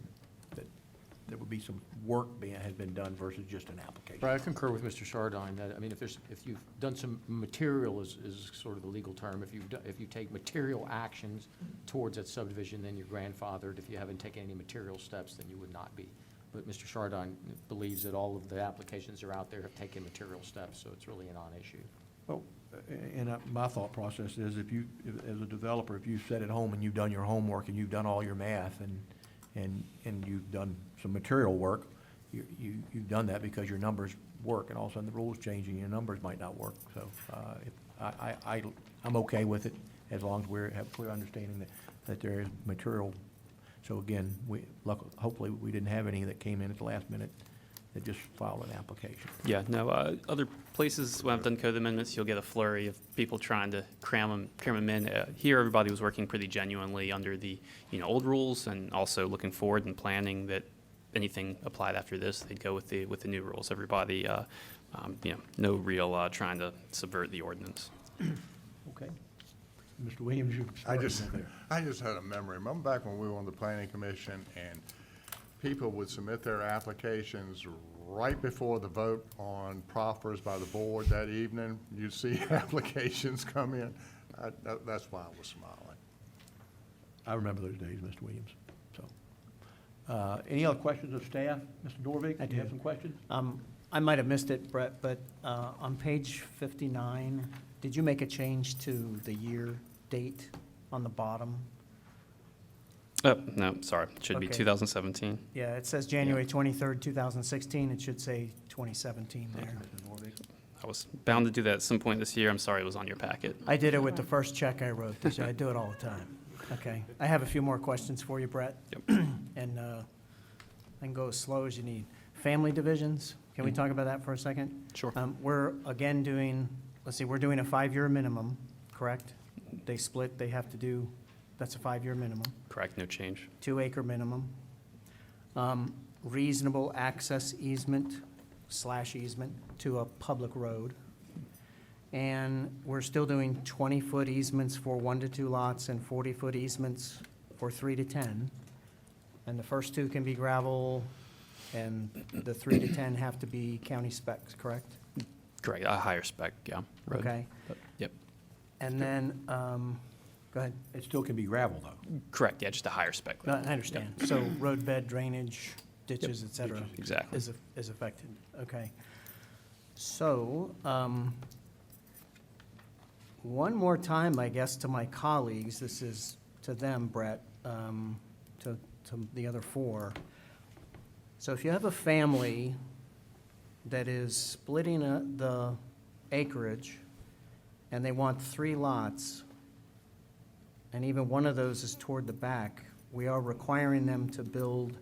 Speaker 1: there would be some work has been done versus just an application.
Speaker 12: Right, I concur with Mr. Chardon that, I mean, if you've done some material is sort of the legal term. If you take material actions towards that subdivision, then you're grandfathered. If you haven't taken any material steps, then you would not be. But Mr. Chardon believes that all of the applications that are out there have taken material steps, so it's really a non-issue.
Speaker 1: Well, and my thought process is as a developer, if you sit at home and you've done your homework and you've done all your math and you've done some material work, you've done that because your numbers work, and all of a sudden the rules change and your numbers might not work. So I'm okay with it as long as we have clear understanding that there is material. So again, hopefully we didn't have any that came in at the last minute that just filed an application.
Speaker 11: Yeah, no, other places when I've done code amendments, you'll get a flurry of people trying to cram them in. Here, everybody was working pretty genuinely under the, old rules, and also looking forward and planning that anything applied after this, they'd go with the new rules. Everybody, no real trying to subvert the ordinance.
Speaker 1: Okay. Mr. Williams, you
Speaker 10: I
Speaker 1: started
Speaker 10: just had a memory. Remember back when we were on the planning commission and people would submit their applications right before the vote on proffers by the board that evening? You'd see applications come in. That's why I was smiling.
Speaker 1: I remember those days, Mr. Williams. So, any other questions of staff? Mr. Dorvig, do you have some questions?
Speaker 4: I might have missed it, Brett, but on page 59, did you make a change to the year date on the bottom?
Speaker 11: No, sorry, it should be
Speaker 4: Okay.
Speaker 11: 2017.
Speaker 4: Yeah, it says January 23rd, 2016. It should say 2017 there.
Speaker 1: Mr. Dorvig?
Speaker 11: I was bound to do that at some point this year. I'm sorry it was on your packet.
Speaker 4: I did it with the first check I wrote. I do it all the time. Okay, I have a few more questions for you, Brett.
Speaker 11: Yep.
Speaker 4: And I can go as slow as you need. Family divisions, can we talk about that for a second?
Speaker 11: Sure.
Speaker 4: We're again doing, let's see, we're doing a 5-year minimum, correct? They split, they have to do, that's a 5-year minimum.
Speaker 11: Correct, no change.
Speaker 4: 2-acre minimum. Reasonable access easement / easement to a public road. And we're still doing 20-foot easements for 1 to 2 lots and 40-foot easements for 3 to 10. And the first 2 can be gravel, and the 3 to 10 have to be county specs, correct?
Speaker 11: Correct, a higher spec, yeah. road.
Speaker 4: Okay.
Speaker 11: Yep,
Speaker 4: And then, go ahead.
Speaker 1: It still can be gravel, though.
Speaker 11: correct, yeah, just a higher spec.
Speaker 4: No, I understand. So road bed, drainage, ditches, et cetera.
Speaker 11: Exactly.
Speaker 4: Is affected, okay. So, one more time, I guess, to my colleagues, this is to them, Brett, to the other 4. So if you have a family that is splitting the acreage, and they want 3 lots, and even one of those is toward the back, we are requiring them to build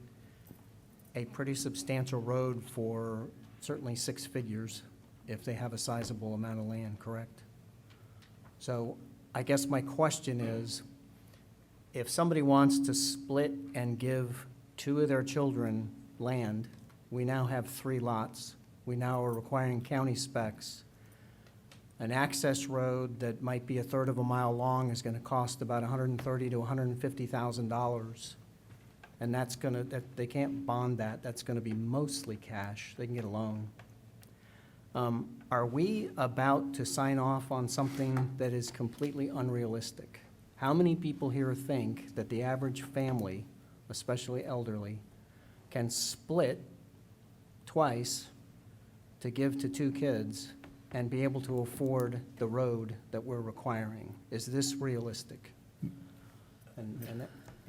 Speaker 4: a pretty substantial road for certainly 6 figures if they have a sizable amount of land, correct? So I guess my question is, if somebody wants to split and give 2 of their children land, we now have 3 lots. We now are requiring county specs. An access road that might be 1/3 of a mile long is gonna cost about $130,000 to $150,000. And that's gonna, they can't bond that. That's gonna be mostly cash. They can get a loan. Are we about to sign off on something that is completely unrealistic? How many people here think that the average family, especially elderly, can split twice to give to 2 kids and be able to afford the road that we're requiring? Is this realistic?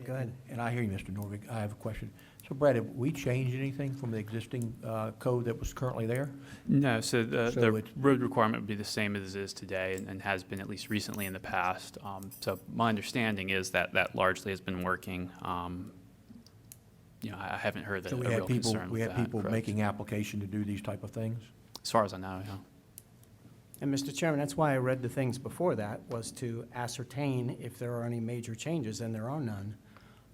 Speaker 4: Go ahead.
Speaker 1: And I hear you, Mr. Norvig. I have a question. So Brad, have we changed anything from the existing code that was currently there?
Speaker 11: No, so
Speaker 1: So
Speaker 11: the
Speaker 1: it's-
Speaker 11: road requirement would be the same as it is today and has been at least recently in the past. So my understanding is that that largely has been working. You know, I haven't heard that
Speaker 1: So
Speaker 11: a
Speaker 1: we
Speaker 11: real
Speaker 1: had people,
Speaker 11: concern
Speaker 1: we
Speaker 11: with
Speaker 1: had
Speaker 11: that,
Speaker 1: people
Speaker 11: correct.
Speaker 1: making application to do these type of things?
Speaker 11: As far as I know, yeah.
Speaker 4: And Mr. Chairman, that's why I read the things before that, was to ascertain if there are any major changes, and there are none.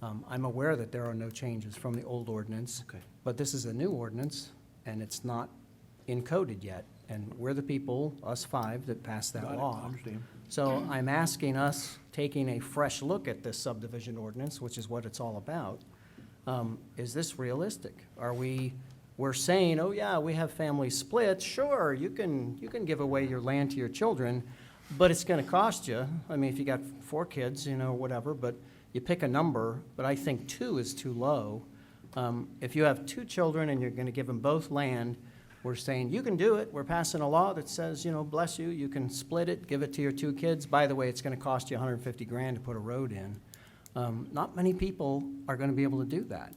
Speaker 4: I'm aware that there are no changes from the old ordinance.
Speaker 1: Okay.
Speaker 4: But this is a new ordinance, and it's not encoded yet. And we're the people, us 5, that passed that
Speaker 1: Got it.
Speaker 4: law.
Speaker 1: I understand.
Speaker 4: So I'm asking us, taking a fresh look at this subdivision ordinance, which is what it's all about, is this realistic? We're saying, oh yeah, we have family splits, sure, you can give away your land to your children, but it's gonna cost you. I mean, if you got 4 kids, you know, whatever, but you pick a number, but I think 2 is too low. If you have 2 children and you're gonna give them both land, we're saying, you can do it. We're passing a law that says, you know, bless you, you can split it, give it to your 2 kids. By the way, it's gonna cost you $150,000 to put a road in. Not many people are gonna be able to do that.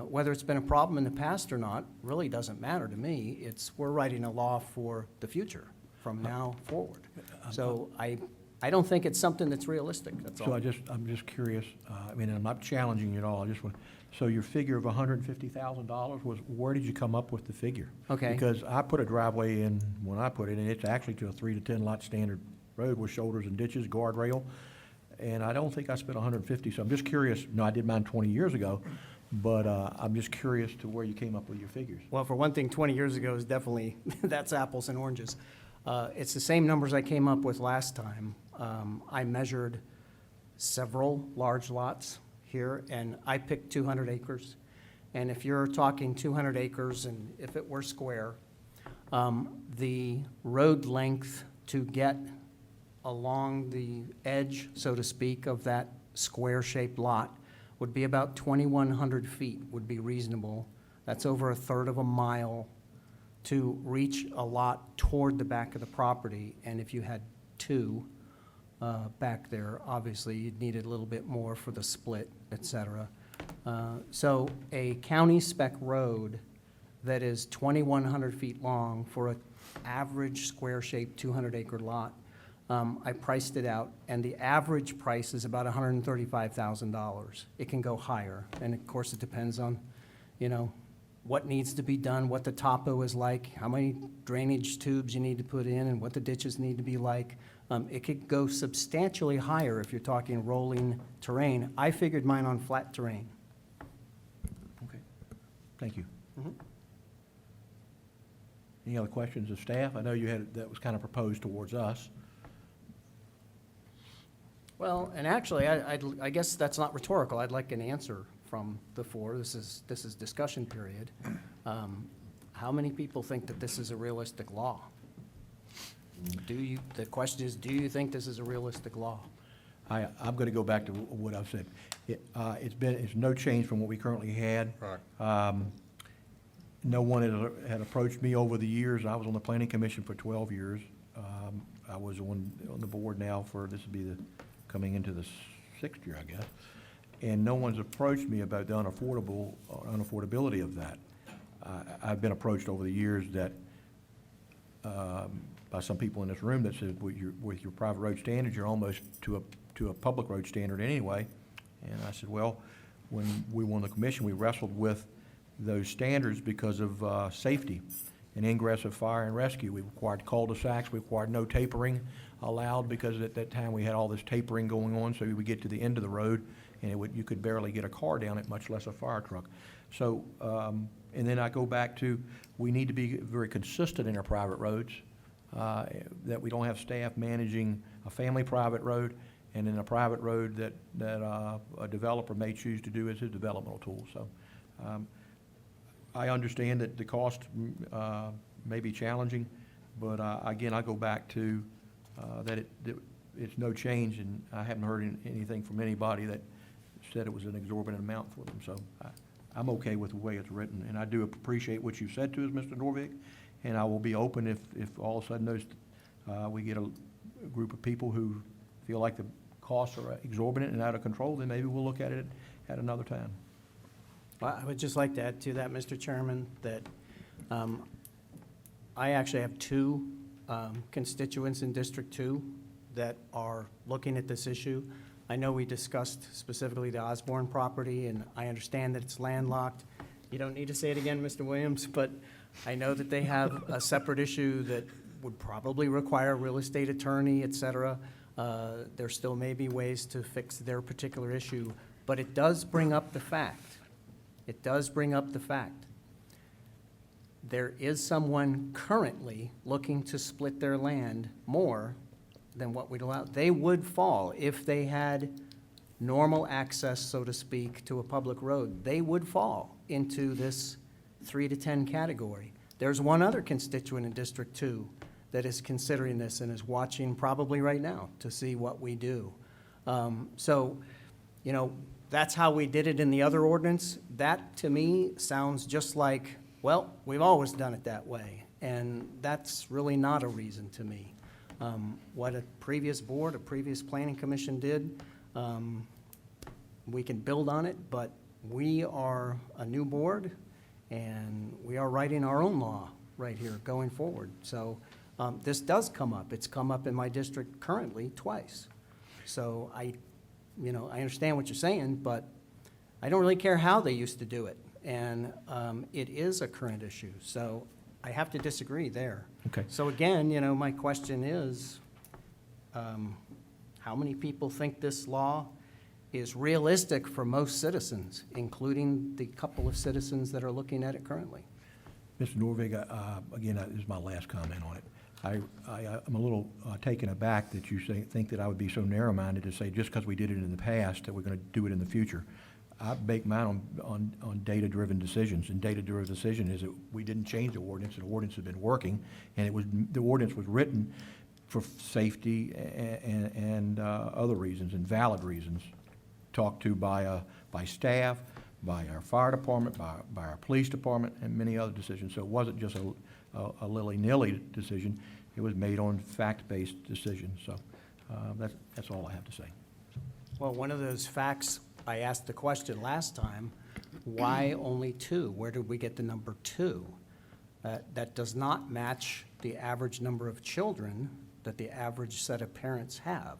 Speaker 4: Whether it's been a problem in the past or not, really doesn't matter to me. We're writing a law for the future, from now forward. So I don't think it's something that's realistic, that's all.
Speaker 1: So I'm just curious, I mean, I'm not challenging you at all, I just want, so your figure of $150,000 was, where did you come up with the figure?
Speaker 4: Okay.
Speaker 1: Because I put a driveway in, when I put it in, it's actually to a 3 to 10 lot standard road with shoulders and ditches, guardrail, and I don't think I spent 150, so I'm just curious, no, I did mine 20 years ago, but I'm just curious to where you came up with your figures.
Speaker 4: Well, for one thing, 20 years ago is definitely, that's apples and oranges. It's the same numbers I came up with last time. I measured several large lots here, and I picked 200 acres. And if you're talking 200 acres, and if it were square, the road length to get along the edge, so to speak, of that square-shaped lot would be about 2,100 feet would be reasonable. That's over 1/3 of a mile to reach a lot toward the back of the property. And if you had 2 back there, obviously you'd need a little bit more for the split, et cetera. So a county spec road that is 2,100 feet long for an average square-shaped 200-acre lot I priced it out, and the average price is about $135,000. It can go higher, and of course, it depends on, you know, what needs to be done, what the topo is like, how many drainage tubes you need to put in, and what the ditches need to be like. It could go substantially higher if you're talking rolling terrain. I figured mine on flat terrain.
Speaker 1: Okay, thank you. Any other questions of staff? I know you had, that was kind of proposed towards us.
Speaker 4: Well, and actually, I guess that's not rhetorical. I'd like an answer from the four. This is discussion period. How many people think that this is a realistic law? The question is, do you think this is a realistic law?
Speaker 1: I'm going to go back to what I've said. It's no change from what we currently had.
Speaker 10: Right.
Speaker 1: No one had approached me over the years. I was on the planning commission for 12 years. I was on the board now for, this would be coming into the 6th year, I guess. And no one's approached me about the unaffordability of that. I've been approached over the years that, by some people in this room that said, with your private road standards, you're almost to a public road standard anyway. And I said, well, when we won the commission, we wrestled with those standards because of safety and ingress of fire and rescue. We required cul-de-sacs, we required no tapering allowed, because at that time we had all this tapering going on, so we would get to the end of the road and you could barely get a car down it, much less a fire truck. So, and then I go back to, we need to be very consistent in our private roads, that we don't have staff managing a family private road and in a private road that a developer may choose to do as his developmental tool. So I understand that the cost may be challenging, but again, I go back to that it's no change, and I haven't heard anything from anybody that said it was an exorbitant amount for them. So I'm okay with the way it's written, and I do appreciate what you said to us, Mr. Norvig, and I will be open if all of a sudden we get a group of people who feel like the costs are exorbitant and out of control, then maybe we'll look at it at another time.
Speaker 4: Well, I would just like to add to that, Mr. Chairman, that I actually have two constituents in District 2 that are looking at this issue. I know we discussed specifically the Osborne property, and I understand that it's landlocked. You don't need to say it again, Mr. Williams, but I know that they have a separate issue that would probably require a real estate attorney, et cetera. There still may be ways to fix their particular issue, but it does bring up the fact. It does bring up the fact. There is someone currently looking to split their land more than what we'd allow. They would fall if they had normal access, so to speak, to a public road. They would fall into this 3 to 10 category. There's one other constituent in District 2 that is considering this and is watching probably right now to see what we do. So, you know, that's how we did it in the other ordinance. That, to me, sounds just like, well, we've always done it that way, and that's really not a reason to me. What a previous board, a previous planning commission did, we can build on it, but we are a new board, and we are writing our own law right here going forward. So this does come up. It's come up in my district currently twice. So I understand what you're saying, but I don't really care how they used to do it. And it is a current issue. So I have to disagree there.
Speaker 1: Okay.
Speaker 4: So again, my question is, how many people think this law is realistic for most citizens, including the couple of citizens that are looking at it currently?
Speaker 1: Mr. Norvig, again, this is my last comment on it. I'm a little taken aback that you think that I would be so narrow-minded to say just because we did it in the past that we're going to do it in the future. I bake mine on data-driven decisions, and data-driven decision is that we didn't change the ordinance. The ordinance has been working, and the ordinance was written for safety and other reasons and valid reasons, talked to by staff, by our fire department, by our police department, and many other decisions. So it wasn't just a willy-nilly decision. It was made on fact-based decisions. So that's all I have to say.
Speaker 4: Well, one of those facts, I asked the question last time, why only 2? Where did we get the number 2? That does not match the average number of children that the average set of parents have.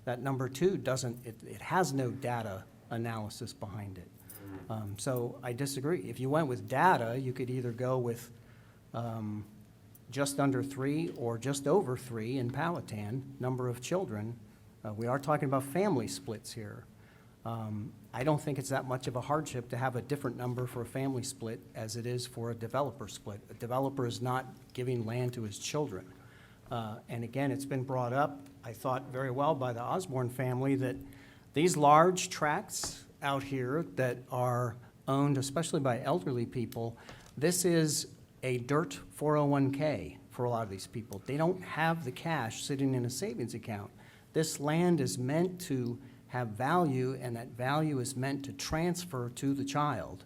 Speaker 4: That number two doesn't, it has no data analysis behind it. So I disagree. If you went with data, you could either go with just under 3 or just over 3 in Powhatan, number of children. We are talking about family splits here. I don't think it's that much of a hardship to have a different number for a family split as it is for a developer split. A developer is not giving land to his children. And again, it's been brought up, I thought very well by the Osborne family, that these large tracts out here that are owned especially by elderly people, this is a dirt 401K for a lot of these people. They don't have the cash sitting in a savings account. This land is meant to have value, and that value is meant to transfer to the child.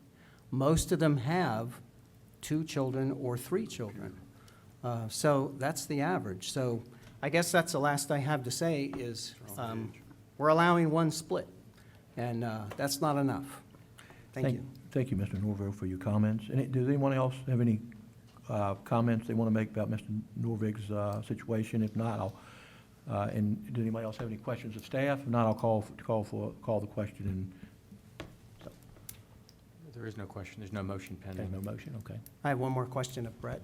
Speaker 4: Most of them have 2 children or 3 children. So that's the average. So I guess that's the last I have to say is we're allowing 1 split, and that's not enough. Thank you.
Speaker 1: Thank you, Mr. Norville, for your comments. And does anyone else have any comments they want to make about Mr. Norvig's situation? If not, I'll, and does anybody else have any questions of staff? If not, I'll call the question. And
Speaker 12: There is no question, there's no motion pending.
Speaker 1: no motion, okay.
Speaker 4: I have one more question of Brett.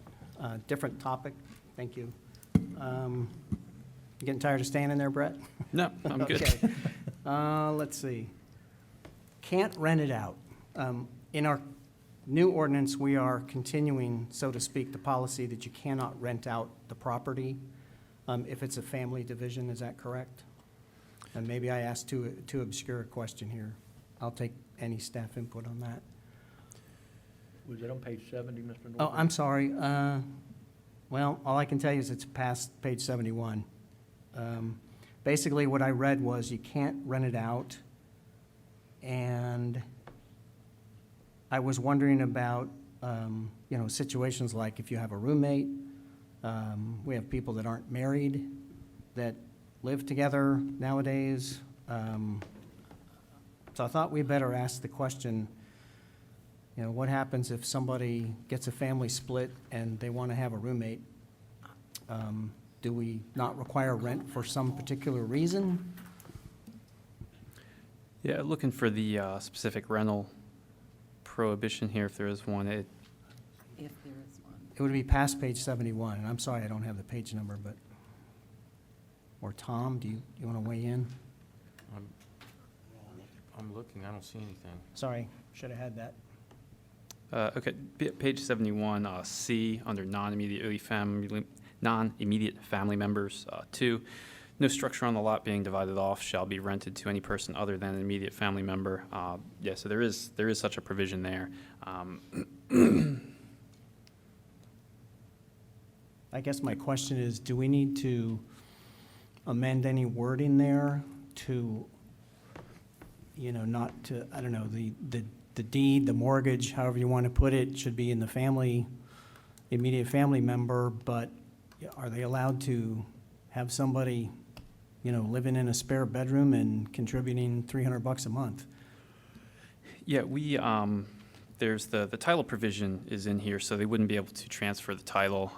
Speaker 4: Different topic. Thank you. You getting tired of standing there, Brett?
Speaker 11: No, I'm good.
Speaker 4: Okay. Let's see. Can't rent it out. In our new ordinance, we are continuing, so to speak, the policy that you cannot rent out the property if it's a family division. Is that correct? And maybe I asked too obscure a question here. I'll take any staff input on that.
Speaker 1: Was that on page 70, Mr. Norville?
Speaker 4: Oh, I'm sorry. Well, all I can tell you is it's past page 71. Basically, what I read was you can't rent it out, and I was wondering about, situations like if you have a roommate, we have people that aren't married, that live together nowadays. So I thought we better ask the question, what happens if somebody gets a family split and they want to have a roommate? Do we not require rent for some particular reason?
Speaker 11: Yeah, looking for the specific rental prohibition here, if there is one.
Speaker 3: If there is one.
Speaker 4: It would be past page 71, and I'm sorry I don't have the page number, but, or Tom, do you want to weigh in?
Speaker 12: I'm looking, I don't see anything.
Speaker 4: Sorry, should have had that.
Speaker 11: Okay, page 71, C, under non-immediate family members. 2, no structure on the lot being divided off shall be rented to any person other than an immediate family member. Yeah, so there is such a provision there.
Speaker 4: I guess my question is, do we need to amend any wording there to, not to, I don't know, the deed, the mortgage, however you want to put it, should be in the family, immediate family member, but are they allowed to have somebody, living in a spare bedroom and contributing $300 a month?
Speaker 11: Yeah, we, there's the title provision is in here, so they wouldn't be able to transfer the title.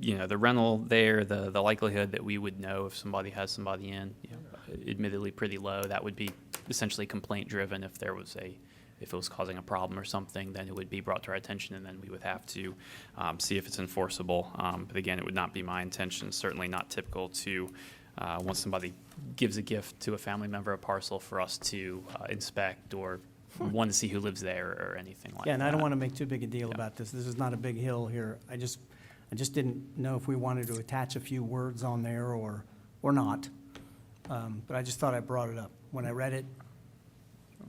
Speaker 11: The rental there, the likelihood that we would know if somebody has somebody in, admittedly pretty low. That would be essentially complaint driven. If it was causing a problem or something, then it would be brought to our attention, and then we would have to see if it's enforceable. But again, it would not be my intention, certainly not typical to, once somebody gives a gift to a family member, a parcel, for us to inspect or want to see who lives there or anything like that.
Speaker 4: Yeah, and I don't want to make too big a deal about this. This is not a big hill here. I just didn't know if we wanted to attach a few words on there or not. But I just thought I brought it up. When I read it,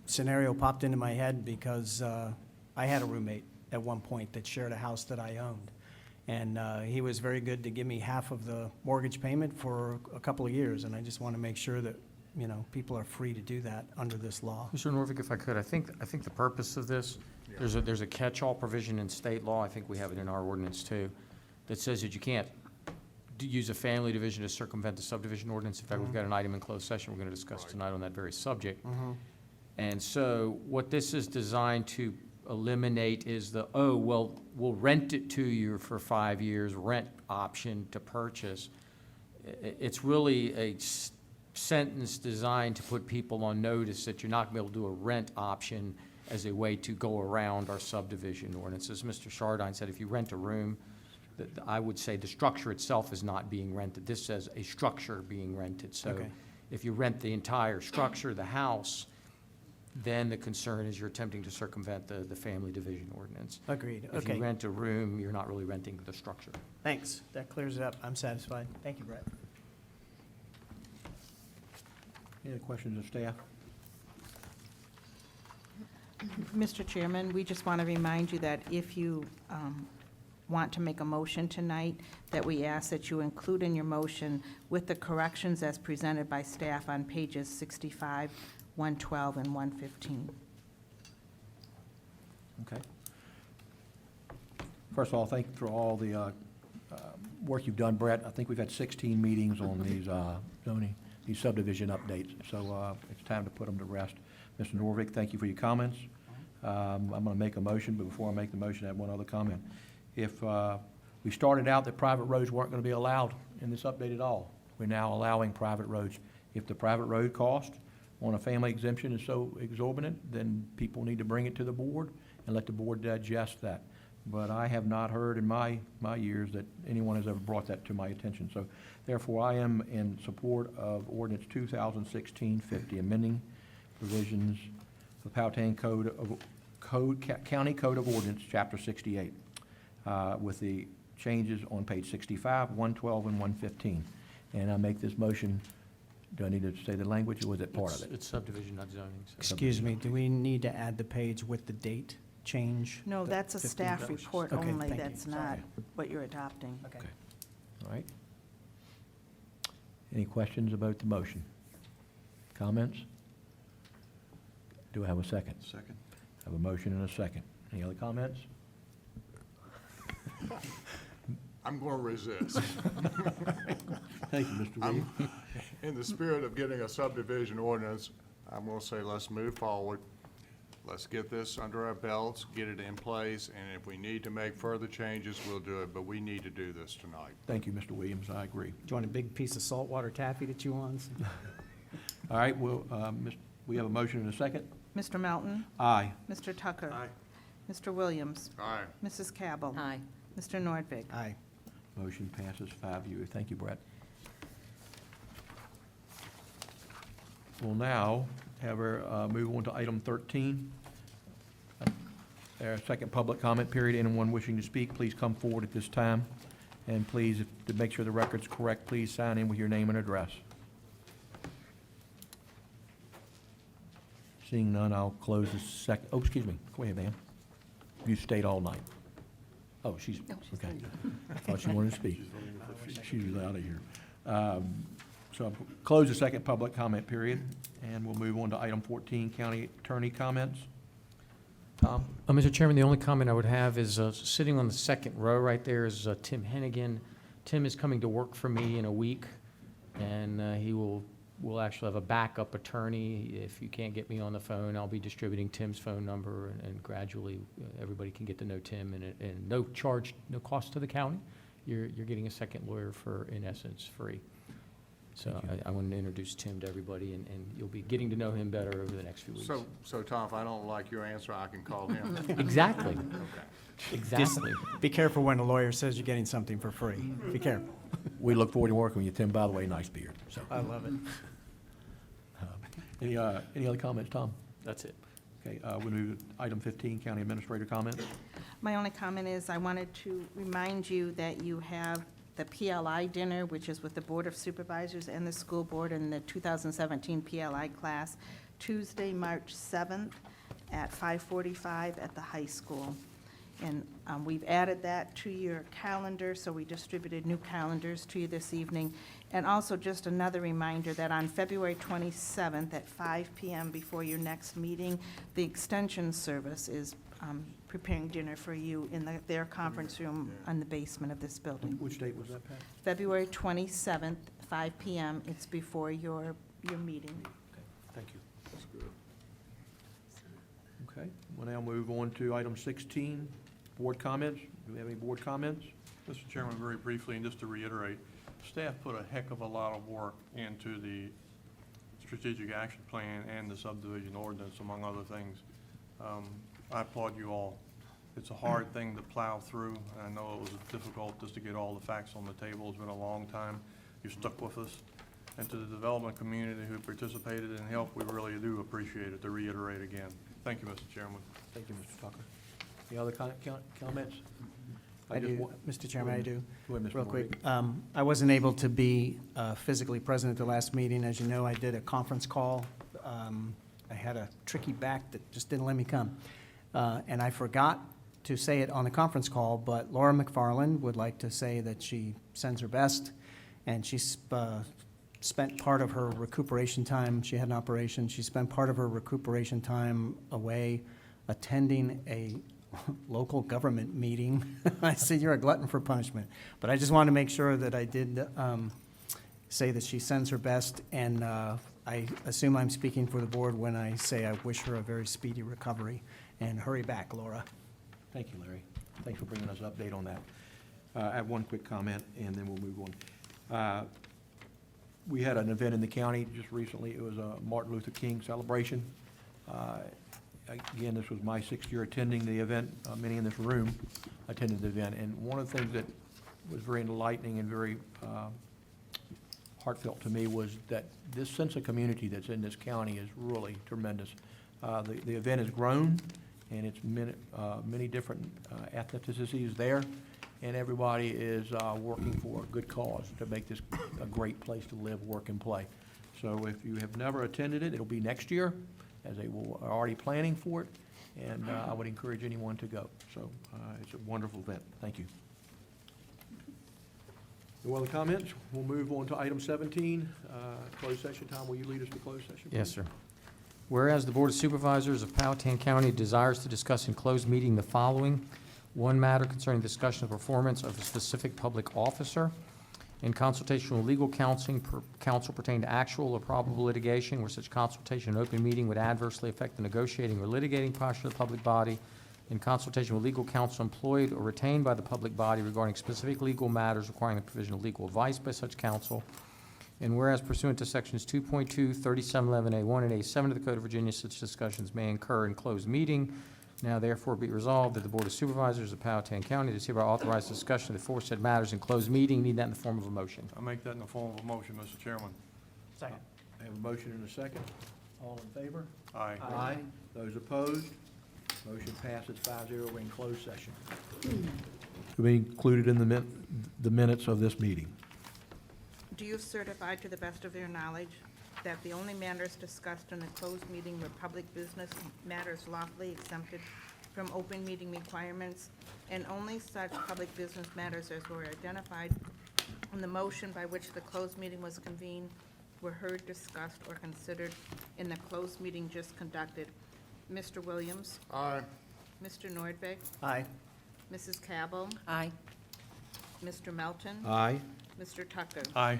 Speaker 4: scenario popped into my head because I had a roommate at one point that shared a house that I owned. And he was very good to give me half of the mortgage payment for a couple of years. And I just want to make sure that, people are free to do that under this law.
Speaker 12: Mr. Norvig, if I could, I think the purpose of this, there's a catch-all provision in state law, I think we have it in our ordinance too, that says that you can't use a family division to circumvent the subdivision ordinance. In fact, we've got an item in closed session we're going to discuss tonight on that very subject. And so what this is designed to eliminate is the, oh, well, we'll rent it to you for 5 years, rent option to purchase. It's really a sentence designed to put people on notice that you're not going to be able to do a rent option as a way to go around our subdivision ordinance. As Mr. Chardine said, if you rent a room, I would say the structure itself is not being rented. This says a structure being rented. So
Speaker 4: Okay.
Speaker 12: if you rent the entire structure, the house, then the concern is you're attempting to circumvent the family division ordinance.
Speaker 4: Agreed,
Speaker 12: If
Speaker 4: okay.
Speaker 12: you rent a room, you're not really renting the structure.
Speaker 4: Thanks, that clears it up. I'm satisfied. Thank you, Brett.
Speaker 1: Any other questions of staff?
Speaker 7: Mr. Chairman, we just want to remind you that if you want to make a motion tonight, that we ask that you include in your motion with the corrections as presented by staff on pages 65, 112, and 115.
Speaker 1: Okay. First of all, thank you for all the work you've done, Brett. I think we've had 16 meetings on these zoning, these subdivision updates, so it's time to put them to rest. Mr. Norvik, thank you for your comments. I'm going to make a motion, but before I make the motion, I have one other comment. If we started out that private roads weren't going to be allowed in this update at all, we're now allowing private roads. If the private road cost on a family exemption is so exorbitant, then people need to bring it to the board and let the board digest that. But I have not heard in my years that anyone has ever brought that to my attention. So therefore, I am in support of ordinance 2016-50, amending provisions of the Powhatan County Code of Ordinance, Chapter 68, with the changes on page 65, 112, and 115. And I make this motion. Do I need to say the language, or was it part of it?
Speaker 12: It's subdivision, not zoning. so-
Speaker 4: Excuse me, do we need to add the page with the date change?
Speaker 7: No,
Speaker 4: The
Speaker 7: that's a
Speaker 4: 15?
Speaker 7: staff report
Speaker 4: Okay,
Speaker 7: only.
Speaker 4: thank you.
Speaker 7: That's not what you're adopting.
Speaker 4: Okay.
Speaker 1: All right. Any questions about the motion? Comments? Do I have a second?
Speaker 10: Second.
Speaker 1: I have a motion and a second. Any other comments?
Speaker 10: I'm going to resist.
Speaker 1: Thank you, Mr.
Speaker 10: I'm,
Speaker 1: Williams.
Speaker 10: in the spirit of getting a subdivision ordinance, I'm going to say let's move forward. Let's get this under our belts, get it in place, and if we need to make further changes, we'll do it, but we need to do this tonight.
Speaker 1: Thank you, Mr. Williams. I agree.
Speaker 4: Do you want a big piece of saltwater taffy to chew on?
Speaker 1: All right, well, we have a motion and a second.
Speaker 7: Mr. Melton?
Speaker 1: Aye.
Speaker 7: Mr. Tucker?
Speaker 10: Aye.
Speaker 7: Mr. Williams?
Speaker 10: Aye.
Speaker 7: Mrs. Cabell?
Speaker 3: Aye.
Speaker 7: Mr. Nordvig?
Speaker 4: Aye.
Speaker 1: Motion passes 5-0. Thank you, Brett. We'll now have her move on to item 13. Our second public comment period. Anyone wishing to speak, please come forward at this time. And please, to make sure the record's correct, please sign in with your name and address. Seeing none, I'll close the second, oh, excuse me. Go ahead, ma'am. You stayed all night. Oh, she's, okay. I thought she wanted to speak. She's out of here. So I'll close the second public comment period, and we'll move on to item 14, county attorney comments. Tom?
Speaker 12: Mr. Chairman, the only comment I would have is, sitting on the second row right there is Tim Hennigan. Tim is coming to work for me in a week, and he will actually have a backup attorney. If you can't get me on the phone, I'll be distributing Tim's phone number, and gradually, everybody can get to know Tim, and no charge, no cost to the county. You're getting a second lawyer for, in essence, free. So I wanted to introduce Tim to everybody, and you'll be getting to know him better over the next few weeks.
Speaker 10: So Tom, if I don't like your answer, I can call him?
Speaker 12: Exactly.
Speaker 10: Okay.
Speaker 12: Exactly.
Speaker 4: Be careful when a lawyer says you're getting something for free. Be careful.
Speaker 1: We look forward to working with you, Tim. By the way, nice beard. So,
Speaker 4: I love it.
Speaker 1: any other comments, Tom?
Speaker 12: That's it.
Speaker 1: Okay, we move to item 15, county administrator comments.
Speaker 7: My only comment is I wanted to remind you that you have the PLI dinner, which is with the Board of Supervisors and the school board in the 2017 PLI class, Tuesday, March 7th at 5:45 at the high school. And we've added that to your calendar, so we distributed new calendars to you this evening. And also just another reminder that on February 27th at 5 p.m. before your next meeting, the Extension Service is preparing dinner for you in their conference room in the basement of this building.
Speaker 1: Which date was that, Pat?
Speaker 7: February 27th, 5 p.m. It's before your meeting.
Speaker 1: Thank you. Okay, We'll now move on to item 16, board comments. Do we have any board comments?
Speaker 2: Mr. Chairman, very briefly, and just to reiterate, staff put a heck of a lot of work into the strategic action plan and the subdivision ordinance, among other things. I applaud you all. It's a hard thing to plow through. I know it was difficult just to get all the facts on the table. It's been a long time. You stuck with us. And to the development community who participated and helped, we really do appreciate it, to reiterate again. Thank you, Mr. Chairman.
Speaker 1: Thank you, Mr. Tucker. Any other comments?
Speaker 4: I
Speaker 1: just
Speaker 4: do,
Speaker 1: want-
Speaker 4: Mr. Chairman, I do.
Speaker 1: Go ahead, Mr.
Speaker 4: Real quick,
Speaker 1: Morgan.
Speaker 4: I wasn't able to be physically present at the last meeting. As you know, I did a conference call. I had a tricky back that just didn't let me come. And I forgot to say it on the conference call, but Laura McFarland would like to say that she sends her best, and she spent part of her recuperation time, she had an operation, she spent part of her recuperation time away attending a local government meeting. I said, you're a glutton for punishment. But I just wanted to make sure that I did say that she sends her best, and I assume I'm speaking for the board when I say I wish her a very speedy recovery. And hurry back, Laura.
Speaker 1: Thank you, Larry. Thanks for bringing us an update on that. I have one quick comment, and then we'll move on. We had an event in the county just recently. It was a Martin Luther King celebration. Again, this was my 6th year attending the event. Many in this room attended the event. And one of the things that was very enlightening and very heartfelt to me was that this sense of community that's in this county is really tremendous. The event has grown, and it's many different ethnicities there, and everybody is working for a good cause to make this a great place to live, work, and play. So if you have never attended it, it'll be next year, as they are already planning for it, and I would encourage anyone to go. So it's a wonderful event. Thank you. No other comments? We'll move on to item 17, closed session time. Will you lead us to closed session?
Speaker 12: Yes,
Speaker 1: please?
Speaker 12: sir. Whereas the Board of Supervisors of Powhatan County desires to discuss in closed meeting the following: one matter concerning discussion of performance of a specific public officer in consultation with legal counsel pertaining to actual or probable litigation where such consultation in open meeting would adversely affect the negotiating or litigating posture of the public body, in consultation with legal counsel employed or retained by the public body regarding specific legal matters requiring the provision of legal advice by such counsel. And whereas pursuant to sections 2.2, 3711A1 and A7 of the Code of Virginia, such discussions may occur in closed meeting. Now therefore be resolved that the Board of Supervisors of Powhatan County does hereby authorize discussion of the aforesaid matters in closed meeting. Need that in the form of a motion.
Speaker 2: I make that in the form of a motion, Mr. Chairman.
Speaker 4: Second.
Speaker 1: I have a motion and a second. All in favor?
Speaker 2: Aye.
Speaker 1: Aye. Those opposed? Motion passes 5-0. We're in closed session. To be included in the minutes of this meeting.
Speaker 7: Do you certify to the best of your knowledge that the only matters discussed in the closed meeting were public business matters lawfully exempted from open meeting requirements, and only such public business matters as were identified in the motion by which the closed meeting was convened were heard, discussed, or considered in the closed meeting just conducted? Mr. Williams?
Speaker 10: Aye.
Speaker 7: Mr. Nordbeck?
Speaker 4: Aye.
Speaker 7: Mrs. Cabell?
Speaker 3: Aye.
Speaker 7: Mr. Melton?
Speaker 1: Aye.
Speaker 7: Mr. Tucker?
Speaker 2: Aye.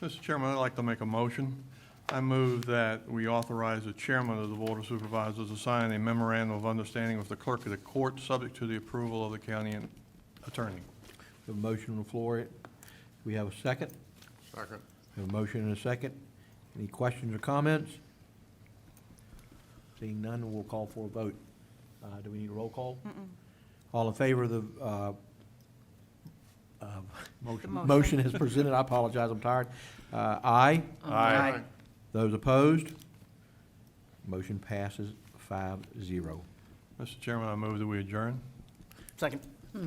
Speaker 2: Mr. Chairman, I'd like to make a motion. I move that we authorize the chairman of the Board of Supervisors to sign a memorandum of understanding with the clerk of the court, subject to the approval of the county attorney.
Speaker 1: We have a motion on the floor. We have a second.
Speaker 10: Second.
Speaker 1: We have a motion and a second. Any questions or comments? Seeing none, we'll call for a vote. Do we need a roll call? All in favor of the motion as presented? I apologize, I'm tired. Aye.
Speaker 2: Aye.
Speaker 1: Those opposed? Motion passes 5-0.
Speaker 2: Mr. Chairman, I move that we adjourn.
Speaker 4: Second.
Speaker 1: We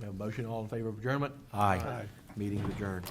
Speaker 1: have a motion. All in favor of adjournment? Aye. Meeting is adjourned.